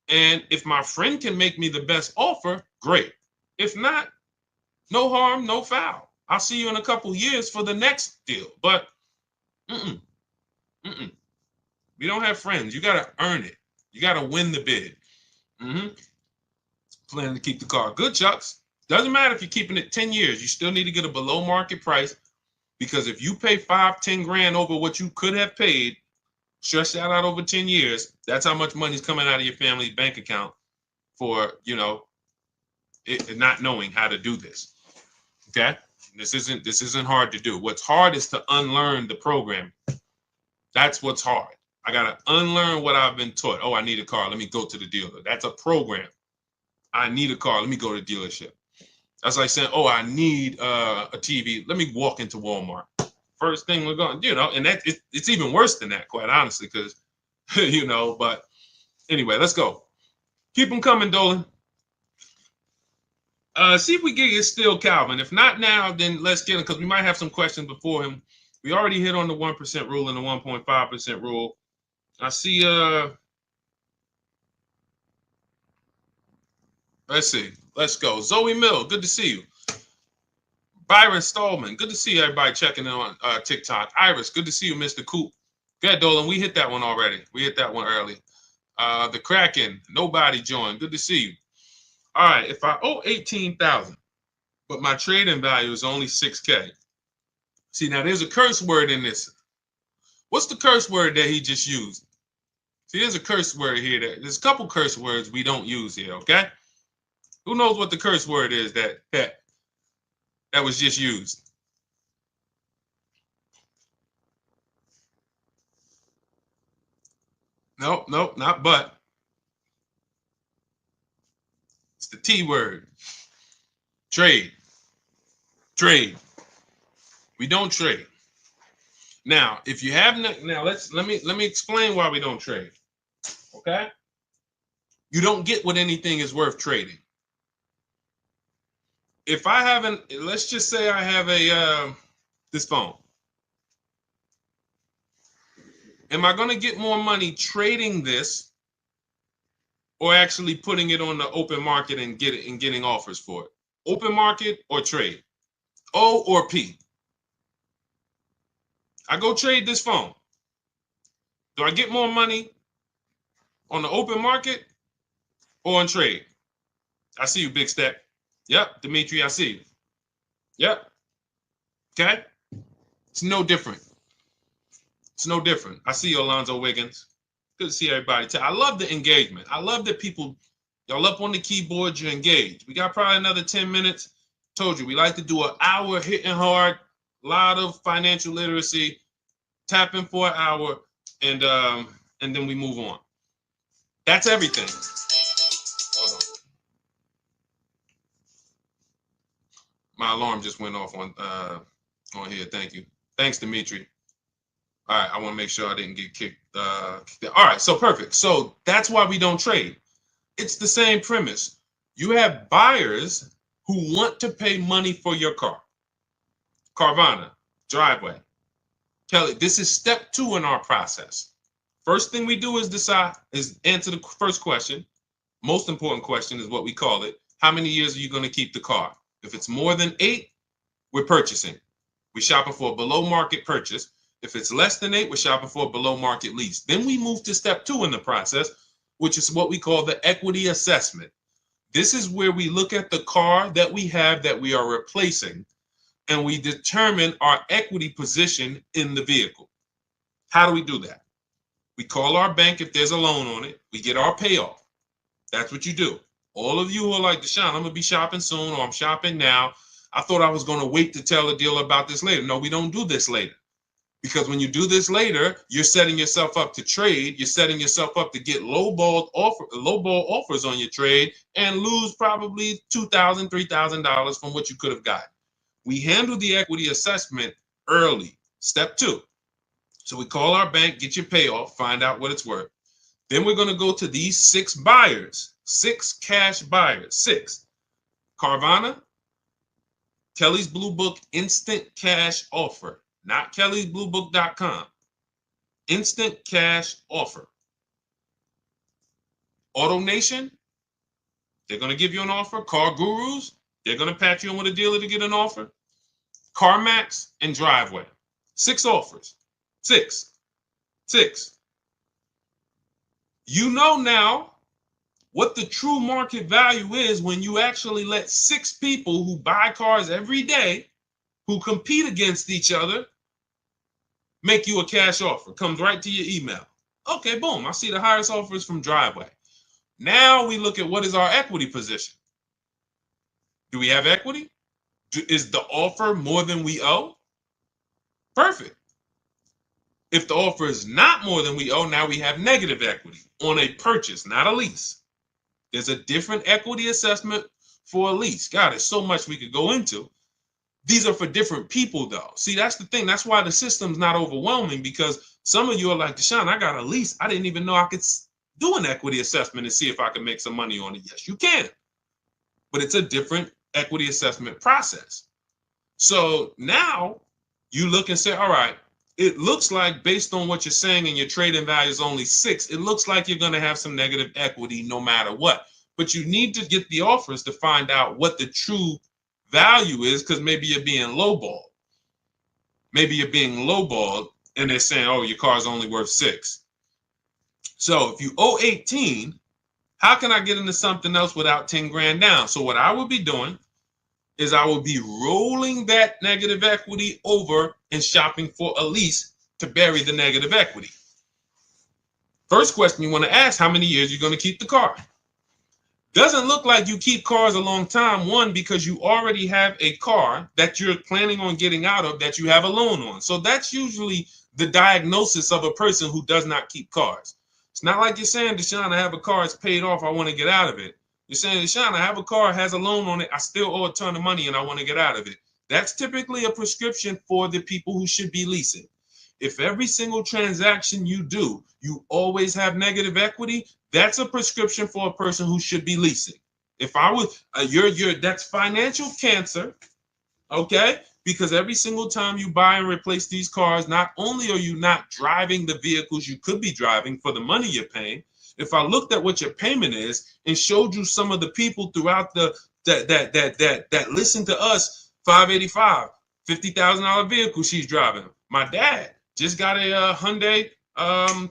And if my friend can make me the best offer, great. If not, no harm, no foul. I'll see you in a couple years for the next deal. But we don't have friends. You got to earn it. You got to win the bid. Planning to keep the car. Good, Chucks. Doesn't matter if you're keeping it 10 years. You still need to get a below market price because if you pay 5-10 grand over what you could have paid, stretch that out over 10 years, that's how much money's coming out of your family's bank account for, it not knowing how to do this. Okay? This isn't hard to do. What's hard is to unlearn the program. That's what's hard. I got to unlearn what I've been taught. Oh, I need a car. Let me go to the dealer. That's a program. I need a car. Let me go to the dealership. That's like saying, oh, I need a TV. Let me walk into Walmart. First thing we're going, and that it's even worse than that, quite honestly, because, but anyway, let's go. Keep them coming, Dolan. See if we can get Still Calvin. If not now, then let's get him because we might have some questions before him. We already hit on the 1% rule and the 1.5% rule. I see, let's see. Let's go. Zoe Mill, good to see you. Byron Stallman, good to see everybody checking in on TikTok. Iris, good to see you, Mr. Coop. Good, Dolan. We hit that one already. We hit that one early. The Kraken, nobody joined. Good to see you. All right, if I owe 18,000, but my trading value is only 6K. See, now there's a curse word in this. What's the curse word that he just used? See, there's a curse word here. There's a couple curse words we don't use here, okay? Who knows what the curse word is that was just used? Nope, not but. It's the T word. Trade. Trade. We don't trade. Now, if you have now let me explain why we don't trade. Okay? You don't get what anything is worth trading. If I haven't, let's just say I have a this phone. Am I going to get more money trading this or actually putting it on the open market and getting offers for it? Open market or trade? O or P? I go trade this phone. Do I get more money on the open market or on trade? I see you, Big Step. Yep, Dimitri, I see you. Yep. Okay? It's no different. It's no different. I see you, Alonzo Wiggins. Good to see everybody. I love the engagement. I love that people, y'all up on the keyboard, you're engaged. We got probably another 10 minutes. Told you, we like to do an hour hitting hard, a lot of financial literacy, tapping for an hour, and then we move on. That's everything. Hold on. My alarm just went off on here. Thank you. Thanks, Dimitri. All right, I want to make sure I didn't get kicked. All right, so perfect. So that's why we don't trade. It's the same premise. You have buyers who want to pay money for your car. Carvana, Driveway. Kelly, this is step 2 in our process. First thing we do is answer the first question. Most important question is what we call it. How many years are you going to keep the car? If it's more than 8, we're purchasing. We're shopping for a below market purchase. If it's less than 8, we're shopping for a below market lease. Then we move to step 2 in the process, which is what we call the equity assessment. This is where we look at the car that we have that we are replacing, and we determine our equity position in the vehicle. How do we do that? We call our bank if there's a loan on it. We get our payoff. That's what you do. All of you who are like, Deshaun, I'm going to be shopping soon, or I'm shopping now. I thought I was going to wait to tell a deal about this later. No, we don't do this later. Because when you do this later, you're setting yourself up to trade. You're setting yourself up to get lowball offers on your trade and lose probably $2,000, $3,000 from what you could have gotten. We handle the equity assessment early, step 2. So we call our bank, get your payoff, find out what it's worth. Then we're going to go to these 6 buyers, 6 cash buyers, 6. Carvana, Kelly's Blue Book instant cash offer. Not kellysbluebook.com. Instant cash offer. AutoNation, they're going to give you an offer. Car Gurus, they're going to patch you in with a dealer to get an offer. CarMax and Driveway. 6 offers. 6. You know now what the true market value is when you actually let 6 people who buy cars every day, who compete against each other, make you a cash offer. Comes right to your email. Okay, boom. I see the highest offers from Driveway. Now we look at what is our equity position. Do we have equity? Is the offer more than we owe? Perfect. If the offer is not more than we owe, now we have negative equity on a purchase, not a lease. There's a different equity assessment for a lease. God, there's so much we could go into. These are for different people, though. See, that's the thing. That's why the system's not overwhelming, because some of you are like, Deshaun, I got a lease. I didn't even know I could do an equity assessment and see if I can make some money on it. Yes, you can. But it's a different equity assessment process. So now you look and say, all right, it looks like based on what you're saying and your trading value is only 6, it looks like you're going to have some negative equity no matter what. But you need to get the offers to find out what the true value is, because maybe you're being lowballed. Maybe you're being lowballed and they're saying, oh, your car's only worth 6. So if you owe 18, how can I get into something else without 10 grand down? So what I would be doing is I would be rolling that negative equity over and shopping for a lease to bury the negative equity. First question you want to ask, how many years you're going to keep the car? Doesn't look like you keep cars a long time. One, because you already have a car that you're planning on getting out of that you have a loan on. So that's usually the diagnosis of a person who does not keep cars. It's not like you're saying, Deshaun, I have a car, it's paid off, I want to get out of it. You're saying, Deshaun, I have a car, has a loan on it, I still owe a ton of money and I want to get out of it. That's typically a prescription for the people who should be leasing. If every single transaction you do, you always have negative equity, that's a prescription for a person who should be leasing. If I was, that's financial cancer, okay? Because every single time you buy and replace these cars, not only are you not driving the vehicles you could be driving for the money you're paying, if I looked at what your payment is and showed you some of the people throughout that listen to us, 585, $50,000 vehicle she's driving. My dad just got a Hyundai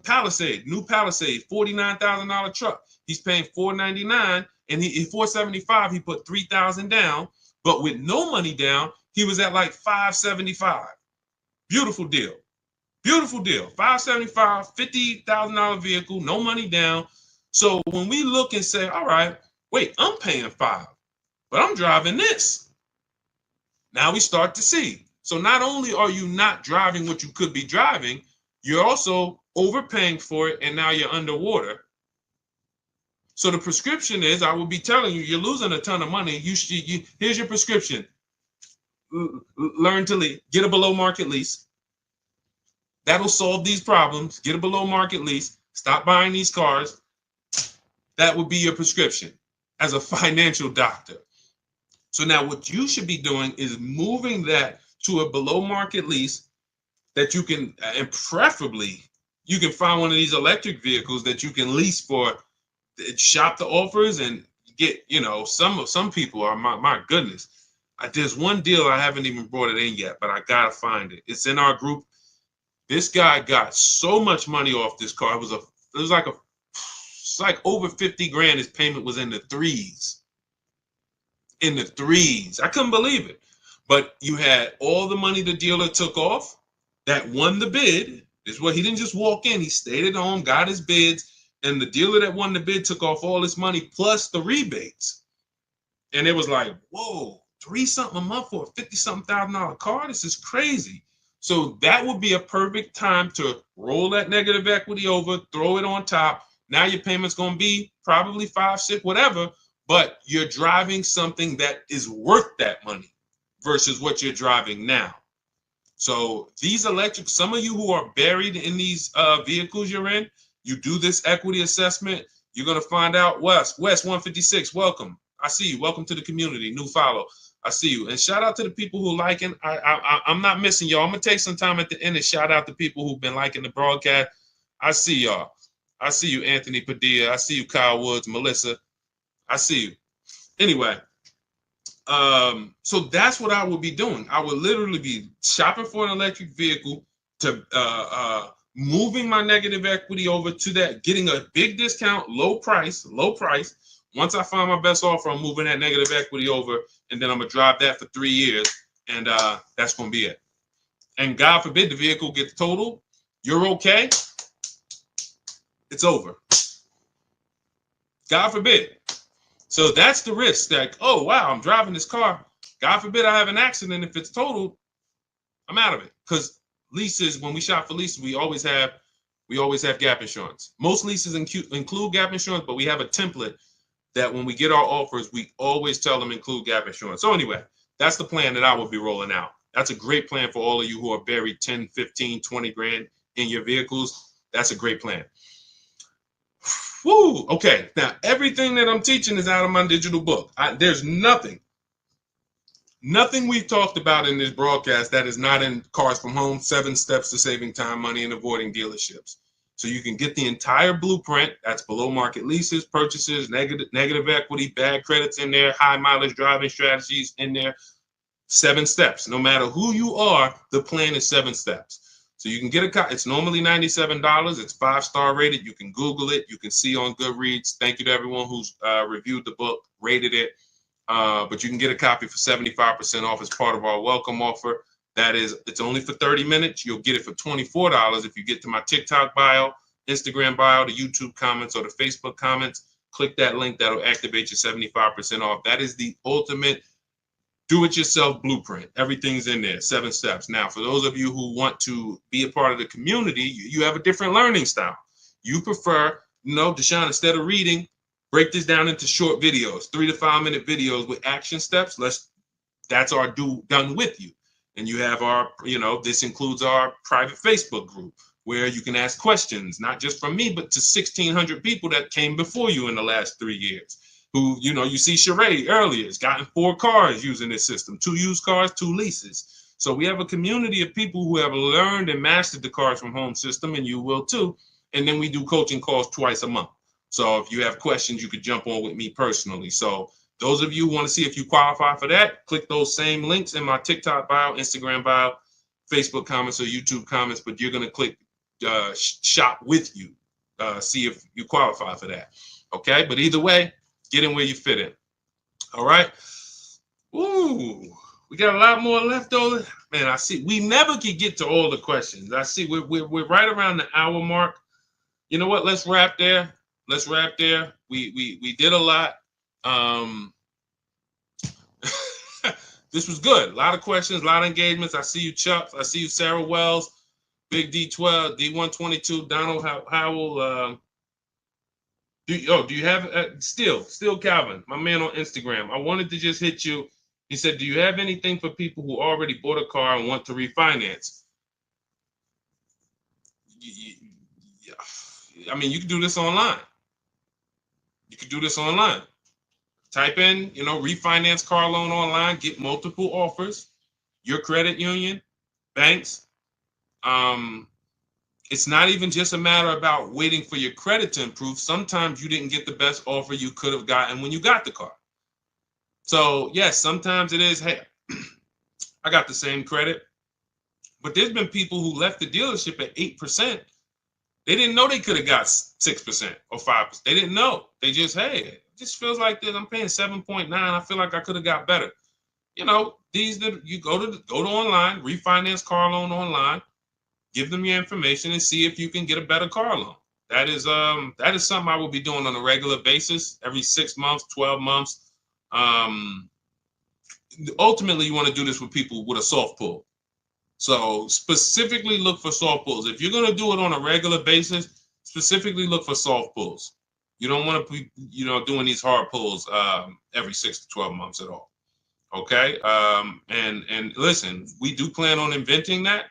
Palisade, new Palisade, $49,000 truck. He's paying $499 and he $475. He put $3,000 down, but with no money down, he was at like $575. Beautiful deal. Beautiful deal. $575, $50,000 vehicle, no money down. So when we look and say, all right, wait, I'm paying $5, but I'm driving this. Now we start to see. So not only are you not driving what you could be driving, you're also overpaying for it, and now you're underwater. So the prescription is, I will be telling you, you're losing a ton of money. Here's your prescription. Learn to lease. Get a below market lease. That'll solve these problems. Get a below market lease. Stop buying these cars. That would be your prescription as a financial doctor. So now what you should be doing is moving that to a below market lease that you can, and preferably you can find one of these electric vehicles that you can lease for, shop the offers and get, some people are, my goodness. There's one deal I haven't even brought it in yet, but I gotta find it. It's in our group. This guy got so much money off this car. It's like over 50 grand. His payment was in the threes. In the threes. I couldn't believe it. But you had all the money the dealer took off that won the bid. This is what he didn't just walk in. He stayed at home, got his bids, and the dealer that won the bid took off all this money plus the rebates. And it was like, whoa, $3-something a month for a $50-something thousand car? This is crazy. So that would be a perfect time to roll that negative equity over, throw it on top. Now your payment's going to be probably 5, 6, whatever, but you're driving something that is worth that money versus what you're driving now. So these electric, some of you who are buried in these vehicles you're in, you do this equity assessment, you're going to find out. West 156, welcome. I see you. Welcome to the community. New follow. I see you. And shout out to the people who liking. I'm not missing y'all. I'm going to take some time at the end and shout out to people who've been liking the broadcast. I see y'all. I see you, Anthony Padilla. I see you, Kyle Woods, Melissa. I see you. Anyway, so that's what I would be doing. I would literally be shopping for an electric vehicle to moving my negative equity over to that, getting a big discount, low price. Once I find my best offer, I'm moving that negative equity over, and then I'm going to drive that for 3 years, and that's going to be it. And God forbid the vehicle gets totaled, you're okay, it's over. God forbid. So that's the risk. That, oh, wow, I'm driving this car. God forbid I have an accident. If it's totaled, I'm out of it. Because leases, when we shop for leases, we always have gap insurance. Most leases include gap insurance, but we have a template that when we get our offers, we always tell them include gap insurance. So anyway, that's the plan that I will be rolling out. That's a great plan for all of you who are buried 10, 15, 20 grand in your vehicles. That's a great plan. Woo! Okay, now everything that I'm teaching is out of my digital book. There's nothing we've talked about in this broadcast that is not in Cars from Home, 7 Steps to Saving Time, Money, and Avoiding Dealerships. So you can get the entire blueprint. That's below market leases, purchases, negative equity, bad credits in there, high mileage driving strategies in there. 7 steps. No matter who you are, the plan is 7 steps. So you can get a copy. It's normally $97. It's 5-star rated. You can Google it. You can see on Goodreads. Thank you to everyone who's reviewed the book, rated it. But you can get a copy for 75% off as part of our welcome offer. That is, it's only for 30 minutes. You'll get it for $24 if you get to my TikTok bio, Instagram bio, the YouTube comments, or the Facebook comments. Click that link. That'll activate your 75% off. That is the ultimate do-it-yourself blueprint. Everything's in there, 7 steps. Now, for those of you who want to be a part of the community, you have a different learning style. You prefer, Deshaun, instead of reading, break this down into short videos, 3 to 5 minute videos with action steps. That's our done with you. And you have our, this includes our private Facebook group where you can ask questions, not just from me, but to 1,600 people that came before you in the last 3 years. Who, you see Sheree earlier has gotten 4 cars using this system, 2 used cars, 2 leases. So we have a community of people who have learned and mastered the Cars from Home system, and you will too. And then we do coaching calls twice a month. So if you have questions, you could jump on with me personally. So those of you who want to see if you qualify for that, click those same links in my TikTok bio, Instagram bio, Facebook comments, or YouTube comments, but you're going to click shop with you, see if you qualify for that. Okay, but either way, get in where you fit in. All right. Ooh, we got a lot more left over. Man, I see we never could get to all the questions. I see we're right around the hour mark. You know what? Let's wrap there. We did a lot. This was good. A lot of questions, a lot of engagements. I see you, Chuck. I see you, Sarah Wells, Big D12, D122, Donald Howell. Do you have still Calvin, my man on Instagram? I wanted to just hit you. He said, do you have anything for people who already bought a car and want to refinance? I mean, you can do this online. Type in, refinance car loan online, get multiple offers, your credit union, banks. It's not even just a matter about waiting for your credit to improve. Sometimes you didn't get the best offer you could have gotten when you got the car. So yes, sometimes it is, hey, I got the same credit, but there's been people who left the dealership at 8%. They didn't know they could have got 6% or 5%. They didn't know. They just, hey, it just feels like this. I'm paying 7.9. I feel like I could have got better. You go to online, refinance car loan online. Give them your information and see if you can get a better car loan. That is something I will be doing on a regular basis, every 6 months, 12 months. Ultimately, you want to do this with people with a soft pull. So specifically look for soft pulls. If you're going to do it on a regular basis, specifically look for soft pulls. You don't want to be, doing these hard pulls every 6 to 12 months at all. Okay. And listen, we do plan on inventing that,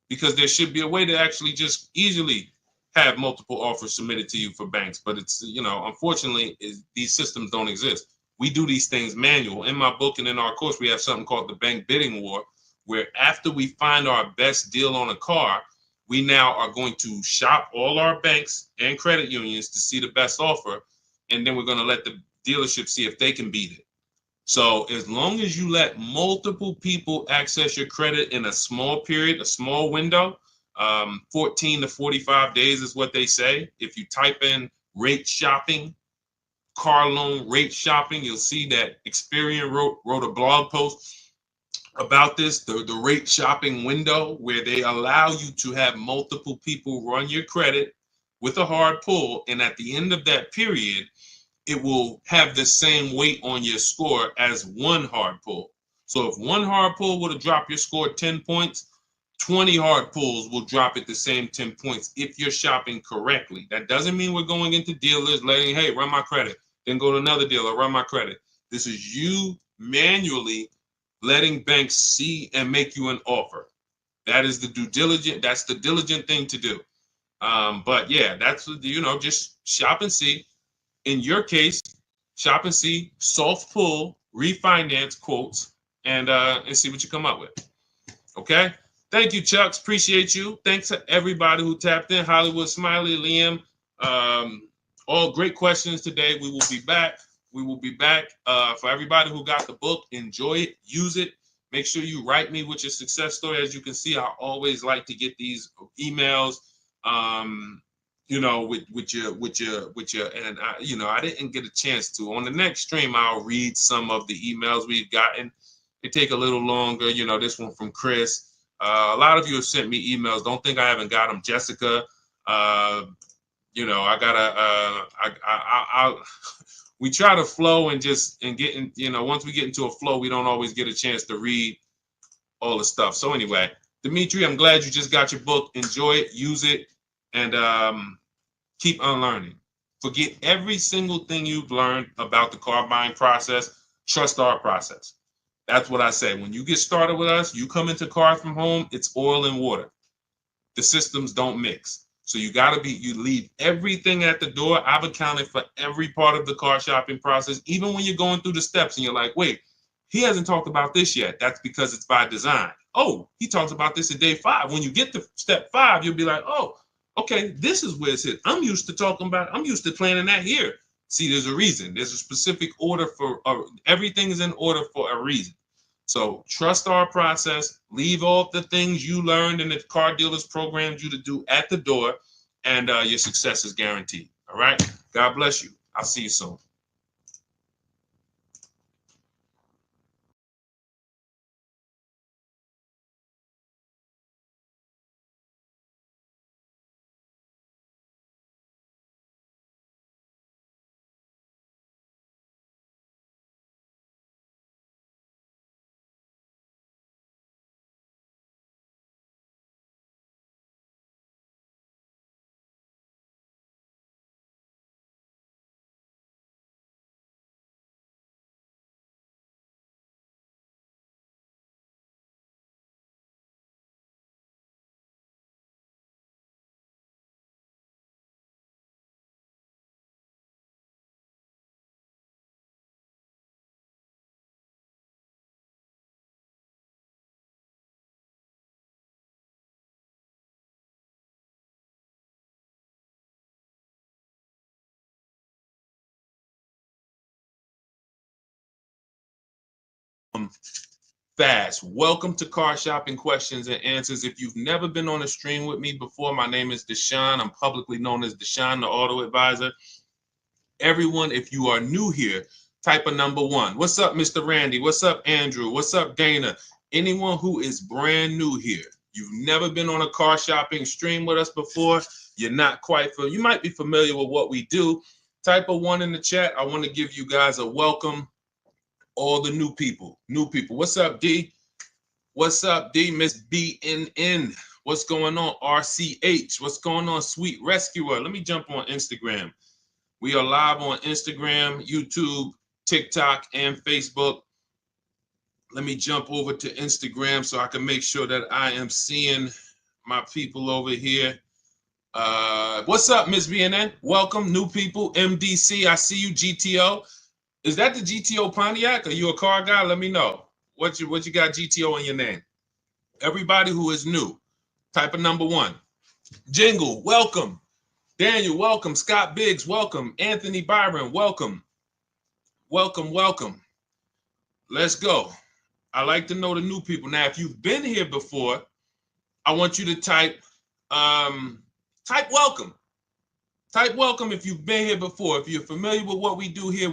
because there should be a way to actually just easily have multiple offers submitted to you for banks. But it's, unfortunately, these systems don't exist. We do these things manual. In my book and in our course, we have something called the bank bidding war, where after we find our best deal on a car, we now are going to shop all our banks and credit unions to see the best offer. And then we're going to let the dealership see if they can beat it. So as long as you let multiple people access your credit in a small period, a small window, 14 to 45 days is what they say. If you type in rate shopping, car loan rate shopping, you'll see that Experian wrote a blog post about this, the rate shopping window, where they allow you to have multiple people run your credit with a hard pull. And at the end of that period, it will have the same weight on your score as one hard pull. So if one hard pull would have dropped your score 10 points, 20 hard pulls will drop it the same 10 points if you're shopping correctly. That doesn't mean we're going into dealers letting, hey, run my credit, then go to another dealer, run my credit. This is you manually letting banks see and make you an offer. That is the due diligent. That's the diligent thing to do. But yeah, that's, just shop and see. In your case, shop and see, soft pull, refinance quotes, and see what you come up with. Okay. Thank you, Chucks. Appreciate you. Thanks to everybody who tapped in. Hollywood Smiley, Liam. All great questions today. We will be back. For everybody who got the book, enjoy it, use it. Make sure you write me with your success story. As you can see, I always like to get these emails, with your, and I didn't get a chance to. On the next stream, I'll read some of the emails we've gotten. They take a little longer. This one from Chris. A lot of you have sent me emails. Don't think I haven't got them. Jessica, I gotta, we try to flow and get in, once we get into a flow, we don't always get a chance to read all the stuff. So anyway, Dimitri, I'm glad you just got your book. Enjoy it, use it, and keep unlearning. Forget every single thing you've learned about the car buying process. Trust our process. That's what I say. When you get started with us, you come into Cars from Home, it's oil and water. The systems don't mix. So you leave everything at the door. I've accounted for every part of the car shopping process, even when you're going through the steps and you're like, wait, he hasn't talked about this yet. That's because it's by design. Oh, he talks about this at day 5. When you get to step 5, you'll be like, oh, okay, this is where it's hit. I'm used to planning that here. See, there's a reason. There's a specific order everything is in order for a reason. So trust our process, leave all the things you learned and the car dealers programmed you to do at the door, and your success is guaranteed. All right. God bless you. I'll see you soon. Fast. Welcome to Car Shopping Questions and Answers. If you've never been on a stream with me before, my name is Deshaun. I'm publicly known as Deshaun, the Auto Advisor. Everyone, if you are new here, type a number 1. What's up, Mr. Randy? What's up, Andrew? What's up, Dana? Anyone who is brand new here, you've never been on a car shopping stream with us before, you might be familiar with what we do. Type a 1 in the chat. I want to give you guys a welcome. All the new people. What's up, D? What's up, D? Miss BNN. What's going on, RCH? What's going on, Sweet Rescuer? Let me jump on Instagram. We are live on Instagram, YouTube, TikTok, and Facebook. Let me jump over to Instagram so I can make sure that I am seeing my people over here. What's up, Miss BNN? Welcome, new people. MDC, I see you. GTO. Is that the GTO Pontiac? Are you a car guy? Let me know. What you got GTO in your name? Everybody who is new, type of number 1. Jingle, welcome. Daniel, welcome. Scott Biggs, welcome. Anthony Byron, welcome. Welcome. Let's go. I like to know the new people. Now, if you've been here before, I want you to type welcome. Type welcome if you've been here before. If you're familiar with what we do here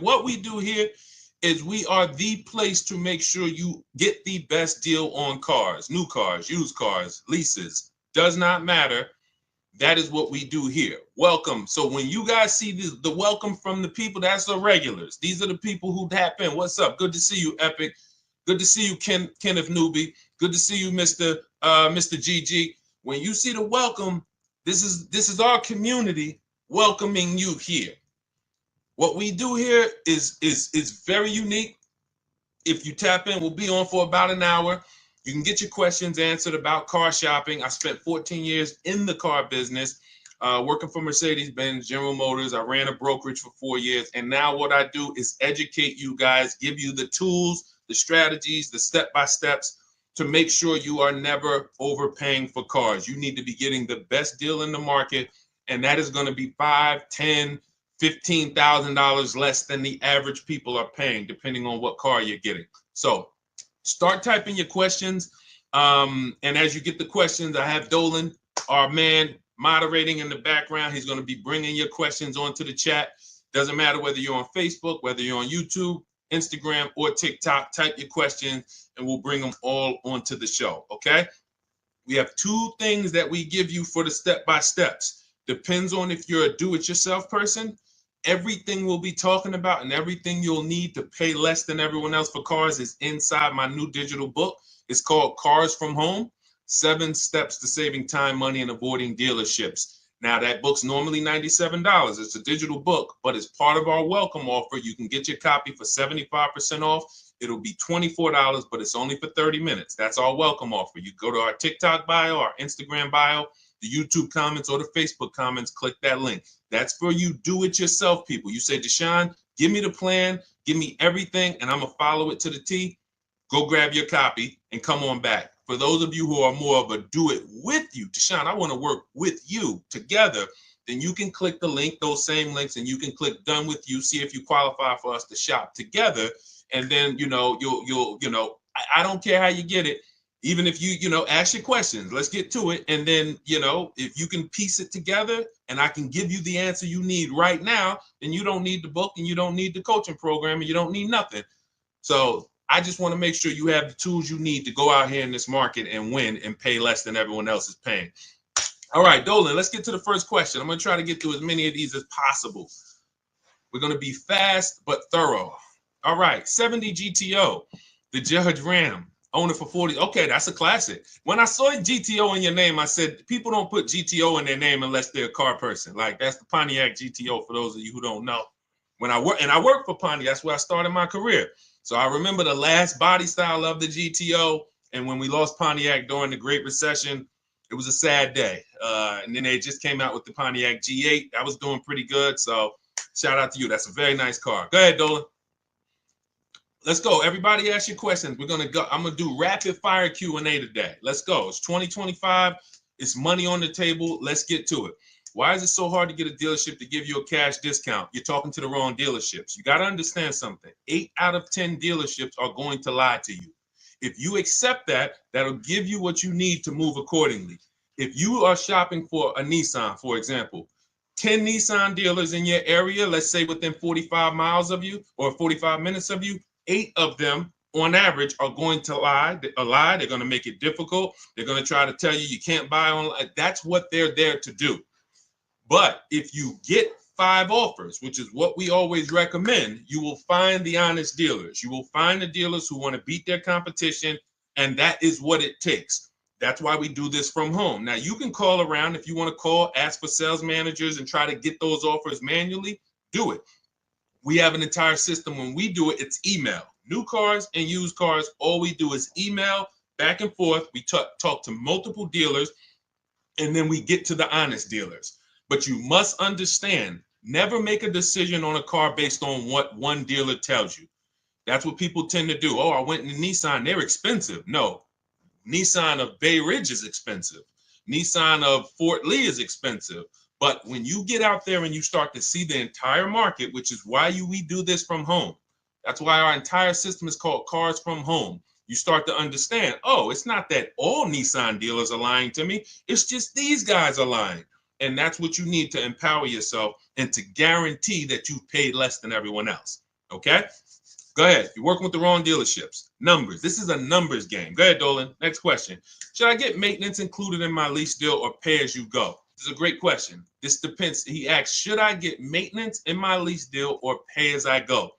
is we are the place to make sure you get the best deal on cars, new cars, used cars, leases, does not matter. That is what we do here. Welcome. So when you guys see the welcome from the people, that's the regulars. These are the people who tap in. What's up? Good to see you, Epic. Good to see you, Kenneth Newby. Good to see you, Mr. GG. When you see the welcome, this is our community welcoming you here. What we do here is very unique. If you tap in, we'll be on for about an hour. You can get your questions answered about car shopping. I spent 14 years in the car business, working for Mercedes-Benz, General Motors. I ran a brokerage for 4 years. And now what I do is educate you guys, give you the tools, the strategies, the step-by-steps to make sure you are never overpaying for cars. You need to be getting the best deal in the market, and that is going to be $5,000, $10,000, $15,000 less than the average people are paying, depending on what car you're getting. So Start typing your questions. And as you get the questions, I have Dolan, our man, moderating in the background. He's going to be bringing your questions onto the chat. Doesn't matter whether you're on Facebook, whether you're on YouTube, Instagram, or TikTok. Type your questions and we'll bring them all onto the show. Okay. We have 2 things that we give you for the step-by-steps. Depends on if you're a do-it-yourself person. Everything we'll be talking about and everything you'll need to pay less than everyone else for cars is inside my new digital book. It's called Cars from Home, 7 Steps to Saving Time, Money, and Avoiding Dealerships. Now, that book's normally $97. It's a digital book, but as part of our welcome offer, you can get your copy for 75% off. It'll be $24, but it's only for 30 minutes. That's our welcome offer. You go to our TikTok bio, our Instagram bio, the YouTube comments, or the Facebook comments, click that link. That's for you do-it-yourself people. You say, Deshaun, give me the plan, give me everything, and I'm going to follow it to the T. Go grab your copy and come on back. For those of you who are more of a do-it-with-you, Deshaun, I want to work with you together, then you can click the link, those same links, and you can click done with you, see if you qualify for us to shop together. And then, you'll I don't care how you get it. Even if you ask your questions, let's get to it. And then, if you can piece it together and I can give you the answer you need right now, then you don't need the book and you don't need the coaching program and you don't need nothing. So I just want to make sure you have the tools you need to go out here in this market and win and pay less than everyone else is paying. All right, Dolan, let's get to the first question. I'm going to try to get through as many of these as possible. We're going to be fast but thorough. All right, 70 GTO, the Judge Ram, own it for 40. Okay, that's a classic. When I saw GTO in your name, I said people don't put GTO in their name unless they're a car person. Like, that's the Pontiac GTO for those of you who don't know. When I work for Pontiac, that's where I started my career. So I remember the last body style of the GTO, and when we lost Pontiac during the Great Recession, it was a sad day. And then they just came out with the Pontiac G8. That was doing pretty good. So shout out to you. That's a very nice car. Go ahead, Dolan. Let's go. Everybody ask your questions. We're going to go. I'm going to do rapid fire Q&A today. Let's go. It's 2025. It's money on the table. Let's get to it. Why is it so hard to get a dealership to give you a cash discount? You're talking to the wrong dealerships. You got to understand something. 8 out of 10 dealerships are going to lie to you. If you accept that, that'll give you what you need to move accordingly. If you are shopping for a Nissan, for example, 10 Nissan dealers in your area, let's say within 45 miles of you or 45 minutes of you, 8 of them on average are going to lie. They're going to make it difficult. They're going to try to tell you can't buy online. That's what they're there to do. But if you get 5 offers, which is what we always recommend, you will find the honest dealers. You will find the dealers who want to beat their competition, and that is what it takes. That's why we do this from home. Now, you can call around if you want to call, ask for sales managers, and try to get those offers manually. Do it. We have an entire system. When we do it, it's email. New cars and used cars, all we do is email back and forth. We talk to multiple dealers, and then we get to the honest dealers. But you must understand, never make a decision on a car based on what one dealer tells you. That's what people tend to do. Oh, I went in Nissan, they're expensive. No, Nissan of Bay Ridge is expensive. Nissan of Fort Lee is expensive. But when you get out there and you start to see the entire market, which is why we do this from home. That's why our entire system is called Cars from Home. You start to understand, oh, it's not that all Nissan dealers are lying to me. It's just these guys are lying. And that's what you need to empower yourself and to guarantee that you've paid less than everyone else. Okay? Go ahead. You're working with the wrong dealerships. Numbers. This is a numbers game. Go ahead, Dolan. Next question. Should I get maintenance included in my lease deal or pay as you go? This is a great question. This depends. He asks, should I get maintenance in my lease deal or pay as I go?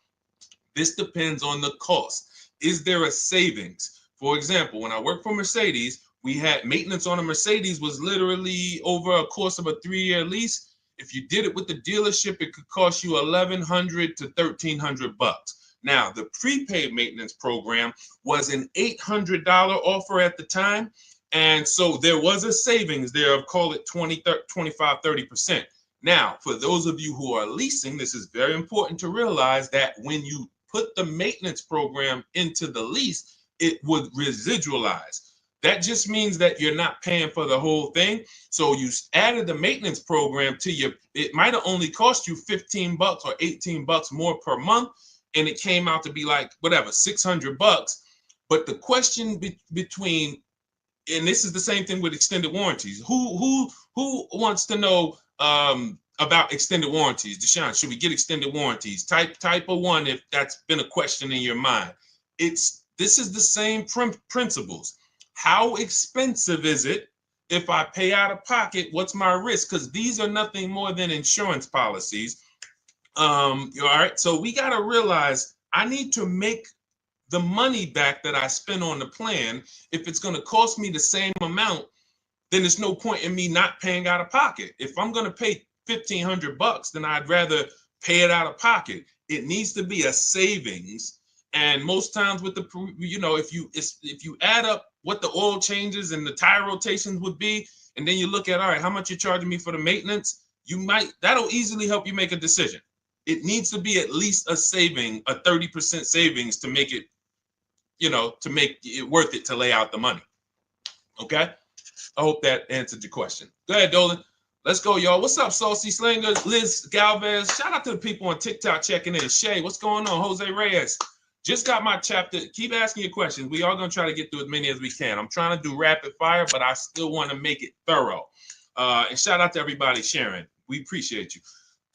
This depends on the cost. Is there a savings? For example, when I worked for Mercedes, we had maintenance on a Mercedes was literally over a course of a 3-year lease. If you did it with the dealership, it could cost you $1,100 to $1,300. Now, the prepaid maintenance program was an $800 offer at the time. And so there was a savings there of, call it 20, 25, 30%. Now, for those of you who are leasing, this is very important to realize that when you put the maintenance program into the lease, it would residualize. That just means that you're not paying for the whole thing. So you added the maintenance program to your, it might have only cost you $15 or $18 more per month. And it came out to be like, whatever, $600. But the question between, and this is the same thing with extended warranties. Who wants to know about extended warranties? Deshaun, should we get extended warranties? Type of one if that's been a question in your mind. This is the same principles. How expensive is it if I pay out of pocket? What's my risk? Because these are nothing more than insurance policies. All right, so we got to realize I need to make the money back that I spent on the plan. If it's going to cost me the same amount, then there's no point in me not paying out of pocket. If I'm going to pay $1,500, then I'd rather pay it out of pocket. It needs to be a savings. And most times with the, if you add up what the oil changes and the tire rotations would be, and then you look at, all right, how much you're charging me for the maintenance, that'll easily help you make a decision. It needs to be at least a saving, a 30% savings to make it, to make it worth it to lay out the money. Okay? I hope that answered your question. Go ahead, Dolan. Let's go, y'all. What's up, Saucy Slinger, Liz Galvez? Shout out to the people on TikTok checking in. Shay, what's going on? Jose Reyes. Just got my chapter. Keep asking your questions. We are going to try to get through as many as we can. I'm trying to do rapid fire, but I still want to make it thorough. And shout out to everybody sharing. We appreciate you.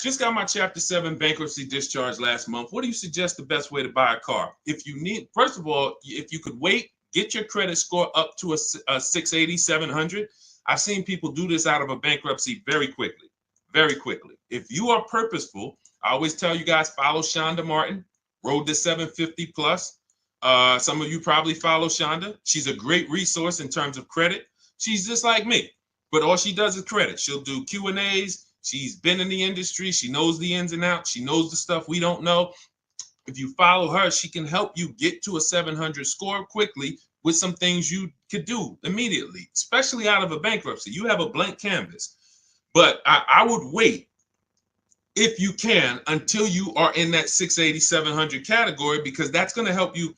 Just got my Chapter 7 bankruptcy discharge last month. What do you suggest the best way to buy a car? If you need, first of all, if you could wait, get your credit score up to a 680, 700. I've seen people do this out of a bankruptcy very quickly, very quickly. If you are purposeful, I always tell you guys, follow Shonda Martin, Road to 750 Plus. Some of you probably follow Shonda. She's a great resource in terms of credit. She's just like me, but all she does is credit. She'll do Q&As. She's been in the industry. She knows the ins and outs. She knows the stuff we don't know. If you follow her, she can help you get to a 700 score quickly with some things you could do immediately, especially out of a bankruptcy. You have a blank canvas. But I would wait, if you can, until you are in that 680, 700 category, because that's going to help you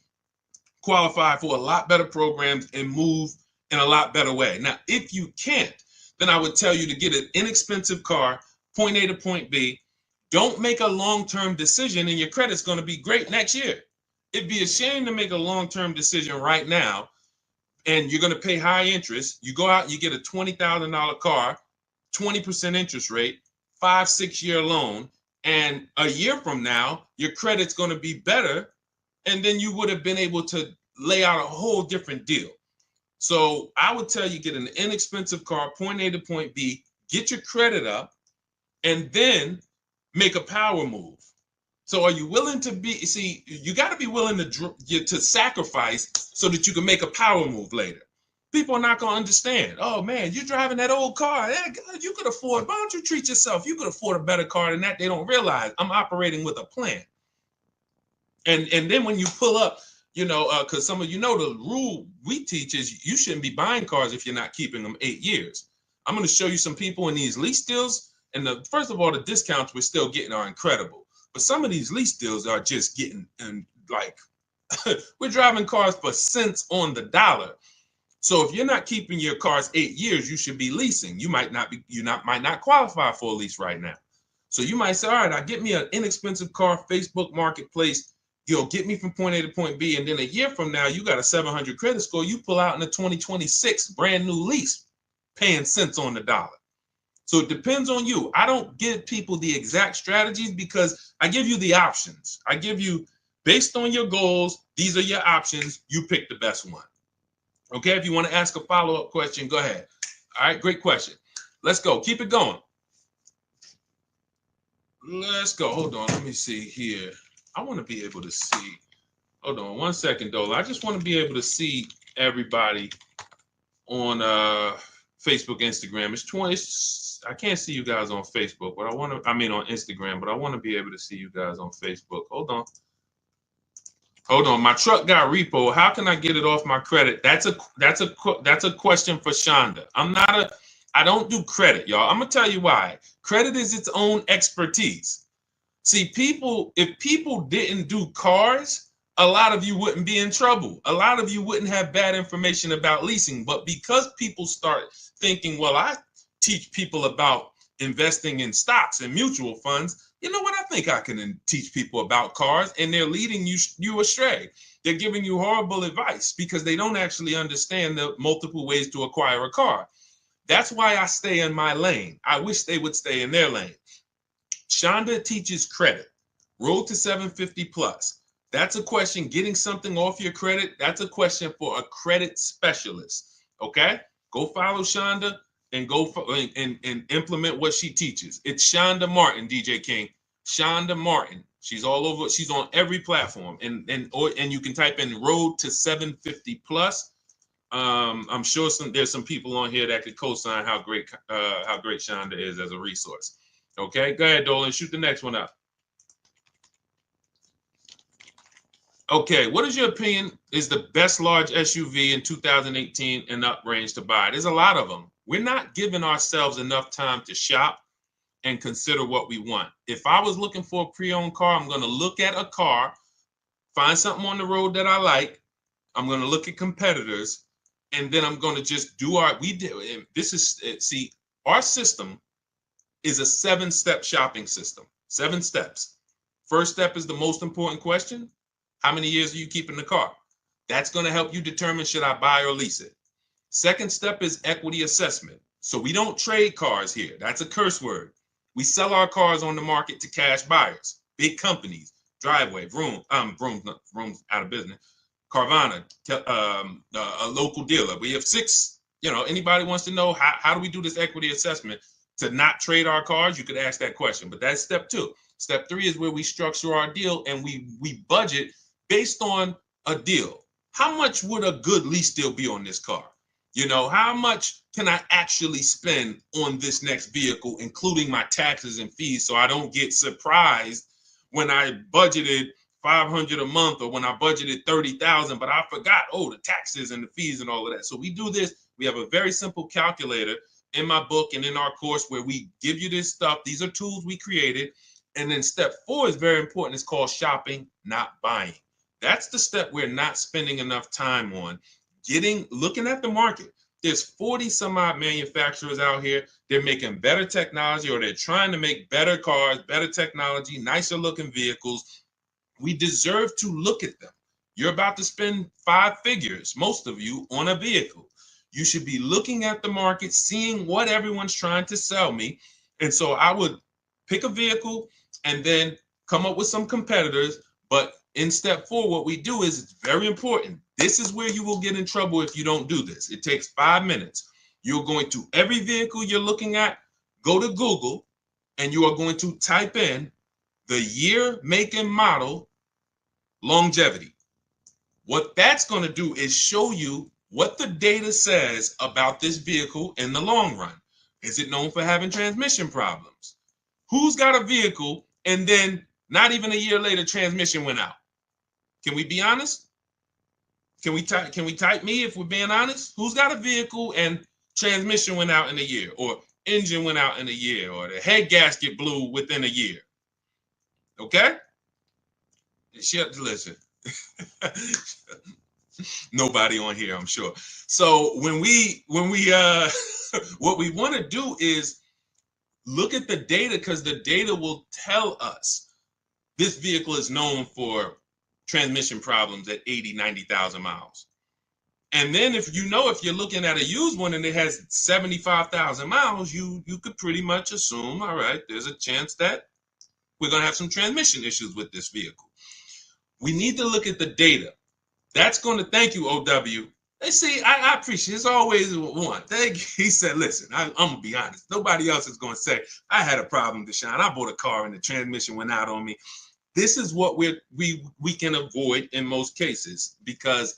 qualify for a lot better programs and move in a lot better way. Now, if you can't, then I would tell you to get an inexpensive car, point A to point B. Don't make a long-term decision and your credit's going to be great next year. It'd be a shame to make a long-term decision right now and you're going to pay high interest. You go out and you get a $20,000 car, 20% interest rate, 5-6 year loan, and a year from now, your credit's going to be better, and then you would have been able to lay out a whole different deal. So I would tell you, get an inexpensive car, point A to point B, get your credit up, and then make a power move. So are you willing to you got to be willing to sacrifice so that you can make a power move later. People are not going to understand. Oh, man, you're driving that old car. Yeah, God, you could afford, why don't you treat yourself? You could afford a better car than that. They don't realize I'm operating with a plan. And then when you pull up, because some of the rule we teach is you shouldn't be buying cars if you're not keeping them 8 years. I'm going to show you some people in these lease deals. And first of all, the discounts we're still getting are incredible. But some of these lease deals are just getting, and like, we're driving cars for cents on the dollar. So if you're not keeping your cars 8 years, you should be leasing. You might not qualify for a lease right now. So you might say, all right, get me an inexpensive car, Facebook Marketplace, get me from point A to point B. And then a year from now, you got a 700 credit score. You pull out in a 2026 brand new lease, paying cents on the dollar. So it depends on you. I don't give people the exact strategies because I give you the options. I give you, based on your goals, these are your options. You pick the best one. Okay, if you want to ask a follow-up question, go ahead. All right, great question. Let's go. Keep it going. Let's go. Hold on. Let me see here. I want to be able to see. Hold on 1 second, Dola. I just want to be able to see everybody on Facebook, Instagram. It's 20. I can't see you guys on Facebook, but on Instagram, but I want to be able to see you guys on Facebook. Hold on. My truck got repo. How can I get it off my credit? That's a question for Shonda. I don't do credit, y'all. I'm gonna tell you why. Credit is its own expertise. See, if people didn't do cars, a lot of you wouldn't be in trouble. A lot of you wouldn't have bad information about leasing. But because people start thinking, well, I teach people about investing in stocks and mutual funds, you know what, I think I can teach people about cars, and they're leading you astray. They're giving you horrible advice because they don't actually understand the multiple ways to acquire a car. That's why I stay in my lane. I wish they would stay in their lane. Shonda teaches credit. Road to 750 plus. That's a question. Getting something off your credit, that's a question for a credit specialist. Okay? Go follow Shonda and go and implement what she teaches. It's Shonda Martin, DJ King. Shonda Martin. She's all over. She's on every platform. And you can type in Road to 750 plus. I'm sure there's some people on here that could co-sign how great Shonda is as a resource. Okay, go ahead, Dolan. Shoot the next one up. Okay, what is your opinion is the best large SUV in 2018 and up range to buy? There's a lot of them. We're not giving ourselves enough time to shop and consider what we want. If I was looking for a pre-owned car, I'm going to look at a car, find something on the road that I like. I'm going to look at competitors, and then I'm going to just do our, our system is a 7-step shopping system, 7 steps. First step is the most important question. How many years are you keeping the car? That's going to help you determine should I buy or lease it. Second step is equity assessment. So we don't trade cars here. That's a curse word. We sell our cars on the market to cash buyers, big companies, Driveway, Vroom out of business, Carvana, a local dealer. We have 6, anybody wants to know how do we do this equity assessment to not trade our cars? You could ask that question, but that's step 2. Step 3 is where we structure our deal and we budget based on a deal. How much would a good lease deal be on this car? How much can I actually spend on this next vehicle, including my taxes and fees, so I don't get surprised when I budgeted $500 a month or when I budgeted $30,000, but I forgot, the taxes and the fees and all of that. So we do this. We have a very simple calculator in my book and in our course where we give you this stuff. These are tools we created. And then step 4 is very important. It's called shopping, not buying. That's the step we're not spending enough time on. Looking at the market. There's 40 some odd manufacturers out here. They're making better technology, or they're trying to make better cars, better technology, nicer looking vehicles. We deserve to look at them. You're about to spend 5 figures, most of you, on a vehicle. You should be looking at the market, seeing what everyone's trying to sell me. And so I would pick a vehicle and then come up with some competitors. But in step 4, what we do is, it's very important. This is where you will get in trouble if you don't do this. It takes 5 minutes. You're going to every vehicle you're looking at, go to Google, and you are going to type in the year, make, and model, longevity. What that's going to do is show you what the data says about this vehicle in the long run. Is it known for having transmission problems? Who's got a vehicle and then not even a year later transmission went out? Can we be honest? Can we type me if we're being honest? Who's got a vehicle and transmission went out in a year, or engine went out in a year, or the head gasket blew within a year? Okay? Listen. Nobody on here, I'm sure. So when we what we want to do is look at the data, because the data will tell us this vehicle is known for transmission problems at 80, 90,000 miles. And then if you're looking at a used one and it has 75,000 miles, you could pretty much assume, all right, there's a chance that we're going to have some transmission issues with this vehicle. We need to look at the data. That's going to, thank you, OW. They see, I appreciate it. It's always one. He said, listen, I'm going to be honest. Nobody else is going to say, I had a problem, Deshaun. I bought a car and the transmission went out on me. This is what we can avoid in most cases, because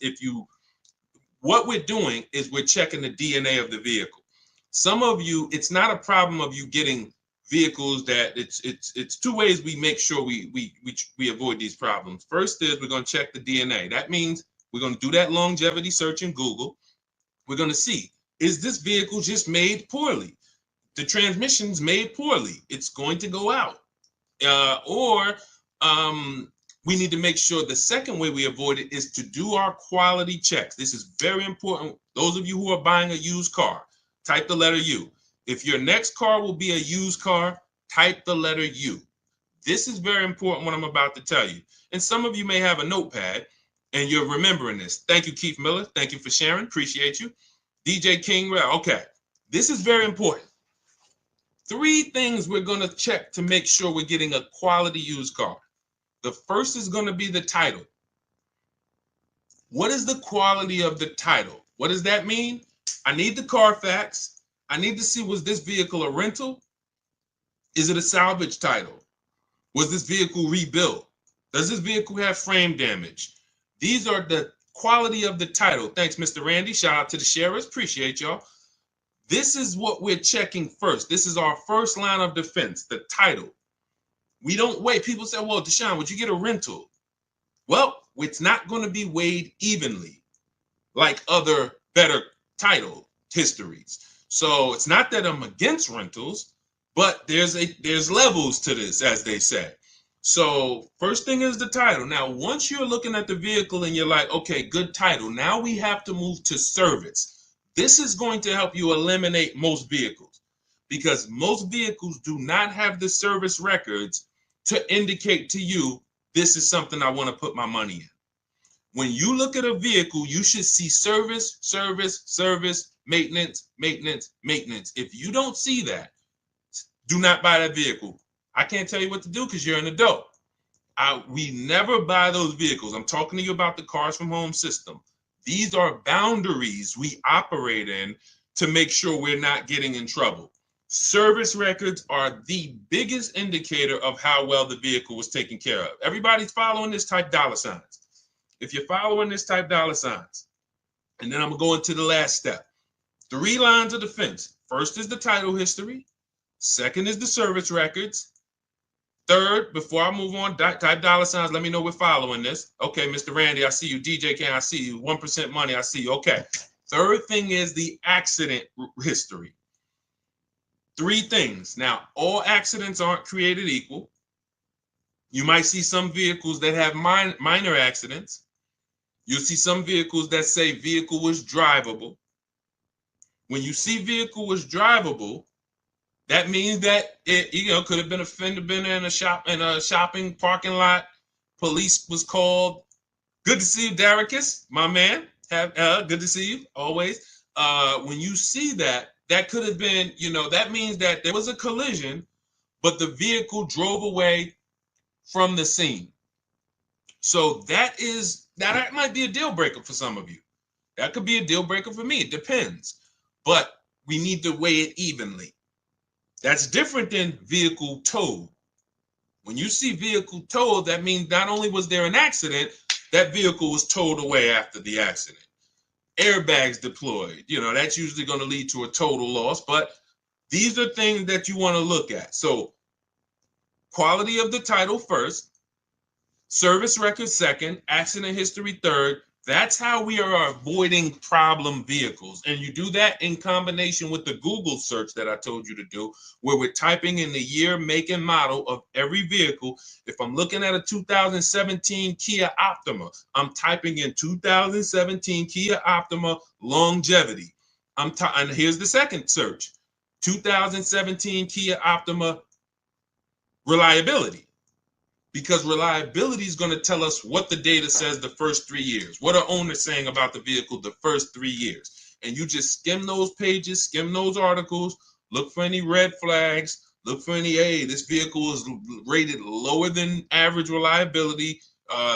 what we're doing is we're checking the DNA of the vehicle. Some of you, it's not a problem of you getting vehicles that it's 2 ways we make sure we avoid these problems. First is we're going to check the DNA. That means we're going to do that longevity search in Google. We're going to see, is this vehicle just made poorly? The transmission's made poorly. It's going to go out. We need to make sure the second way we avoid it is to do our quality checks. This is very important. Those of you who are buying a used car, type the letter U. If your next car will be a used car, type the letter U. This is very important what I'm about to tell you. And some of you may have a notepad and you're remembering this. Thank you, Keith Miller. Thank you for sharing. Appreciate you. DJ King. Okay. This is very important. 3 things we're going to check to make sure we're getting a quality used car. The first is going to be the title. What is the quality of the title? What does that mean? I need the Carfax. I need to see, was this vehicle a rental? Is it a salvage title? Was this vehicle rebuilt? Does this vehicle have frame damage? These are the quality of the title. Thanks, Mr. Randy. Shout out to the sharers. Appreciate y'all. This is what we're checking first. This is our first line of defense, the title. We don't wait. People say, well, Deshaun, would you get a rental? Well, it's not going to be weighed evenly like other better title histories. So it's not that I'm against rentals, but there's levels to this, as they say. So first thing is the title. Now, once you're looking at the vehicle and you're like, okay, good title, now we have to move to service. This is going to help you eliminate most vehicles because most vehicles do not have the service records to indicate to you, this is something I want to put my money in. When you look at a vehicle, you should see service, service, service, maintenance, maintenance, maintenance. If you don't see that, do not buy that vehicle. I can't tell you what to do because you're an adult. We never buy those vehicles. I'm talking to you about the Cars from Home system. These are boundaries we operate in to make sure we're not getting in trouble. Service records are the biggest indicator of how well the vehicle was taken care of. Everybody's following this, type dollar signs. If you're following this, type dollar signs. And then I'm going to go into the last step. 3 lines of defense. First is the title history. Second is the service records. Third, before I move on, type dollar signs. Let me know we're following this. Okay, Mr. Randy, I see you. DJ King, I see you. 1% money, I see you. Okay. Third thing is the accident history. 3 things. Now, all accidents aren't created equal. You might see some vehicles that have minor accidents. You'll see some vehicles that say vehicle was drivable. When you see vehicle was drivable, that means that it, could have been a fender bender in a shopping parking lot. Police was called. Good to see you, Daricus, my man. Good to see you always. When you see that, that could have been, that means that there was a collision, but the vehicle drove away from the scene. So that might be a deal breaker for some of you. That could be a deal breaker for me. It depends. But we need to weigh it evenly. That's different than vehicle towed. When you see vehicle towed, that means not only was there an accident, that vehicle was towed away after the accident. Airbags deployed, that's usually going to lead to a total loss, but these are things that you want to look at. So quality of the title first, service record second, accident history third. That's how we are avoiding problem vehicles. And you do that in combination with the Google search that I told you to do, where we're typing in the year, make, and model of every vehicle. If I'm looking at a 2017 Kia Optima, I'm typing in 2017 Kia Optima longevity. And here's the second search, 2017 Kia Optima reliability. Because reliability is going to tell us what the data says the first 3 years. What are owners saying about the vehicle the first 3 years? And you just skim those pages, skim those articles, look for any red flags, look for any, hey, this vehicle is rated lower than average reliability.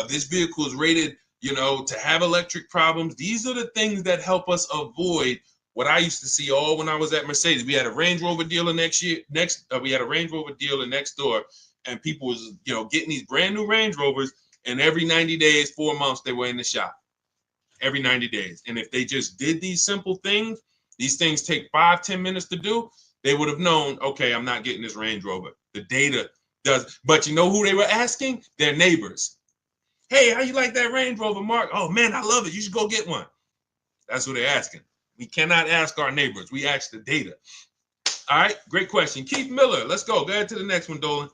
This vehicle is rated, to have electric problems. These are the things that help us avoid what I used to see all when I was at Mercedes. We had a Range Rover dealer we had a Range Rover dealer next door. And people was, getting these brand new Range Rovers, and every 90 days, 4 months, they were in the shop. Every 90 days. And if they just did these simple things, these things take 5-10 minutes to do, they would have known, okay, I'm not getting this Range Rover. The data does. But you know who they were asking? Their neighbors. Hey, how you like that Range Rover, Mark? Oh, man, I love it. You should go get one. That's what they're asking. We cannot ask our neighbors. We ask the data. All right, great question. Keith Miller, let's go. Go ahead to the next one, Dolan.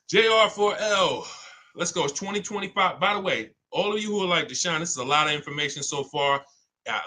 JR4L, let's go. It's 2025. By the way, all of you who are like, Deshaun, this is a lot of information so far.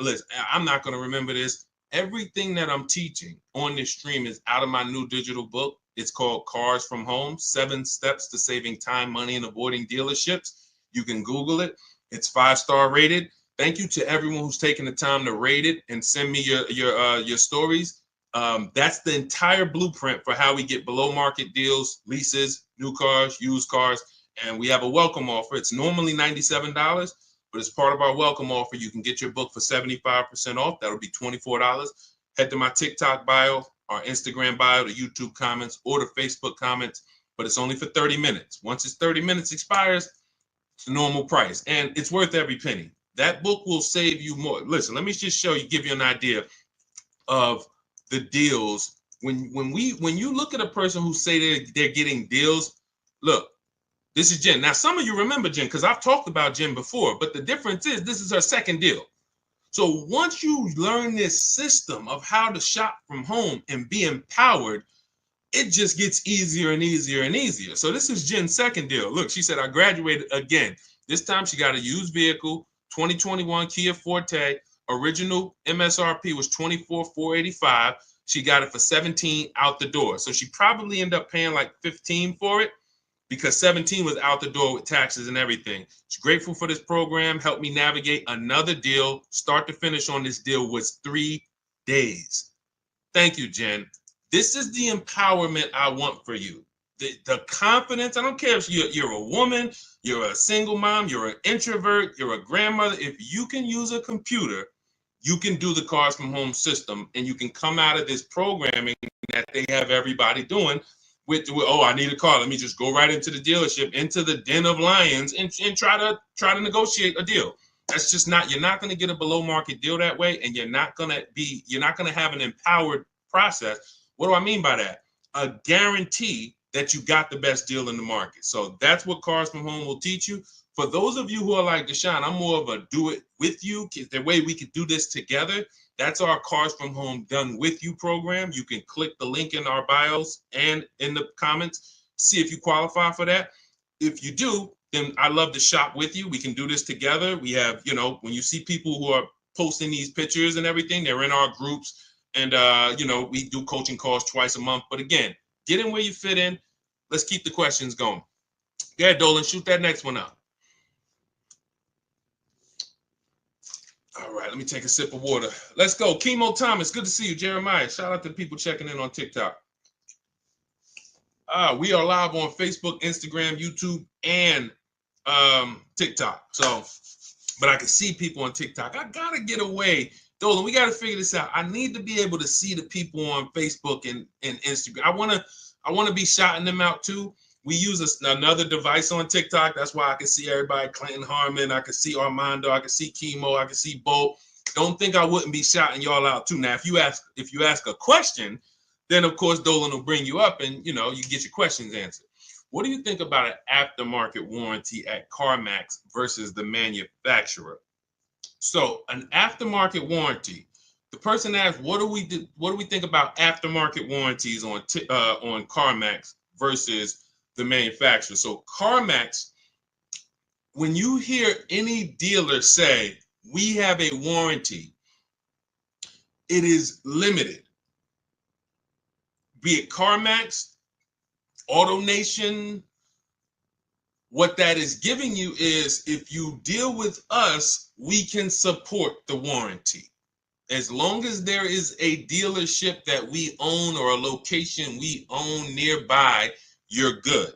Listen, I'm not going to remember this. Everything that I'm teaching on this stream is out of my new digital book. It's called Cars from Home, 7 Steps to Saving Time, Money, and Avoiding Dealerships. You can Google it. It's 5-star rated. Thank you to everyone who's taken the time to rate it and send me your stories. That's the entire blueprint for how we get below market deals, leases, new cars, used cars, and we have a welcome offer. It's normally $97, but as part of our welcome offer, you can get your book for 75% off. That'll be $24. Head to my TikTok bio, our Instagram bio, the YouTube comments, or the Facebook comments, but it's only for 30 minutes. Once it's 30 minutes expires, it's the normal price, and it's worth every penny. That book will save you more. Listen, let me just show you, give you an idea of the deals. When you look at a person who say they're getting deals, look, this is Jen. Now, some of you remember Jen because I've talked about Jen before, but the difference is this is her second deal. So once you learn this system of how to shop from home and be empowered, it just gets easier and easier and easier. So this is Jen's second deal. Look, she said, I graduated again. This time she got a used vehicle, 2021 Kia Forte. Original MSRP was $24,485. She got it for $17 out the door. So she probably ended up paying like $15 for it because $17 was out the door with taxes and everything. She's grateful for this program. Helped me navigate another deal. Start to finish on this deal was 3 days. Thank you, Jen. This is the empowerment I want for you. The confidence. I don't care if you're a woman, you're a single mom, you're an introvert, you're a grandmother. If you can use a computer, you can do the Cars from Home system, and you can come out of this programming that they have everybody doing with oh, I need a car. Let me just go right into the dealership, into the den of lions, and try to negotiate a deal. That's just not. You're not going to get a below market deal that way, and you're not going to have an empowered process. What do I mean by that? A guarantee that you got the best deal in the market. So that's what Cars from Home will teach you. For those of you who are like, Deshaun, I'm more of a do it with you. The way we could do this together. That's our Cars from Home Done With You program. You can click the link in our bios and in the comments, see if you qualify for that. If you do, then I love to shop with you. We can do this together. We have, when you see people who are posting these pictures and everything, they're in our groups. And, we do coaching calls twice a month. But again, get in where you fit in. Let's keep the questions going. Go ahead, Dolan, shoot that next one up. All right, let me take a sip of water. Let's go. Chemo Thomas, good to see you. Jeremiah, shout out to people checking in on TikTok. We are live on Facebook, Instagram, YouTube, and TikTok. So, but I can see people on TikTok. I got to get away. Dolan, we got to figure this out. I need to be able to see the people on Facebook and Instagram. I want to be shouting them out too. We use another device on TikTok. That's why I can see everybody. Clinton Harmon. I can see Armando. I can see Chemo. I can see Bo. Don't think I wouldn't be shouting y'all out too. Now, if you ask a question, then of course Dolan will bring you up and you get your questions answered. What do you think about an aftermarket warranty at CarMax versus the manufacturer? So an aftermarket warranty. The person asked, what do we think about aftermarket warranties on CarMax versus the manufacturer? So CarMax, when you hear any dealer say we have a warranty, it is limited. Be it CarMax, AutoNation, what that is giving you is if you deal with us, we can support the warranty. As long as there is a dealership that we own or a location we own nearby, you're good.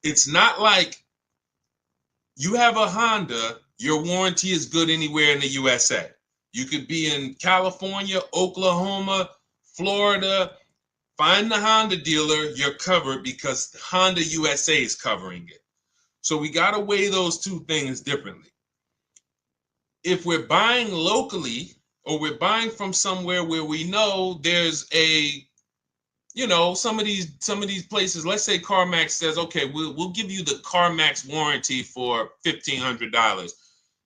It's not like you have a Honda, your warranty is good anywhere in the USA. You could be in California, Oklahoma, Florida. Find the Honda dealer, you're covered because Honda USA is covering it. So we got to weigh those two things differently. If we're buying locally or we're buying from somewhere where we know there's some of these places, let's say CarMax says, okay, we'll give you the CarMax warranty for $1,500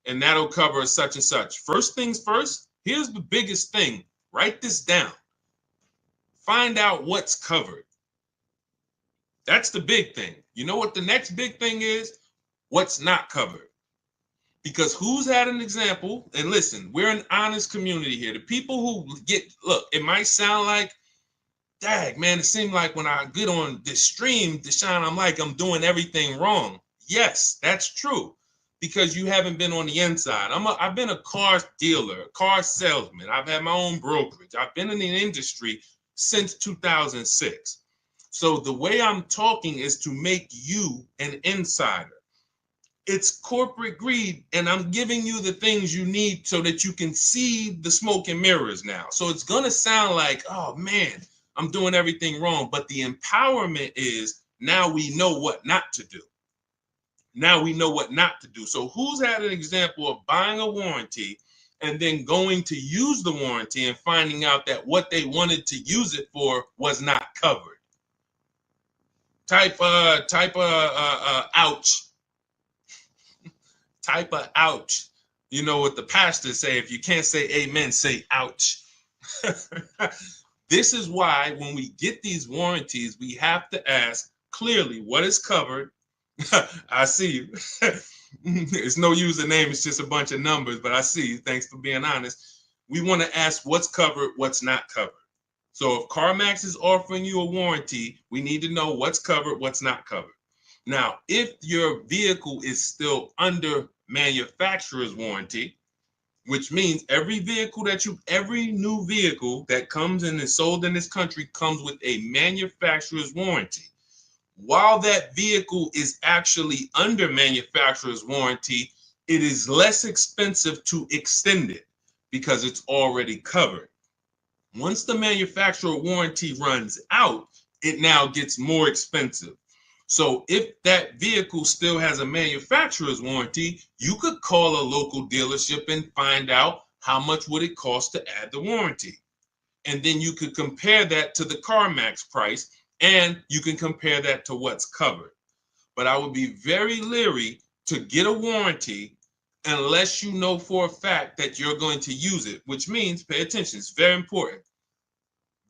and that'll cover such and such. First things first, here's the biggest thing. Write this down. Find out what's covered. That's the big thing. You know what the next big thing is? What's not covered. Because who's had an example? And listen, we're an honest community here. The people who look, it might sound like Dag, man, it seemed like when I get on this stream, Deshaun, I'm like, I'm doing everything wrong. Yes, that's true. Because you haven't been on the inside. I've been a car dealer, car salesman. I've had my own brokerage. I've been in the industry since 2006. So the way I'm talking is to make you an insider. It's corporate greed, and I'm giving you the things you need so that you can see the smoke and mirrors now. So it's going to sound like, oh man, I'm doing everything wrong. But the empowerment is now we know what not to do. Now we know what not to do. So who's had an example of buying a warranty and then going to use the warranty and finding out that what they wanted to use it for was not covered? Type ouch. Type of ouch. You know what the pastors say, if you can't say amen, say ouch. This is why when we get these warranties, we have to ask clearly what is covered. I see you. It's no username, it's just a bunch of numbers, but I see you. Thanks for being honest. We want to ask what's covered, what's not covered. So if CarMax is offering you a warranty, we need to know what's covered, what's not covered. Now, if your vehicle is still under manufacturer's warranty, which means every new vehicle that comes and is sold in this country comes with a manufacturer's warranty. While that vehicle is actually under manufacturer's warranty, it is less expensive to extend it because it's already covered. Once the manufacturer warranty runs out, it now gets more expensive. So if that vehicle still has a manufacturer's warranty, you could call a local dealership and find out how much would it cost to add the warranty. And then you could compare that to the CarMax price, and you can compare that to what's covered. But I would be very leery to get a warranty unless you know for a fact that you're going to use it, which means, pay attention, it's very important.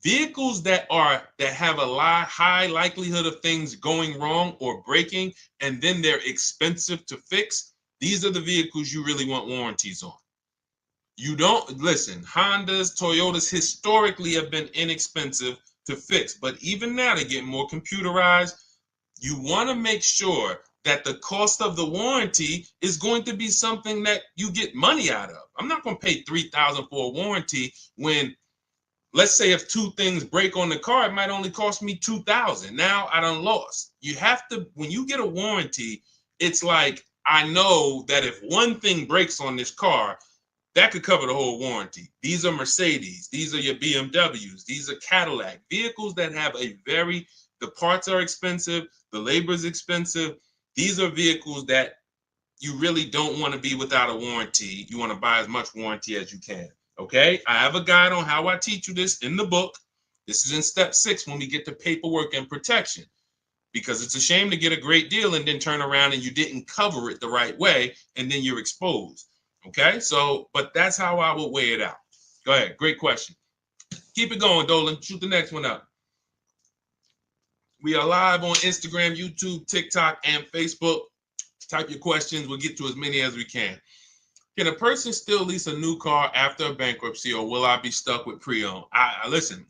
Vehicles that have a high likelihood of things going wrong or breaking, and then they're expensive to fix, these are the vehicles you really want warranties on. You don't, listen, Hondas, Toyotas historically have been inexpensive to fix, but even now they're getting more computerized. You want to make sure that the cost of the warranty is going to be something that you get money out of. I'm not going to pay $3,000 for a warranty when, let's say, if two things break on the car, it might only cost me $2,000. Now I done lost. You have to, when you get a warranty, it's like, I know that if one thing breaks on this car, that could cover the whole warranty. These are Mercedes. These are your BMWs. These are Cadillac. Vehicles that have the parts are expensive, the labor is expensive. These are vehicles that you really don't want to be without a warranty. You want to buy as much warranty as you can. Okay, I have a guide on how I teach you this in the book. This is in step 6 when we get to paperwork and protection, because it's a shame to get a great deal and then turn around and you didn't cover it the right way and then you're exposed. Okay, so, but that's how I would weigh it out. Go ahead, great question. Keep it going, Dolan. Shoot the next one up. We are live on Instagram, YouTube, TikTok, and Facebook. Type your questions. We'll get to as many as we can. Can a person still lease a new car after a bankruptcy, or will I be stuck with pre-owned? Listen,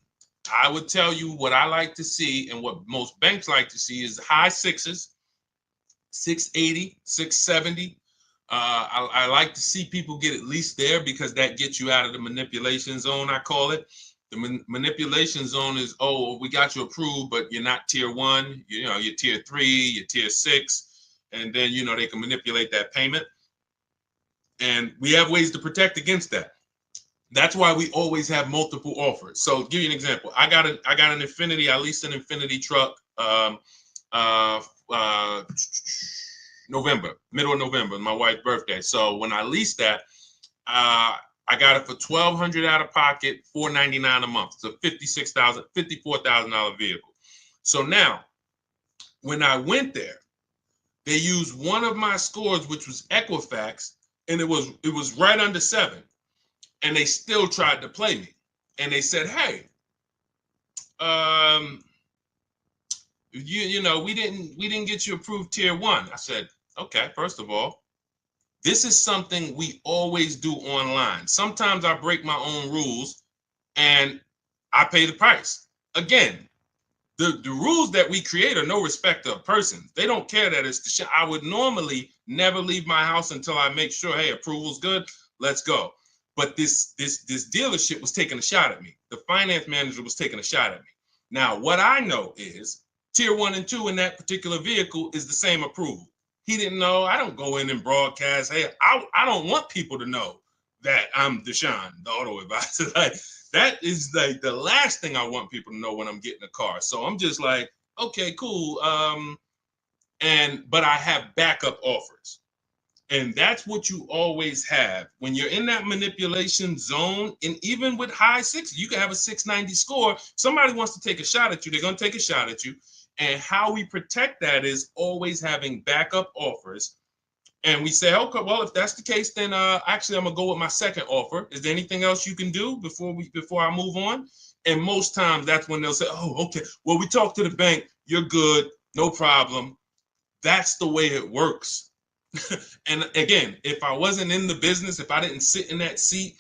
I would tell you what I like to see, and what most banks like to see is high sixes, 680, 670. I like to see people get at least there, because that gets you out of the manipulation zone, I call it. The manipulation zone is, oh, we got you approved, but you're not tier 1. You're tier 3, you're tier 6, and then they can manipulate that payment. And we have ways to protect against that. That's why we always have multiple offers. So I'll give you an example. I got an Infiniti. I leased an Infiniti truck middle of November, my wife's birthday. So when I leased that, I got it for $1,200 out of pocket, $499 a month. It's a $54,000 vehicle. So now, when I went there, they used one of my scores, which was Equifax, and it was right under 7. And they still tried to play me. And they said, hey, we didn't get you approved tier 1. I said, okay, first of all, this is something we always do online. Sometimes I break my own rules and I pay the price. again, the rules that we create are no respect of persons. They don't care that it's Deshaun. I would normally never leave my house until I make sure, hey, approval's good. Let's go. But this dealership was taking a shot at me. The finance manager was taking a shot at me. Now, what I know is tier 1 and 2 in that particular vehicle is the same approval. He didn't know. I don't go in and broadcast. Hey, I don't want people to know that I'm Deshaun, the auto advisor. Like, that is like the last thing I want people to know when I'm getting a car. So I'm just like, okay, cool. But I have backup offers. And that's what you always have when you're in that manipulation zone. And even with high 6, you can have a 690 score. Somebody wants to take a shot at you. They're going to take a shot at you. And how we protect that is always having backup offers. And we say, okay, well, if that's the case, then actually I'm gonna go with my second offer. Is there anything else you can do before I move on? And most times that's when they'll say, oh, okay, well, we talked to the bank, you're good, no problem. That's the way it works. And again, if I wasn't in the business, if I didn't sit in that seat,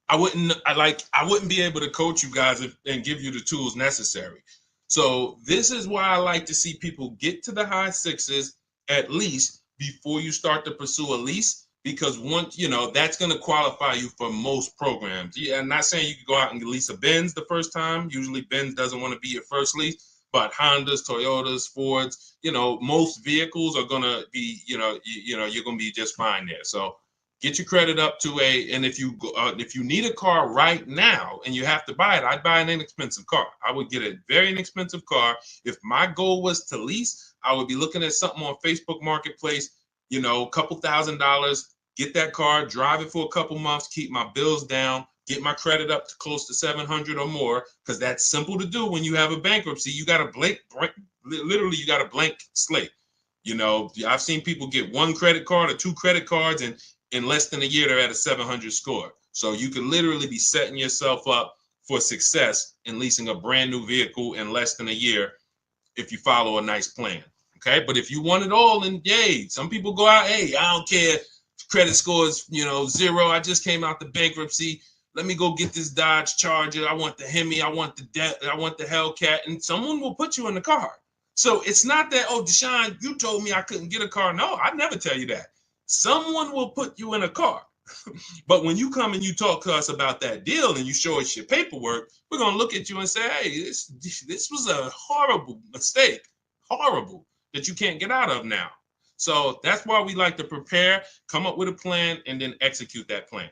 I wouldn't be able to coach you guys and give you the tools necessary. So this is why I like to see people get to the high 6s at least before you start to pursue a lease, because once that's going to qualify you for most programs. Yeah, I'm not saying you can go out and lease a Benz the first time. Usually Benz doesn't want to be your first lease, but Hondas, Toyotas, Fords, most vehicles are going to be, you're going to be just fine there. So get your credit up to and if you need a car right now and you have to buy it, I'd buy an inexpensive car. I would get a very inexpensive car. If my goal was to lease, I would be looking at something on Facebook Marketplace, a couple $1,000s, get that car, drive it for a couple months, keep my bills down, get my credit up to close to 700 or more, because that's simple to do when you have a bankruptcy. You got a blank slate. I've seen people get one credit card or two credit cards, and in less than a year, they're at a 700 score. So you can literally be setting yourself up for success in leasing a brand new vehicle in less than a year if you follow a nice plan. Okay. But if you want it all, then yay. Some people go out, hey, I don't care. Credit score is, 0. I just came out the bankruptcy. Let me go get this Dodge Charger. I want the Hemi. I want the Hellcat. And someone will put you in the car. So it's not that, oh, Deshaun, you told me I couldn't get a car. No, I'd never tell you that. Someone will put you in a car. But when you come and you talk to us about that deal and you show us your paperwork, we're going to look at you and say, hey, this was a horrible mistake, horrible, that you can't get out of now. So that's why we like to prepare, come up with a plan, and then execute that plan.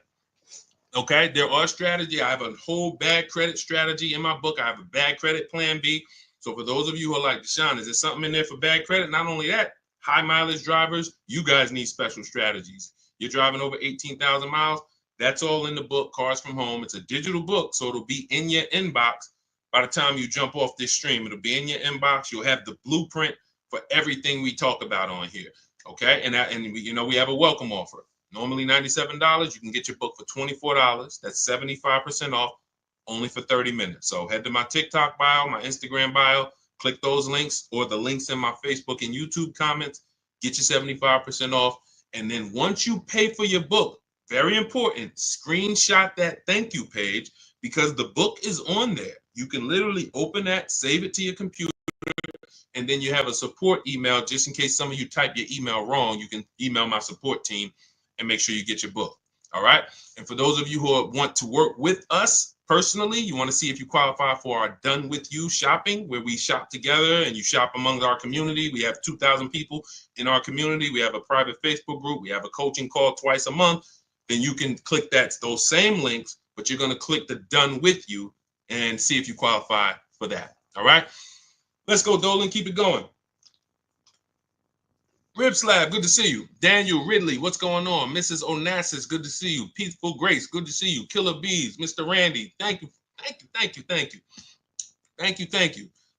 Okay, there are strategies. I have a whole bad credit strategy in my book. I have a bad credit plan B. So for those of you who are like, Deshaun, is there something in there for bad credit? Not only that, high mileage drivers, you guys need special strategies. You're driving over 18,000 miles. That's all in the book, Cars from Home. It's a digital book, so it'll be in your inbox by the time you jump off this stream. It'll be in your inbox. You'll have the blueprint for everything we talk about on here. Okay, and we have a welcome offer. Normally $97. You can get your book for $24. That's 75% off, only for 30 minutes. So head to my TikTok bio, my Instagram bio, click those links or the links in my Facebook and YouTube comments, get your 75% off. And then once you pay for your book, very important, screenshot that thank you page, because the book is on there. You can literally open that, save it to your computer, and then you have a support email. Just in case some of you type your email wrong, you can email my support team and make sure you get your book. All right. And for those of you who want to work with us personally, you want to see if you qualify for our Done With You shopping, where we shop together and you shop among our community. We have 2,000 people in our community. We have a private Facebook group. We have a coaching call twice a month. Then you can click those same links, but you're going to click the Done With You and see if you qualify for that. All right. Let's go, Dolan. Keep it going. Rib Slab, good to see you. Daniel Ridley, what's going on? Mrs. Onassis, good to see you. Peaceful Grace, good to see you. Killer Bees, Mr. Randy, thank you.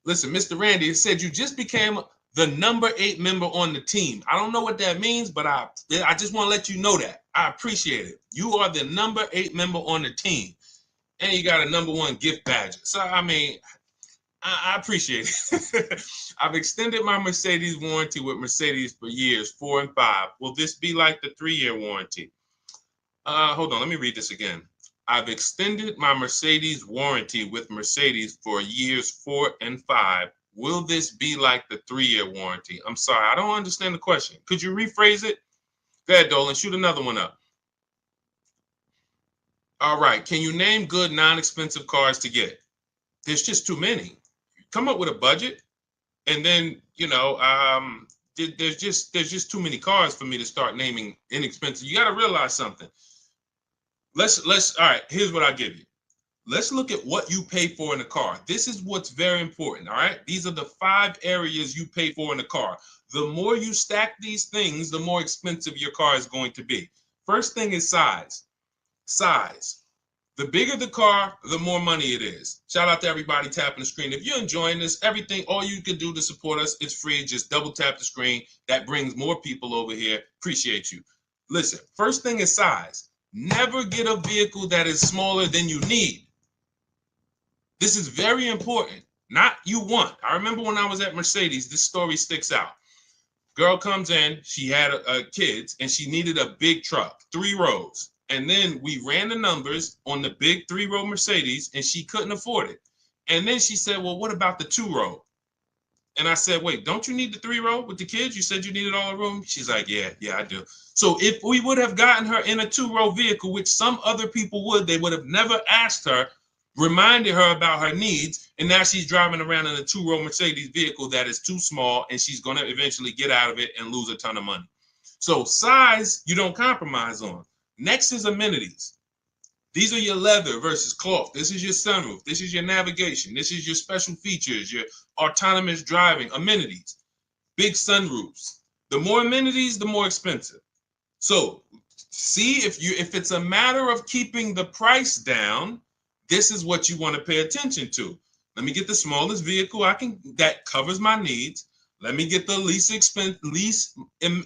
Listen, Mr. Randy, it said you just became the number 8 member on the team. I don't know what that means, but I just want to let you know that. I appreciate it. You are the number 8 member on the team. And you got a number 1 gift badge. So, I mean, I appreciate it. I've extended my Mercedes warranty with Mercedes for years, 4 and 5. Will this be like the 3-year warranty? Hold on, let me read this again. I've extended my Mercedes warranty with Mercedes for years 4 and 5. Will this be like the 3-year warranty? I'm sorry, I don't understand the question. Could you rephrase it? Go ahead, Dolan, shoot another one up. All right, can you name good non-expensive cars to get? There's just too many. Come up with a budget, and then, there's just too many cars for me to start naming inexpensive. You got to realize something. Let's all right, here's what I give you. Let's look at what you pay for in a car. This is what's very important, all right? These are the 5 areas you pay for in a car. The more you stack these things, the more expensive your car is going to be. First thing is size. Size. The bigger the car, the more money it is. Shout out to everybody tapping the screen. If you're enjoying this, all you can do to support us is free. Just double tap the screen. That brings more people over here. Appreciate you. Listen, first thing is size. Never get a vehicle that is smaller than you need. This is very important. Not you want. I remember when I was at Mercedes, this story sticks out. Girl comes in, she had kids, and she needed a big truck, 3 rows. And then we ran the numbers on the big 3-row Mercedes, and she couldn't afford it. And then she said, well, what about the 2-row? And I said, wait, don't you need the 3-row with the kids? You said you needed all the room. She's like, yeah, I do. So if we would have gotten her in a 2-row vehicle, which some other people would, they would have never asked her, reminded her about her needs, and now she's driving around in a 2-row Mercedes vehicle that is too small, and she's going to eventually get out of it and lose a ton of money. So size, you don't compromise on. Next is amenities. These are your leather versus cloth. This is your sunroof. This is your navigation. This is your special features, your autonomous driving, amenities, big sunroofs. The more amenities, the more expensive. So see if it's a matter of keeping the price down, this is what you want to pay attention to. Let me get the smallest vehicle that covers my needs. Let me get the least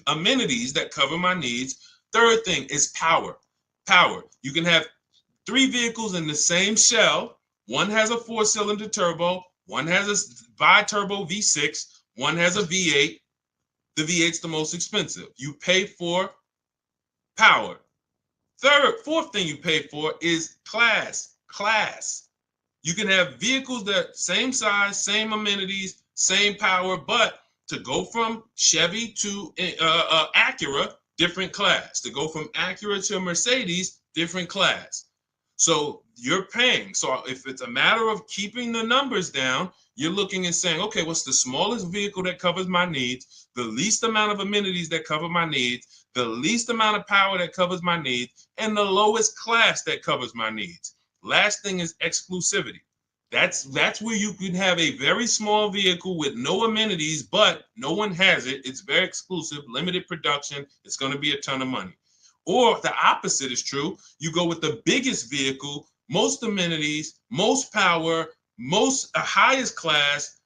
amenities that cover my needs. Third thing is power. Power. You can have 3 vehicles in the same shell. One has a 4-cylinder turbo. One has a bi-turbo V6. One has a V8. The V8's the most expensive. You pay for power. Fourth thing you pay for is class. You can have vehicles that same size, same amenities, same power, but to go from Chevy to Acura, different class. To go from Acura to Mercedes, different class. So you're paying. So if it's a matter of keeping the numbers down, you're looking and saying, okay, what's the smallest vehicle that covers my needs, the least amount of amenities that cover my needs, the least amount of power that covers my needs, and the lowest class that covers my needs. Last thing is exclusivity. That's where you can have a very small vehicle with no amenities, but no one has it. It's very exclusive, limited production. It's going to be a ton of money. Or the opposite is true. You go with the biggest vehicle, most amenities, most power, most highest class,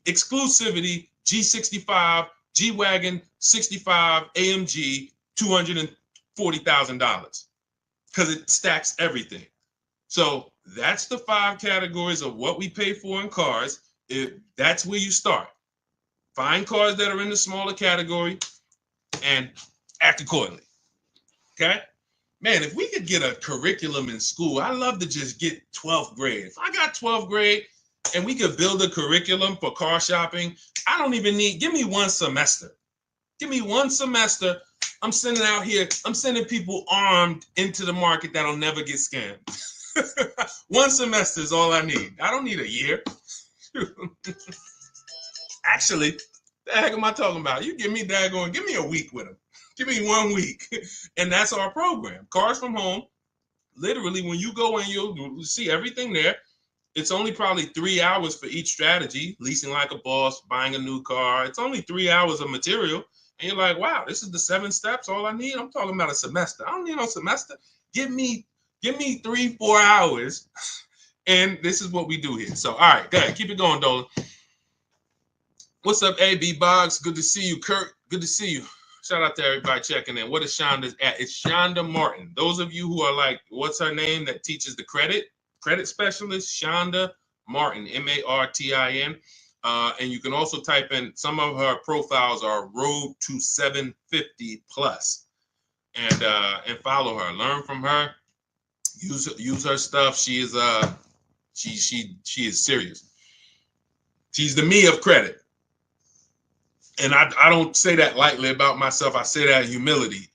exclusivity, G65, G-Wagon, 65, AMG, $240,000 because it stacks everything. So that's the 5 categories of what we pay for in cars. That's where you start. Find cars that are in the smaller category and act accordingly. Okay? Man, if we could get a curriculum in school, I'd love to just get 12th grade. If I got 12th grade and we could build a curriculum for car shopping, I don't even give me 1 semester. Give me 1 semester. I'm sending people armed into the market that'll never get scammed. 1 semester is all I need. I don't need a year. Actually, the heck am I talking about? You give me a week with them. Give me 1 week. And that's our program. Cars from Home. Literally, when you go in, you'll see everything there. It's only probably 3 hours for each strategy. Leasing like a boss, buying a new car. It's only 3 hours of material. And you're like, wow, this is the 7 steps, all I need? I'm talking about a semester. I don't need no semester. Give me 3-4 hours, and this is what we do here. So, all right, go ahead. Keep it going, Dolan. What's up, AB Boggs? Good to see you, Kurt. Good to see you. Shout out to everybody checking in. What is Shonda's at? It's Shonda Martin. Those of you who are like, what's her name that teaches the credit specialist? Shonda Martin, Martin. And you can also type in, some of her profiles are Road to 750 Plus, and follow her. Learn from her. Use her stuff. She is she is serious. She's the me of credit. And I don't say that lightly about myself. I say that in humility.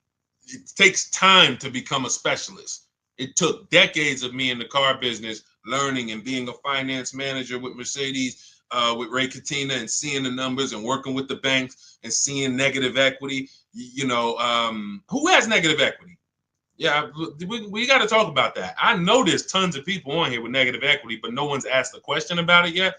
It takes time to become a specialist. It took decades of me in the car business learning and being a finance manager with Mercedes, with Ray Catena, and seeing the numbers and working with the banks and seeing negative equity. Who has negative equity? Yeah, we got to talk about that. I know there's tons of people on here with negative equity, but no one's asked a question about it yet.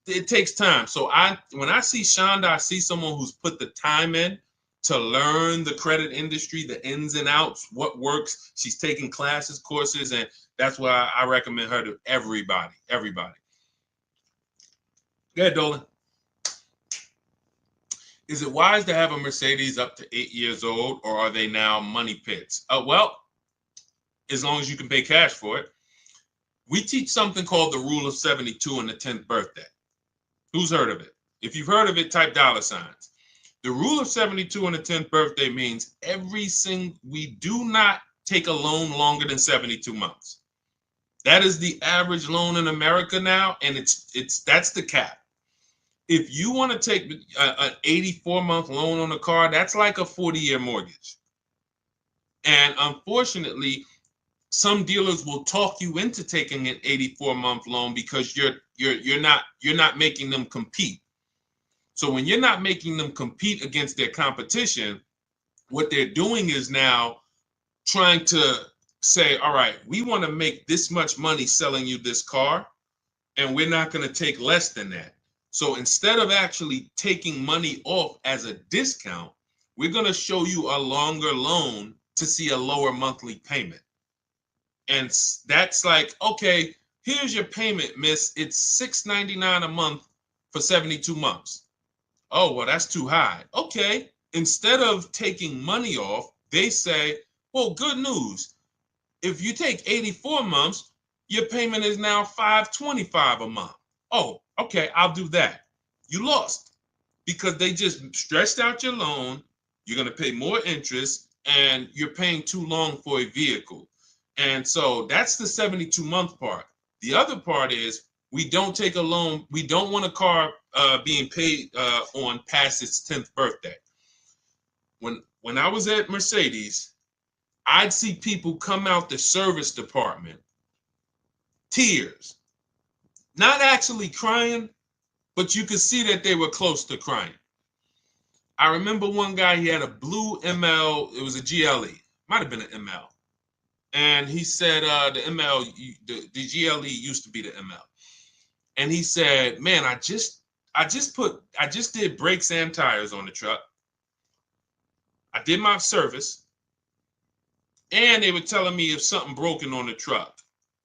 It takes time. So when I see Shonda, I see someone who's put the time in to learn the credit industry, the ins and outs, what works. She's taking classes, courses, and that's why I recommend her to everybody. Everybody. Go ahead, Dolan. Is it wise to have a Mercedes up to 8 years old, or are they now money pits? Well, as long as you can pay cash for it. We teach something called the rule of 72 on the 10th birthday. Who's heard of it? If you've heard of it, type $signs. The rule of 72 on the 10th birthday means we do not take a loan longer than 72 months. That is the average loan in America now, and that's the cap. If you want to take an 84-month loan on a car, that's like a 40-year mortgage. And unfortunately, some dealers will talk you into taking an 84-month loan because you're not making them compete. So when you're not making them compete against their competition, what they're doing is now trying to say, all right, we want to make this much money selling you this car, and we're not going to take less than that. So instead of actually taking money off as a discount, we're going to show you a longer loan to see a lower monthly payment. And that's like, okay, here's your payment, miss. It's $6.99 a month for 72 months. Oh, well, that's too high. Okay. Instead of taking money off, they say, well, good news. If you take 84 months, your payment is now $525 a month. Oh, okay, I'll do that. You lost because they just stretched out your loan. You're going to pay more interest and you're paying too long for a vehicle. And so that's the 72-month part. The other part is we don't take a loan. We don't want a car being paid on past its 10th birthday. When I was at Mercedes, I'd see people come out the service department, tears, not actually crying, but you could see that they were close to crying. I remember one guy, he had a blue ML, it was a GLE, might have been an ML. And he said the ML, the GLE used to be the ML. And he said, man, I just did brakes and tires on the truck. I did my service. And they were telling me if something broken on the truck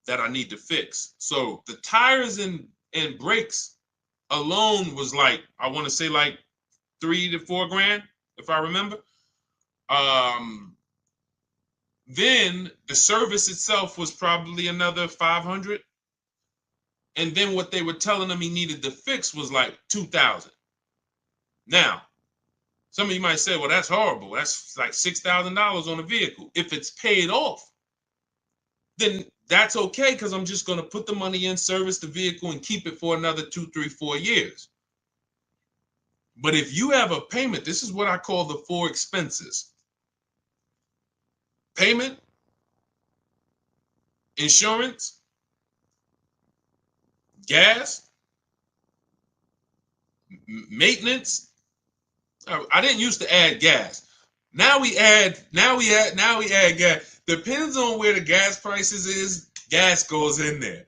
that I need to fix. So the tires and brakes alone was like, I want to say like $3 to $4 grand, if I remember. Then the service itself was probably another 500. And then what they were telling him he needed to fix was like 2,000. Now, some of you might say, well, that's horrible. That's like $6,000 on a vehicle. If it's paid off, then that's okay because I'm just going to put the money in, service the vehicle, and keep it for another 2, 3, 4 years. But if you have a payment, this is what I call the 4 expenses. Payment, insurance, gas, maintenance. I didn't used to add gas. Now we add gas. Depends on where the gas prices is, gas goes in there.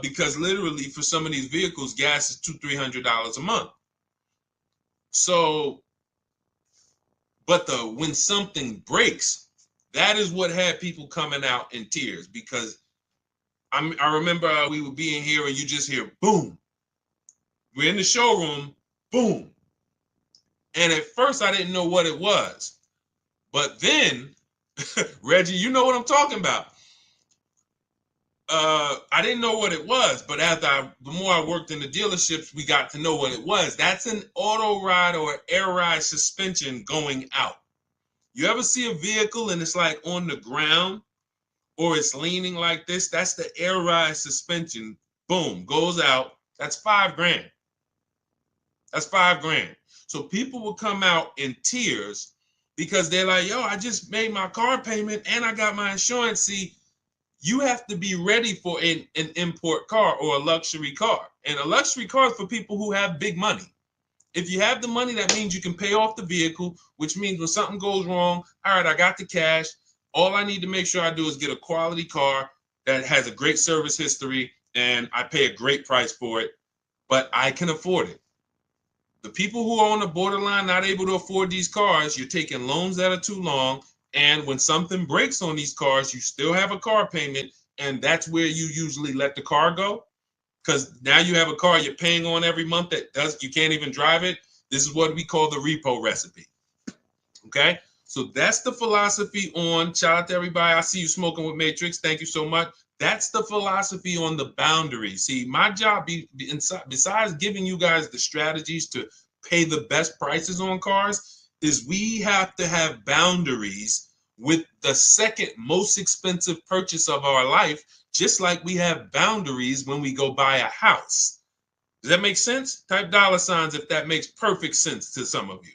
Because literally for some of these vehicles, gas is $200-300 a month. So, but when something breaks, that is what had people coming out in tears because I remember we would be in here and you just hear boom. We're in the showroom, boom. And at first I didn't know what it was. But then, Reggie, you know what I'm talking about. I didn't know what it was, but the more I worked in the dealerships, we got to know what it was. That's an auto ride or air ride suspension going out. You ever see a vehicle and it's like on the ground, or it's leaning like this, that's the air ride suspension. Boom, goes out. That's $5,000. That's $5,000. So people will come out in tears because they're like, yo, I just made my car payment and I got my insurance. See, you have to be ready for an import car or a luxury car. And a luxury car is for people who have big money. If you have the money, that means you can pay off the vehicle, which means when something goes wrong, all right, I got the cash. All I need to make sure I do is get a quality car that has a great service history and I pay a great price for it, but I can afford it. The people who are on the borderline, not able to afford these cars, you're taking loans that are too long. And when something breaks on these cars, you still have a car payment. And that's where you usually let the car go. Because now you have a car you're paying on every month you can't even drive it. This is what we call the repo recipe. Okay. So that's the philosophy on, shout out to everybody. I see you smoking with Matrix. Thank you so much. That's the philosophy on the boundaries. See, my job, besides giving you guys the strategies to pay the best prices on cars, is we have to have boundaries with the second most expensive purchase of our life, just like we have boundaries when we go buy a house. Does that make sense? Type $ if that makes perfect sense to some of you.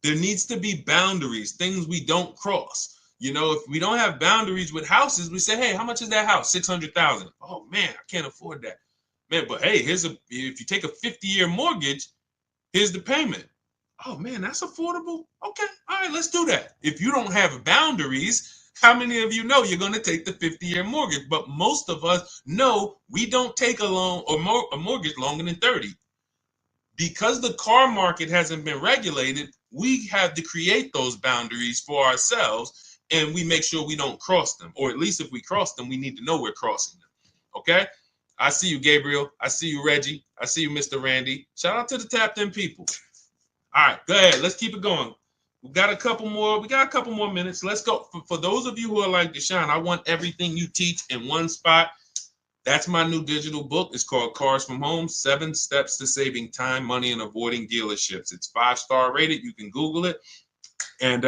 There needs to be boundaries, things we don't cross. You know, if we don't have boundaries with houses, we say, hey, how much is that house? $600,000. Oh man, I can't afford that. Man, but hey, if you take a 50-year mortgage, here's the payment. Oh man, that's affordable. Okay, all right, let's do that. If you don't have boundaries, how many of you know you're going to take the 50-year mortgage? But most of us know we don't take a loan or a mortgage longer than 30. Because the car market hasn't been regulated, we have to create those boundaries for ourselves. And we make sure we don't cross them, or at least if we cross them, we need to know we're crossing them. Okay. I see you, Gabriel. I see you, Reggie. I see you, Mr. Randy. Shout out to the tapped in people. All right, go ahead. Let's keep it going. We got a couple more minutes. Let's go. For those of you who are like Deshaun, I want everything you teach in one spot. That's my new digital book. It's called Cars from Home, 7 Steps to Saving Time, Money, and Avoiding Dealerships. It's 5-star rated. You can Google it. And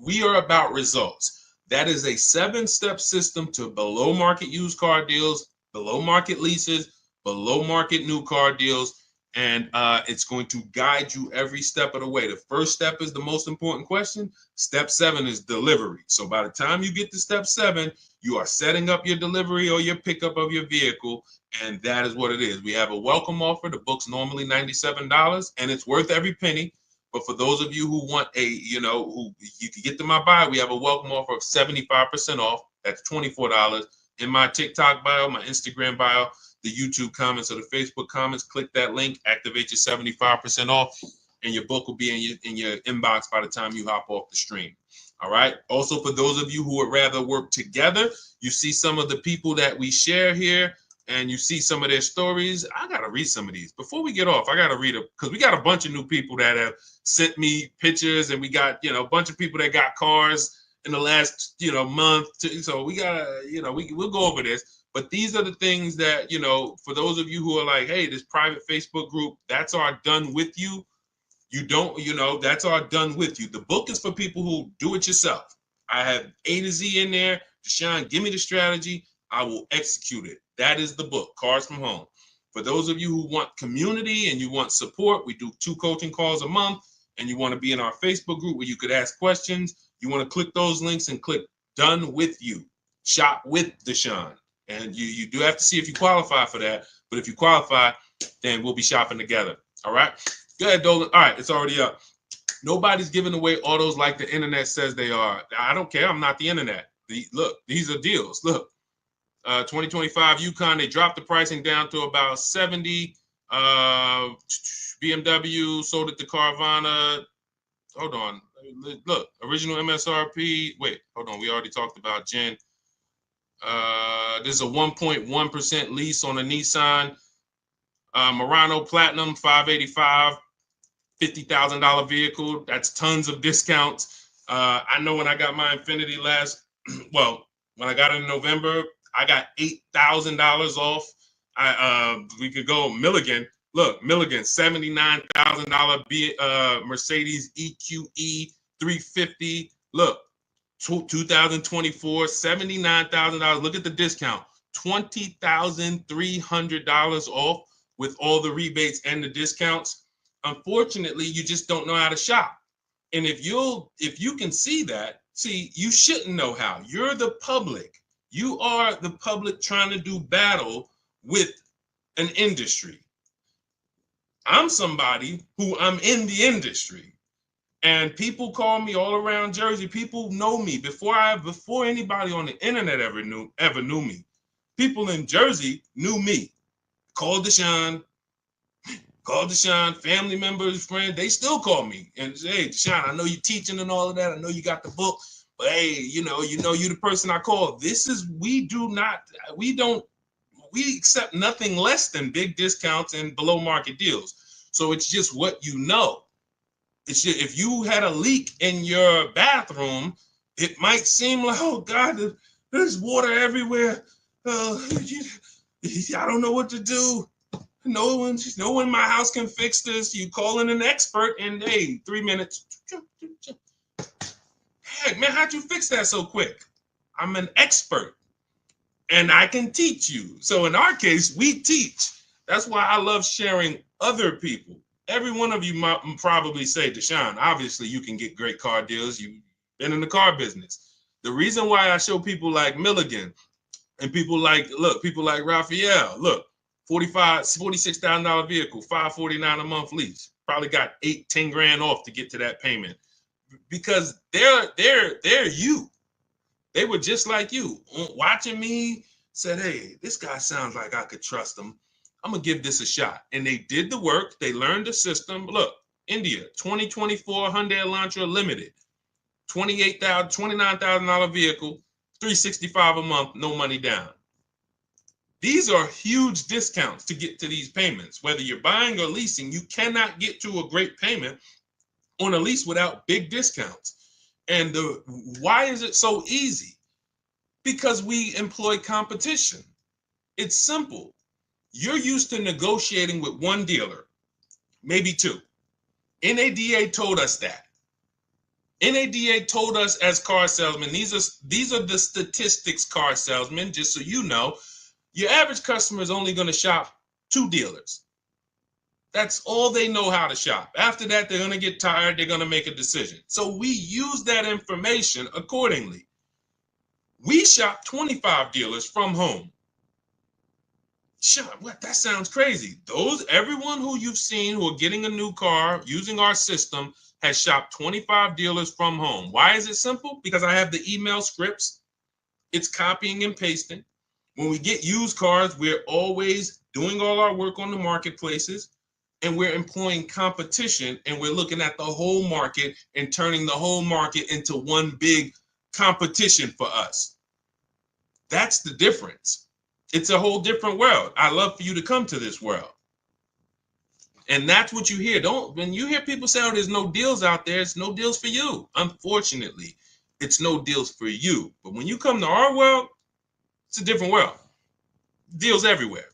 we are about results. That is a 7-step system to below market used car deals, below market leases, below market new car deals. And it's going to guide you every step of the way. The first step is the most important question. Step 7 is delivery. So by the time you get to step 7, you are setting up your delivery or your pickup of your vehicle. And that is what it is. We have a welcome offer. The book's normally $97 and it's worth every penny. But for those of you who want who you can get to my bio, we have a welcome offer of 75% off. That's $24 in my TikTok bio, my Instagram bio, the YouTube comments or the Facebook comments. Click that link, activate your 75% off, and your book will be in your inbox by the time you hop off the stream. All right. Also, for those of you who would rather work together, you see some of the people that we share here. And you see some of their stories. I got to read some of these. Before we get off, I got to read it because we got a bunch of new people that have sent me pictures, and we got, a bunch of people that got cars in the last, month. So we got to, we'll go over this. But these are the things that, for those of you who are like, hey, this private Facebook group, that's our done with you. You don't, that's our done with you. The book is for people who do it yourself. I have A to Z in there. Deshaun, give me the strategy. I will execute it. That is the book, Cars from Home. For those of you who want community and you want support, we do 2 coaching calls a month, and you want to be in our Facebook group where you could ask questions. You want to click those links and click Done With You. Shop with Deshaun. And you do have to see if you qualify for that. But if you qualify, then we'll be shopping together. All right? Go ahead, Dolan. All right, it's already up. Nobody's giving away autos like the internet says they are. I don't care. I'm not the internet. Look, these are deals. Look. 2025 Yukon, they dropped the pricing down to about 70. BMW sold it to Carvana. Hold on. Look, original MSRP. Wait, hold on. We already talked about Jen. This is a 1.1% lease on a Nissan Murano Platinum 585, $50,000 vehicle. That's tons of discounts. I know when I got my Infiniti when I got it in November, I got $8,000 off. We could go Milligan. Look, Milligan, $79,000 Mercedes EQE 350. Look, 2024, $79,000. Look at the discount, $20,300 off with all the rebates and the discounts. Unfortunately, you just don't know how to shop. And if you can see that, you shouldn't know how. You're the public. You are the public trying to do battle with an industry. I'm somebody who I'm in the industry. And people call me all around Jersey. People know me before anybody on the internet ever knew me. People in Jersey knew me. Call Deshaun, family members, friends. They still call me and say, "Hey, Deshaun, I know you're teaching and all of that. I know you got the book, but hey, you know you're the person I call." We accept nothing less than big discounts and below market deals. So it's just what you know. If you had a leak in your bathroom, it might seem like, oh God, there's water everywhere. I don't know what to do. No one in my house can fix this. You call in an expert and hey, 3 minutes. Heck, man, how'd you fix that so quick? I'm an expert and I can teach you. So in our case, we teach. That's why I love sharing other people. Every one of you might probably say, Deshaun, obviously you can get great car deals. You've been in the car business. The reason why I show people like Milligan and people like Raphael, look, $46,000 vehicle, $549 a month lease. Probably got $8-10 grand off to get to that payment because they're you. They were just like you, watching me. Said, "Hey, this guy sounds like I could trust him. I'm gonna give this a shot." And they did the work. They learned the system. Look, India, 2024 Hyundai Elantra Limited, $29,000 vehicle, $365 a month, no money down. These are huge discounts to get to these payments. Whether you're buying or leasing, you cannot get to a great payment on a lease without big discounts. And why is it so easy? Because we employ competition. It's simple. You're used to negotiating with one dealer, maybe two. NADA told us that. NADA told us as car salesmen, these are the statistics, car salesmen, just so you know, your average customer is only going to shop 2 dealers. That's all they know how to shop. After that, they're going to get tired. They're going to make a decision. So we use that information accordingly. We shop 25 dealers from home. What? That sounds crazy. Everyone who you've seen who are getting a new car using our system has shopped 25 dealers from home. Why is it simple? Because I have the email scripts. It's copying and pasting. When we get used cars, we're always doing all our work on the marketplaces, and we're employing competition, and we're looking at the whole market and turning the whole market into one big competition for us. That's the difference. It's a whole different world. I love for you to come to this world. And that's what you hear. When you hear people say, "Oh, there's no deals out there," it's no deals for you. Unfortunately, it's no deals for you. But when you come to our world, it's a different world. Deals everywhere.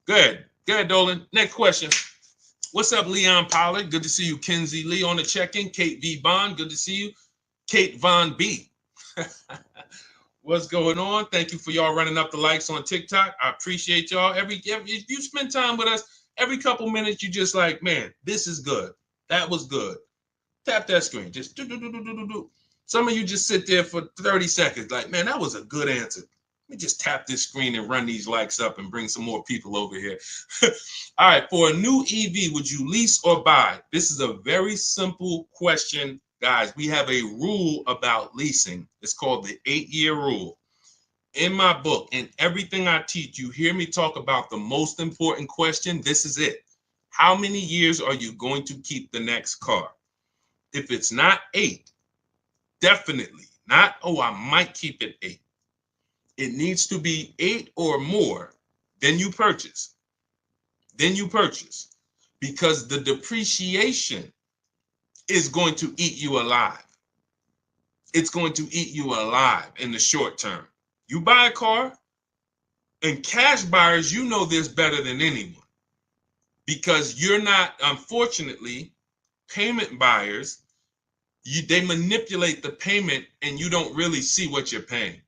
Good. Good, Dolan. Next question. What's up, Leon Pollard? Good to see you. Kenzie Lee on the check-in. Kate V. Bond. Good to see you. Kate Von B. What's going on? Thank you for y'all running up the likes on TikTok. I appreciate y'all. If you spend time with us, every couple minutes, you just like, man, this is good. That was good. Tap that screen. Just do. Some of you just sit there for 30 seconds like, man, that was a good answer. Let me just tap this screen and run these likes up and bring some more people over here. All right, for a new EV, would you lease or buy? This is a very simple question, guys. We have a rule about leasing. It's called the 8-year rule. In my book, in everything I teach, you hear me talk about the most important question. This is it. How many years are you going to keep the next car? If it's not 8, definitely not, oh, I might keep it 8. It needs to be 8 or more. Then you purchase. Because the depreciation is going to eat you alive. It's going to eat you alive in the short term. You buy a car, and cash buyers, you know this better than anyone. Because you're not, unfortunately, payment buyers, They manipulate the payment and you don't really see what you're paying.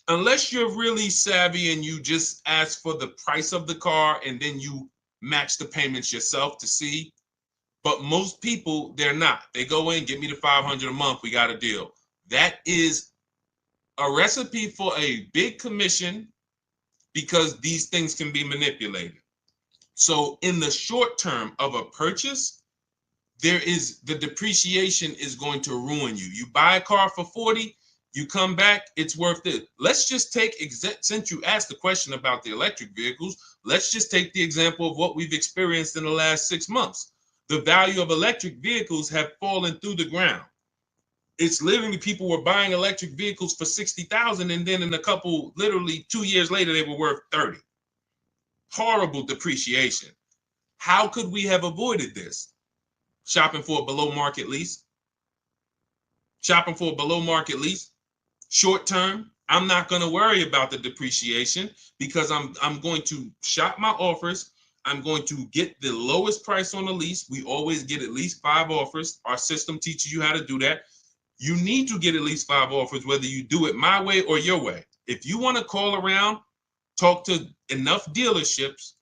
Unless you're really savvy and you just ask for the price of the car and then you match the payments yourself to see. But most people, they're not. They go in, give me the $500 a month, we got a deal. That is a recipe for a big commission because these things can be manipulated. So in the short term of a purchase, the depreciation is going to ruin you. You buy a car for 40, you come back, it's worth it. Let's just take, since you asked the question about the electric vehicles, let's just take the example of what we've experienced in the last 6 months. The value of electric vehicles have fallen through the ground. It's literally people were buying electric vehicles for 60,000 and then in a couple, literally 2 years later, they were worth 30. Horrible depreciation. How could we have avoided this? Shopping for a below market lease. Shopping for a below market lease. Short term, I'm not going to worry about the depreciation because I'm going to shop my offers. I'm going to get the lowest price on the lease. We always get at least 5 offers. Our system teaches you how to do that. You need to get at least 5 offers, whether you do it my way or your way. If you want to call around, talk to enough dealerships,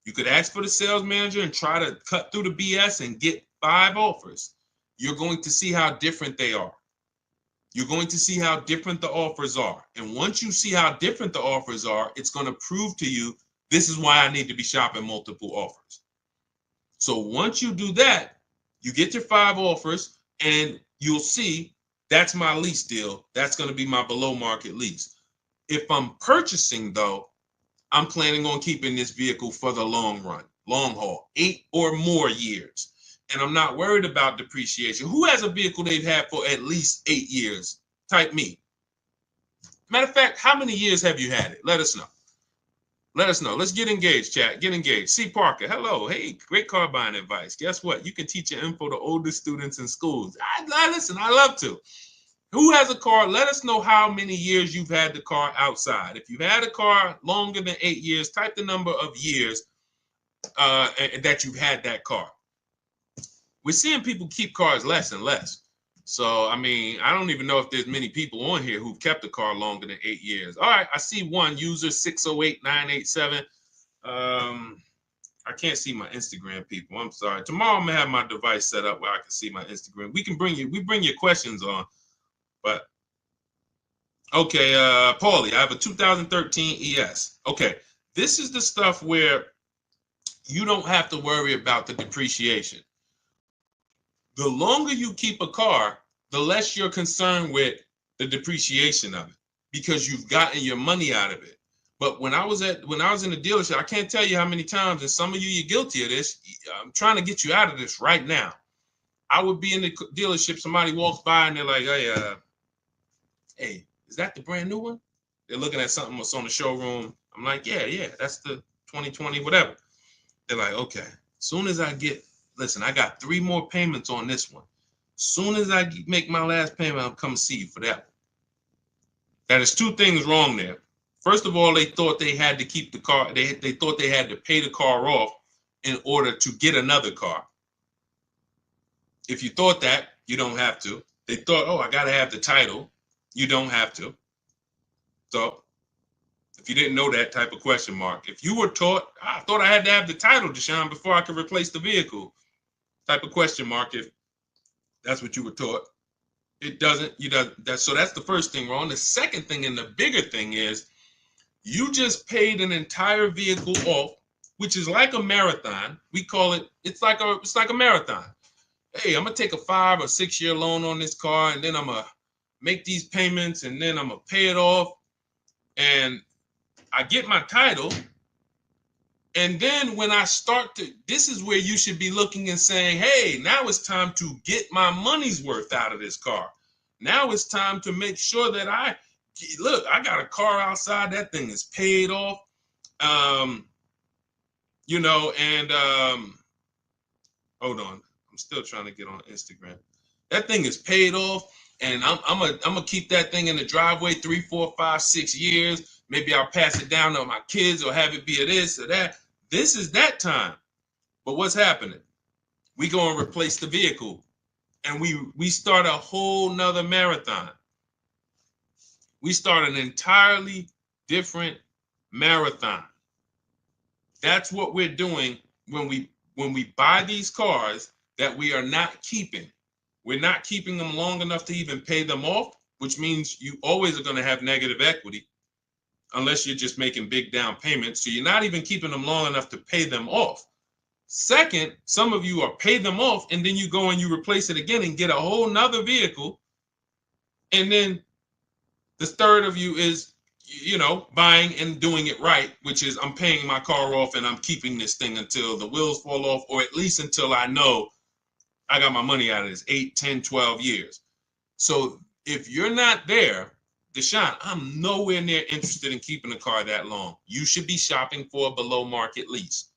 you could ask for the sales manager and try to cut through the BS and get 5 offers. You're going to see how different they are. You're going to see how different the offers are. And once you see how different the offers are, it's going to prove to you, this is why I need to be shopping multiple offers. So once you do that, you get your 5 offers and you'll see that's my lease deal. That's going to be my below market lease. If I'm purchasing though, I'm planning on keeping this vehicle for the long run, long haul, 8 or more years. And I'm not worried about depreciation. Who has a vehicle they've had for at least 8 years? Type me. Matter of fact, how many years have you had it? Let us know. Let us know. Let's get engaged, chat. Get engaged. C. Parker, hello. Hey, great car buying advice. Guess what? You can teach your info to older students in schools. Listen, I love to. Who has a car? Let us know how many years you've had the car outside. If you've had a car longer than 8 years, type the number of years that you've had that car. We're seeing people keep cars less and less. So, I mean, I don't even know if there's many people on here who've kept a car longer than 8 years. All right, I see one, user 608987. I can't see my Instagram, people. I'm sorry. Tomorrow I'm gonna have my device set up where I can see my Instagram. We bring your questions on, but okay, Paulie, I have a 2013 ES. Okay, this is the stuff where you don't have to worry about the depreciation. The longer you keep a car, the less you're concerned with the depreciation of it because you've gotten your money out of it. But when I was in the dealership, I can't tell you how many times, and some of you're guilty of this. I'm trying to get you out of this right now. I would be in the dealership, somebody walks by and they're like, hey, is that the brand new one? They're looking at something that's on the showroom. I'm like, yeah, that's the 2020, whatever. They're like, okay, soon as I got 3 more payments on this one. Soon as I make my last payment, I'll come see you for that one. That is 2 things wrong there. First of all, they thought they had to keep the car. They thought they had to pay the car off in order to get another car. If you thought that, you don't have to. They thought, oh, I got to have the title. You don't have to. So if you didn't know that, type of question mark. If you were taught, I thought I had to have the title, Deshaun, before I could replace the vehicle, type of question mark. If that's what you were taught, it doesn't. So that's the first thing wrong. The second thing, and the bigger thing, is you just paid an entire vehicle off, which is like a marathon. We call it. It's like a marathon. Hey, I'm gonna take a 5 or 6 year loan on this car, and then I'm gonna make these payments, and then I'm gonna pay it off, and I get my title. And then when I this is where you should be looking and saying, hey, now it's time to get my money's worth out of this car. Now it's time to make sure that I got a car outside. That thing is paid off. Hold on. I'm still trying to get on Instagram. That thing is paid off. And I'm gonna keep that thing in the driveway 3, 4, 5, 6 years. Maybe I'll pass it down to my kids or have it be a this or that. This is that time. But what's happening? We go and replace the vehicle. and we start a whole nother marathon. We start an entirely different marathon. That's what we're doing when we buy these cars that we are not keeping. We're not keeping them long enough to even pay them off, which means you always are going to have negative equity unless you're just making big down payments. So you're not even keeping them long enough to pay them off. Second, some of you are pay them off and then you go and you replace it again and get a whole nother vehicle. And then the third of you is, buying and doing it right, which is I'm paying my car off and I'm keeping this thing until the wheels fall off, or at least until I know I got my money out of this 8, 10, 12 years. So if you're not there, Deshaun, I'm nowhere near interested in keeping a car that long. You should be shopping for a below market lease.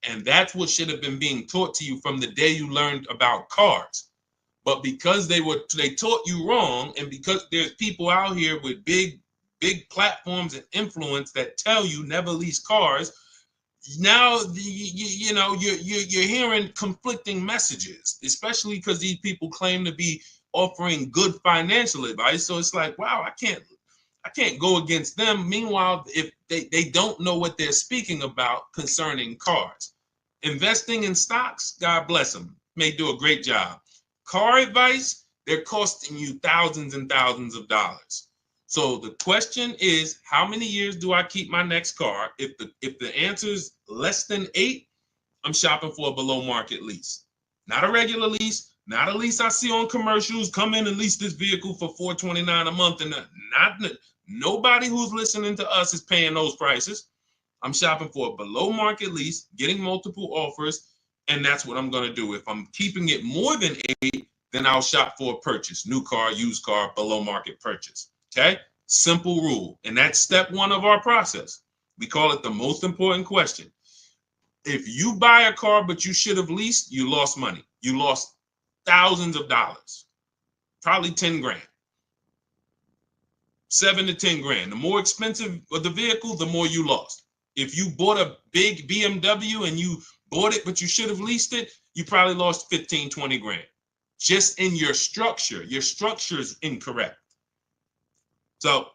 And that's what should have been being taught to you from the day you learned about cars. But because they taught you wrong, and because there's people out here with big platforms and influence that tell you never lease cars, now you're hearing conflicting messages, especially because these people claim to be offering good financial advice. So it's like, wow, I can't go against them. Meanwhile, if they don't know what they're speaking about concerning cars. Investing in stocks, God bless them, may do a great job. Car advice, they're costing you thousands and thousands of dollars. So the question is, how many years do I keep my next car? If the answer is less than 8, I'm shopping for a below market lease. Not a regular lease, not a lease I see on commercials. Come in and lease this vehicle for $429 a month, and nobody who's listening to us is paying those prices. I'm shopping for a below market lease, getting multiple offers, and that's what I'm going to do. If I'm keeping it more than 8, then I'll shop for a purchase, new car, used car, below market purchase. Okay? Simple rule. And that's step 1 of our process. We call it the most important question. If you buy a car but you should have leased, you lost money. You lost thousands of dollars, probably 10 grand. 7 to 10 grand. The more expensive of the vehicle, the more you lost. If you bought a big BMW and you bought it, but you should have leased it, you probably lost 15, 20 grand. Just in your structure. Your structure is incorrect. So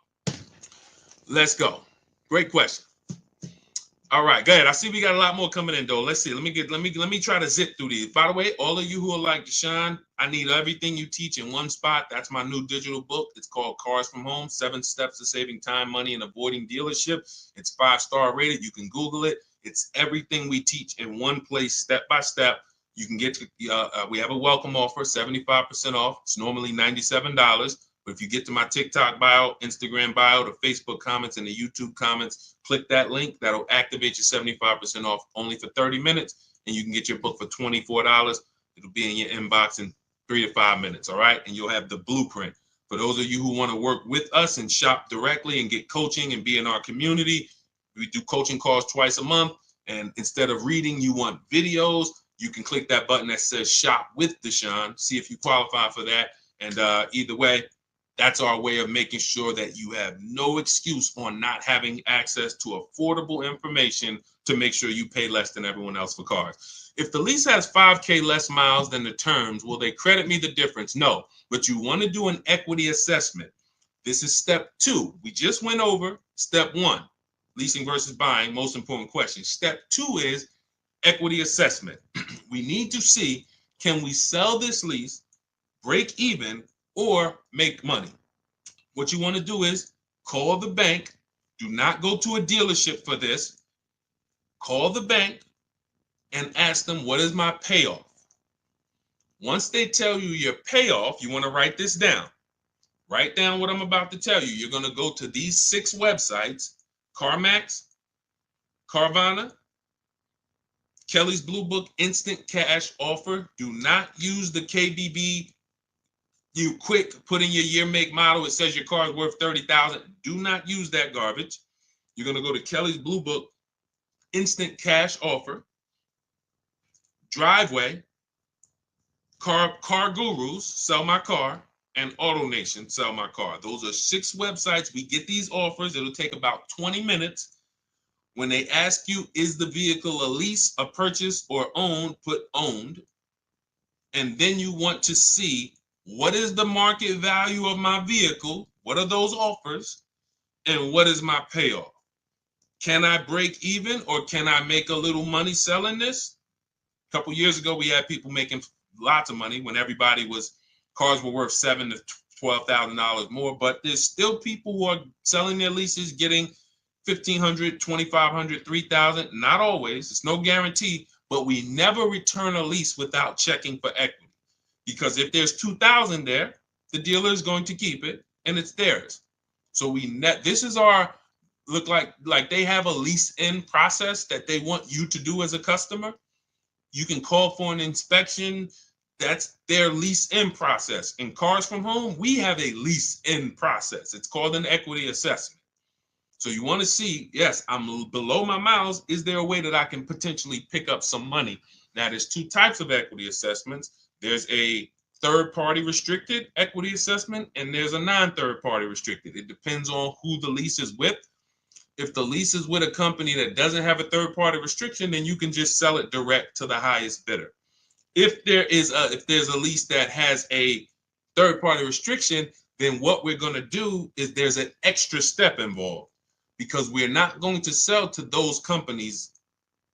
let's go. Great question. All right, go ahead. I see we got a lot more coming in though. Let's see. Let me try to zip through these. By the way, all of you who are like Deshaun, I need everything you teach in one spot. That's my new digital book. It's called Cars from Home: 7 Steps to Saving Time, Money, and Avoiding Dealership. It's 5-star rated. You can Google it. It's everything we teach in one place, step by step. You can get we have a welcome offer, 75% off. It's normally $97. But if you get to my TikTok bio, Instagram bio, the Facebook comments, and the YouTube comments, click that link. That'll activate your 75% off only for 30 minutes. And you can get your book for $24. It'll be in your inbox in 3 to 5 minutes. All right. And you'll have the blueprint. For those of you who want to work with us and shop directly and get coaching and be in our community, we do coaching calls twice a month. And instead of reading, you want videos, you can click that button that says Shop with Deshaun. See if you qualify for that. And either way, that's our way of making sure that you have no excuse on not having access to affordable information to make sure you pay less than everyone else for cars. If the lease has 5K less miles than the terms, will they credit me the difference? No, but you want to do an equity assessment. This is step 2. We just went over step 1, leasing versus buying, most important question. Step 2 is equity assessment. We need to see, can we sell this lease, break even, or make money? What you want to do is call the bank. Do not go to a dealership for this. Call the bank and ask them, what is my payoff? Once they tell you your payoff, you want to write this down. Write down what I'm about to tell you. You're going to go to these 6 websites: CarMax, Carvana, Kelly's Blue Book Instant Cash Offer. Do not use the KBB. You quick put in your year, make, model. It says your car is worth $30,000. Do not use that garbage. You're going to go to Kelly's Blue Book Instant Cash Offer, Driveway, Car Gurus, Sell My Car, and AutoNation, Sell My Car. Those are 6 websites. We get these offers. It'll take about 20 minutes. When they ask you, is the vehicle a lease, a purchase, or owned, put owned. and then you want to see what is the market value of my vehicle, what are those offers, and what is my payoff. Can I break even, or can I make a little money selling this? A couple years ago, we had people making lots of money when cars were worth $7,000 to $12,000 more. But there's still people who are selling their leases, getting $1,500, $2,500, $3,000. Not always. It's no guarantee. But we never return a lease without checking for equity, because if there's $2,000 there, the dealer is going to keep it, and it's theirs. So this is our look like they have a lease in process that they want you to do as a customer. You can call for an inspection. That's their lease in process. In Cars from Home, we have a lease in process. It's called an equity assessment. So you want to see, yes, I'm below my miles. Is there a way that I can potentially pick up some money? Now, there's two types of equity assessments. There's a third-party restricted equity assessment, and there's a non-third-party restricted. It depends on who the lease is with. If the lease is with a company that doesn't have a third-party restriction, then you can just sell it direct to the highest bidder. If there's a lease that has a third-party restriction, then what we're going to do is there's an extra step involved, because we're not going to sell to those companies.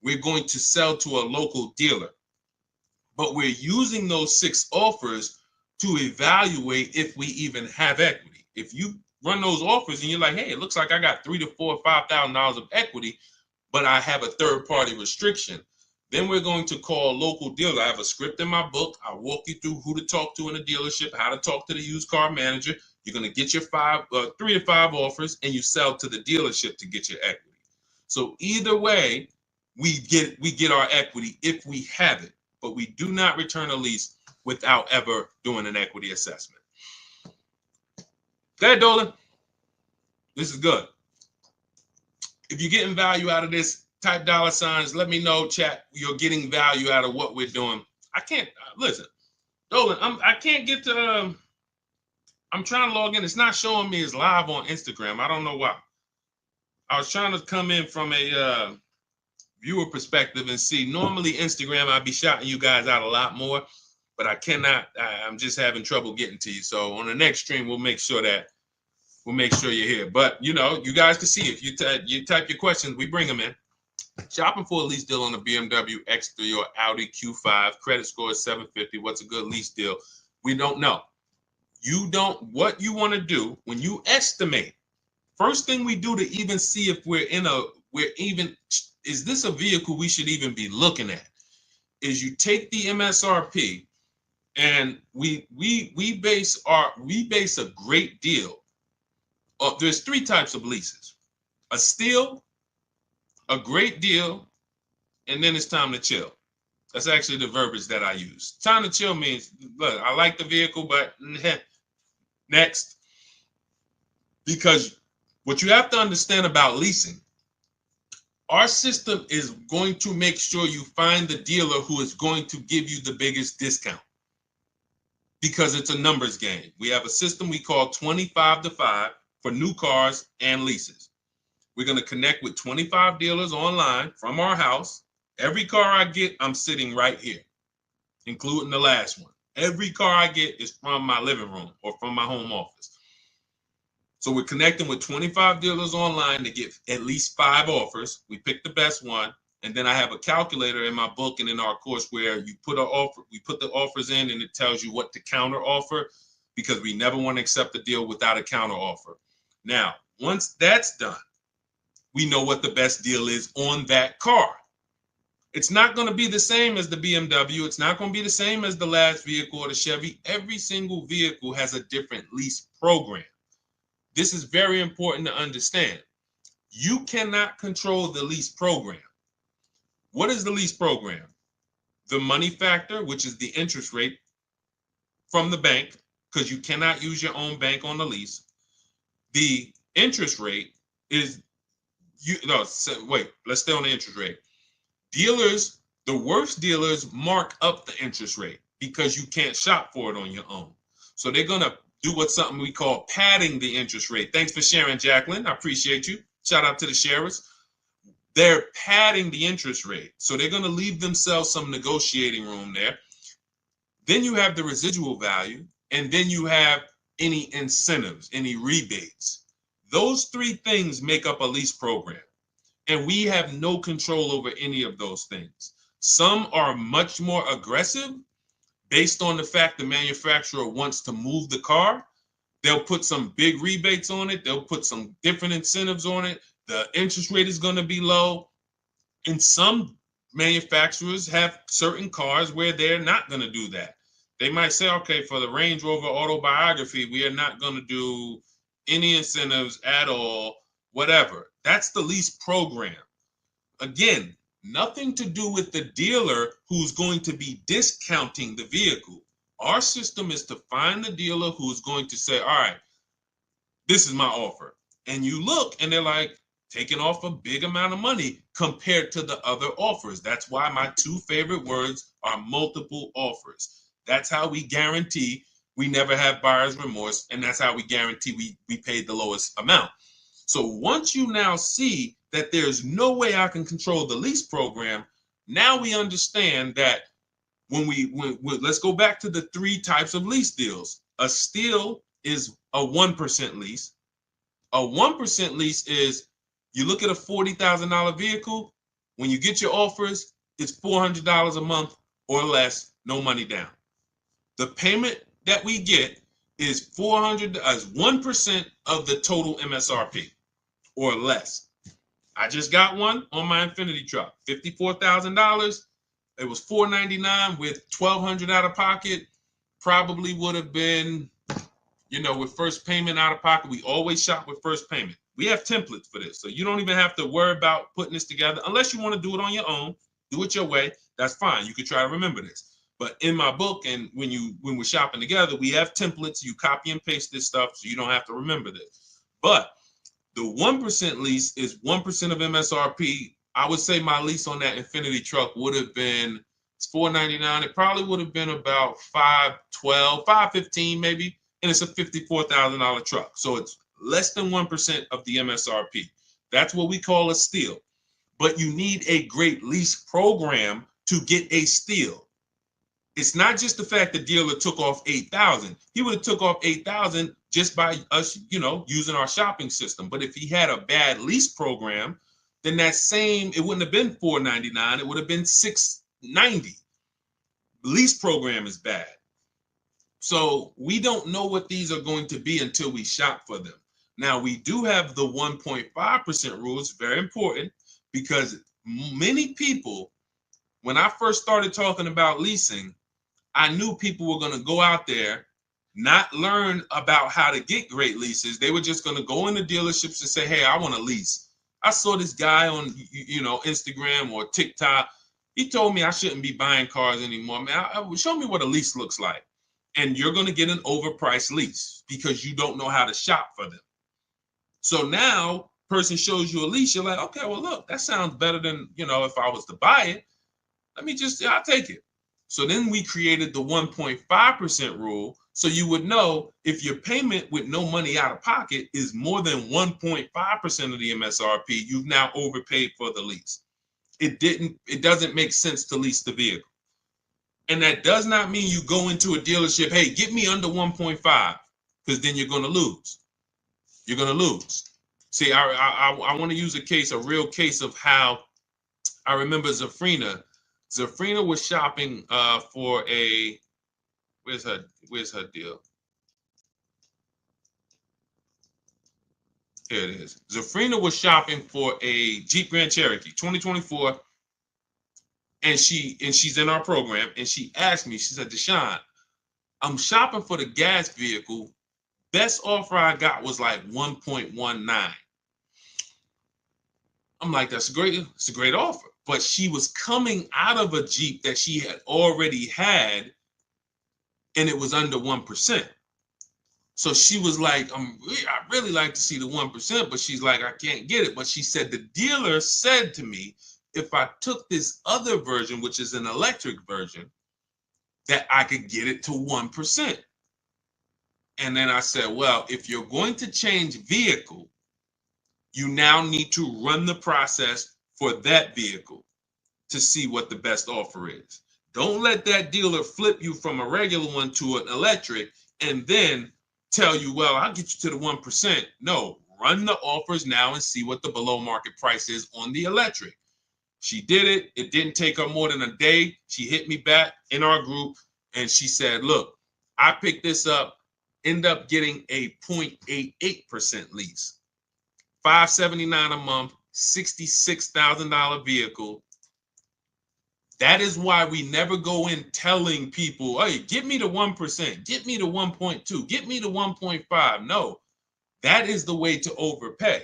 We're going to sell to a local dealer. But we're using those 6 offers to evaluate if we even have equity. If you run those offers and you're like, hey, it looks like I got $3,000 to $4,000 or $5,000 of equity, but I have a third-party restriction, then we're going to call a local dealer. I have a script in my book. I'll walk you through who to talk to in a dealership, how to talk to the used car manager. You're going to get your 3 to 5 offers, and you sell to the dealership to get your equity. So either way, we get our equity if we have it, but we do not return a lease without ever doing an equity assessment. Go ahead, Dolan. This is good. If you're getting value out of this, type $signs. Let me know, chat. You're getting value out of what we're doing. I can't listen, Dolan. I can't get to. I'm trying to log in. It's not showing me as live on Instagram. I don't know why. I was trying to come in from a viewer perspective and see. Normally Instagram, I'd be shouting you guys out a lot more, but I cannot. I'm just having trouble getting to you. So on the next stream, we'll make sure you're here. But you guys can see if you type your questions, we bring them in. Shopping for a lease deal on a BMW X3 or Audi Q5. Credit score is 750. What's a good lease deal? We don't know. What you want to do when you estimate, first thing we do to even see if is this a vehicle we should even be looking at, is you take the MSRP, and we base a great deal. There's 3 types of leases: a steal, a great deal, and then it's time to chill. That's actually the verbiage that I use. Time to chill means, look, I like the vehicle, but next. Because what you have to understand about leasing, our system is going to make sure you find the dealer who is going to give you the biggest discount, because it's a numbers game. We have a system we call 25 to 5 for new cars and leases. We're going to connect with 25 dealers online from our house. Every car I get, I'm sitting right here, including the last one. Every car I get is from my living room or from my home office. So we're connecting with 25 dealers online to get at least 5 offers. We pick the best one. And then I have a calculator in my book and in our course where we put the offers in, and it tells you what to counter offer, because we never want to accept a deal without a counter offer. Now, once that's done, we know what the best deal is on that car. It's not going to be the same as the BMW. It's not going to be the same as the last vehicle or the Chevy. Every single vehicle has a different lease program. This is very important to understand. You cannot control the lease program. What is the lease program? The money factor, which is the interest rate from the bank, because you cannot use your own bank on the lease. The interest rate is let's stay on the interest rate. Dealers, the worst dealers, mark up the interest rate because you can't shop for it on your own. So they're going to do something we call padding the interest rate. Thanks for sharing, Jacqueline. I appreciate you. Shout out to the sharers. They're padding the interest rate. So they're going to leave themselves some negotiating room there. Then you have the residual value, and then you have any incentives, any rebates. Those three things make up a lease program, and we have no control over any of those things. Some are much more aggressive based on the fact the manufacturer wants to move the car. They'll put some big rebates on it. They'll put some different incentives on it. The interest rate is going to be low. And some manufacturers have certain cars where they're not going to do that. They might say, okay, for the Range Rover Autobiography, we are not going to do any incentives at all, whatever. That's the lease program. Again, nothing to do with the dealer who's going to be discounting the vehicle. Our system is to find the dealer who's going to say, all right, this is my offer. And you look and they're like, taking off a big amount of money compared to the other offers. That's why my two favorite words are multiple offers. That's how we guarantee we never have buyer's remorse. And that's how we guarantee we paid the lowest amount. So once you now see that there's no way I can control the lease program, now we understand that when let's go back to the three types of lease deals. A steal is a 1% lease. A 1% lease is, you look at a $40,000 vehicle, when you get your offers, it's $400 a month or less, no money down. The payment that we get is 1% of the total MSRP or less. I just got one on my Infiniti truck, $54,000. It was $499 with $1,200 out of pocket. Probably would have been, with first payment out of pocket. We always shop with first payment. We have templates for this, so you don't even have to worry about putting this together unless you want to do it on your own. Do it your way. That's fine. You can try to remember this. But in my book, and when we're shopping together, we have templates. You copy and paste this stuff, so you don't have to remember this. But the 1% lease is 1% of MSRP. I would say my lease on that Infiniti truck would have been, it's $499. It probably would have been about $512, $515 maybe, and it's a $54,000 truck. So it's less than 1% of the MSRP. That's what we call a steal. But you need a great lease program to get a steal. It's not just the fact the dealer took off $8,000. He would have took off $8,000 just by us, using our shopping system. But if he had a bad lease program, then it wouldn't have been $499. It would have been $690. Lease program is bad. So we don't know what these are going to be until we shop for them. Now, we do have the 1.5% rule. It's very important because many people, when I first started talking about leasing, I knew people were going to go out there, not learn about how to get great leases. They were just going to go into dealerships and say, hey, I want to lease. I saw this guy on, Instagram or TikTok. He told me I shouldn't be buying cars anymore. Man, show me what a lease looks like. And you're going to get an overpriced lease because you don't know how to shop for them. So now, person shows you a lease, you're like, okay, well, look, that sounds better than, if I was to buy it. I'll take it. So then we created the 1.5% rule. So you would know if your payment with no money out of pocket is more than 1.5% of the MSRP, you've now overpaid for the lease. It doesn't make sense to lease the vehicle. And that does not mean you go into a dealership, hey, get me under 1.5, because then you're going to lose. You're going to lose. See, I want to use a real case of how I remember Zafrina. Zafrina was shopping for a, where's her deal? Here it is. Zafrina was shopping for a Jeep Grand Cherokee 2024. And she's in our program, and she asked me, she said, Deshaun, I'm shopping for the gas vehicle. Best offer I got was like 1.19. I'm like, it's a great offer. But she was coming out of a Jeep that she had already had, and it was under 1%. So she was like, I really like to see the 1%, but she's like, I can't get it. But she said, the dealer said to me, if I took this other version, which is an electric version, that I could get it to 1%. And then I said, well, if you're going to change vehicle, you now need to run the process for that vehicle to see what the best offer is. Don't let that dealer flip you from a regular one to an electric and then tell you, well, I'll get you to the 1%. No, run the offers now and see what the below market price is on the electric. She did it. It didn't take her more than a day. She hit me back in our group and she said, look, I picked this up, end up getting a 0.88% lease, $579 a month, $66,000 vehicle. That is why we never go in telling people, hey, get me to 1%, get me to 1.2, get me to 1.5. No, that is the way to overpay.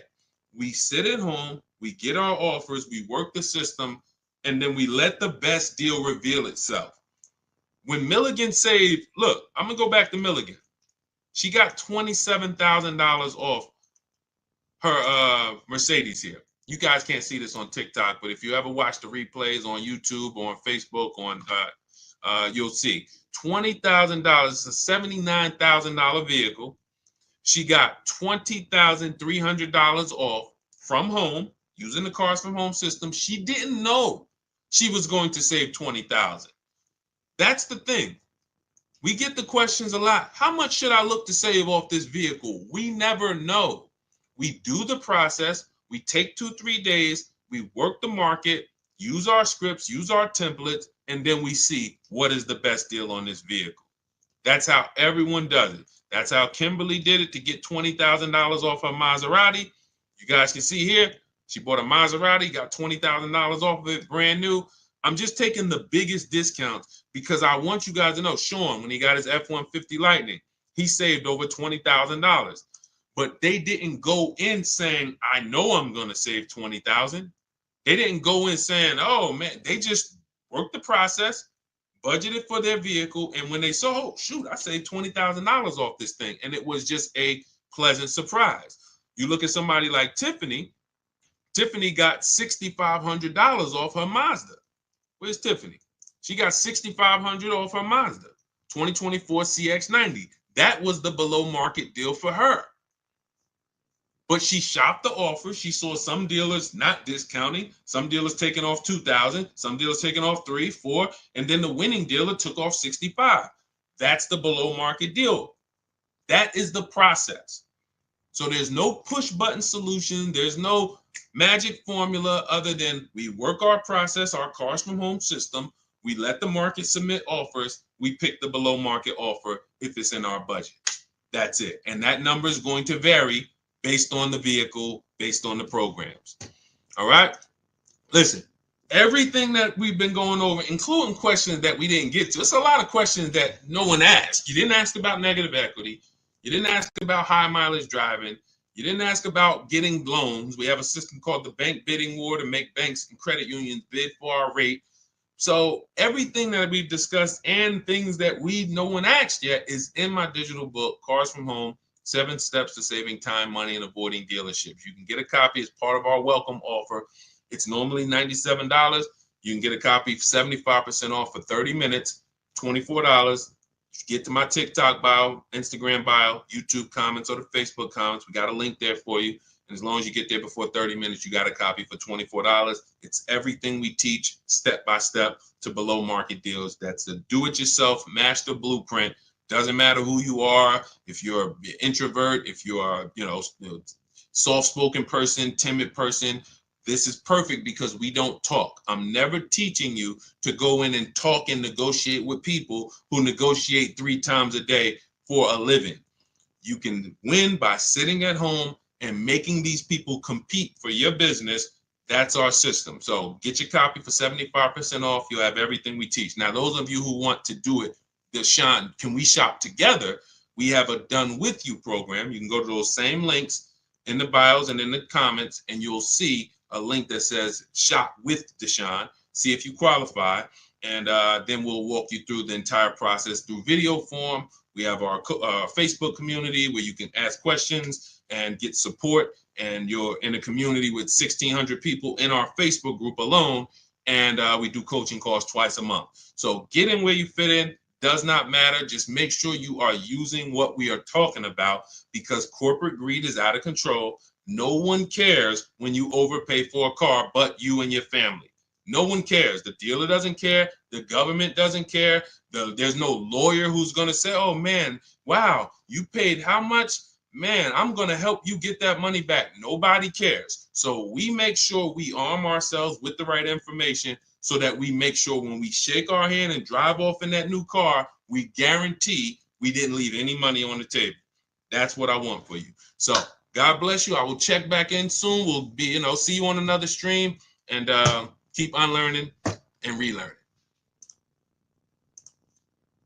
We sit at home, we get our offers, we work the system, and then we let the best deal reveal itself. When Milligan saved, look, I'm going to go back to Milligan. She got $27,000 off her Mercedes here. You guys can't see this on TikTok, but if you ever watch the replays on YouTube or on Facebook, you'll see $20,000. It's a $79,000 vehicle. She got $20,300 off from home using the Cars from Home system. She didn't know she was going to save $20,000. That's the thing. We get the questions a lot. How much should I look to save off this vehicle? We never know. We do the process. We take 2-3 days. We work the market, use our scripts, use our templates, and then we see what is the best deal on this vehicle. That's how everyone does it. That's how Kimberly did it to get $20,000 off her Maserati. You guys can see here, she bought a Maserati, got $20,000 off of it, brand new. I'm just taking the biggest discounts because I want you guys to know, Sean, when he got his F-150 Lightning, he saved over $20,000. But they didn't go in saying, I know I'm going to save $20,000. They didn't go in saying, oh, man, they just worked the process, budgeted for their vehicle. And when they saw, oh, shoot, I saved $20,000 off this thing. And it was just a pleasant surprise. You look at somebody like Tiffany. Tiffany got $6,500 off her Mazda. Where's Tiffany? She got $6,500 off her Mazda, 2024 CX-90. That was the below market deal for her. But she shopped the offer. She saw some dealers not discounting, some dealers taking off $2,000, some dealers taking off $3,000, $4,000, and then the winning dealer took off $65,000. That's the below market deal. That is the process. So there's no push button solution. There's no magic formula other than we work our process, our Cars from Home system. We let the market submit offers. We pick the below market offer if it's in our budget. That's it. And that number is going to vary based on the vehicle, based on the programs. All right? Listen, everything that we've been going over, including questions that we didn't get to, it's a lot of questions that no one asked. You didn't ask about negative equity. You didn't ask about high mileage driving. You didn't ask about getting loans. We have a system called the bank bidding war to make banks and credit unions bid for our rate. So everything that we've discussed and things that no one asked yet is in my digital book, Cars from Home, 7 Steps to Saving Time, Money, and Avoiding Dealerships. You can get a copy as part of our welcome offer. It's normally $97. You can get a copy 75% off for 30 minutes, $24. Get to my TikTok bio, Instagram bio, YouTube comments, or the Facebook comments. We got a link there for you. And as long as you get there before 30 minutes, you got a copy for $24. It's everything we teach step by step to below market deals. That's a do-it-yourself master blueprint. Doesn't matter who you are, if you're an introvert, if you are, soft-spoken person, timid person, this is perfect because we don't talk. I'm never teaching you to go in and talk and negotiate with people who negotiate 3 times a day for a living. You can win by sitting at home and making these people compete for your business. That's our system. So get your copy for 75% off. You'll have everything we teach. Now, those of you who want to do it, Sean, can we shop together? We have a done with you program. You can go to those same links in the bios and in the comments, and you'll see a link that says shop with Deshaun. See if you qualify, and then we'll walk you through the entire process through video form. We have our Facebook community where you can ask questions and get support, and you're in a community with 1,600 people in our Facebook group alone, and we do coaching calls twice a month. So get in where you fit in. Does not matter. Just make sure you are using what we are talking about because corporate greed is out of control. No one cares when you overpay for a car but you and your family. No one cares. The dealer doesn't care. The government doesn't care. There's no lawyer who's going to say, oh, man, wow, you paid how much? Man, I'm going to help you get that money back. Nobody cares. So we make sure we arm ourselves with the right information so that we make sure when we shake our hand and drive off in that new car, we guarantee we didn't leave any money on the table. That's what I want for you. So God bless you. I will check back in soon. We'll be, see you on another stream, and keep unlearning and relearning.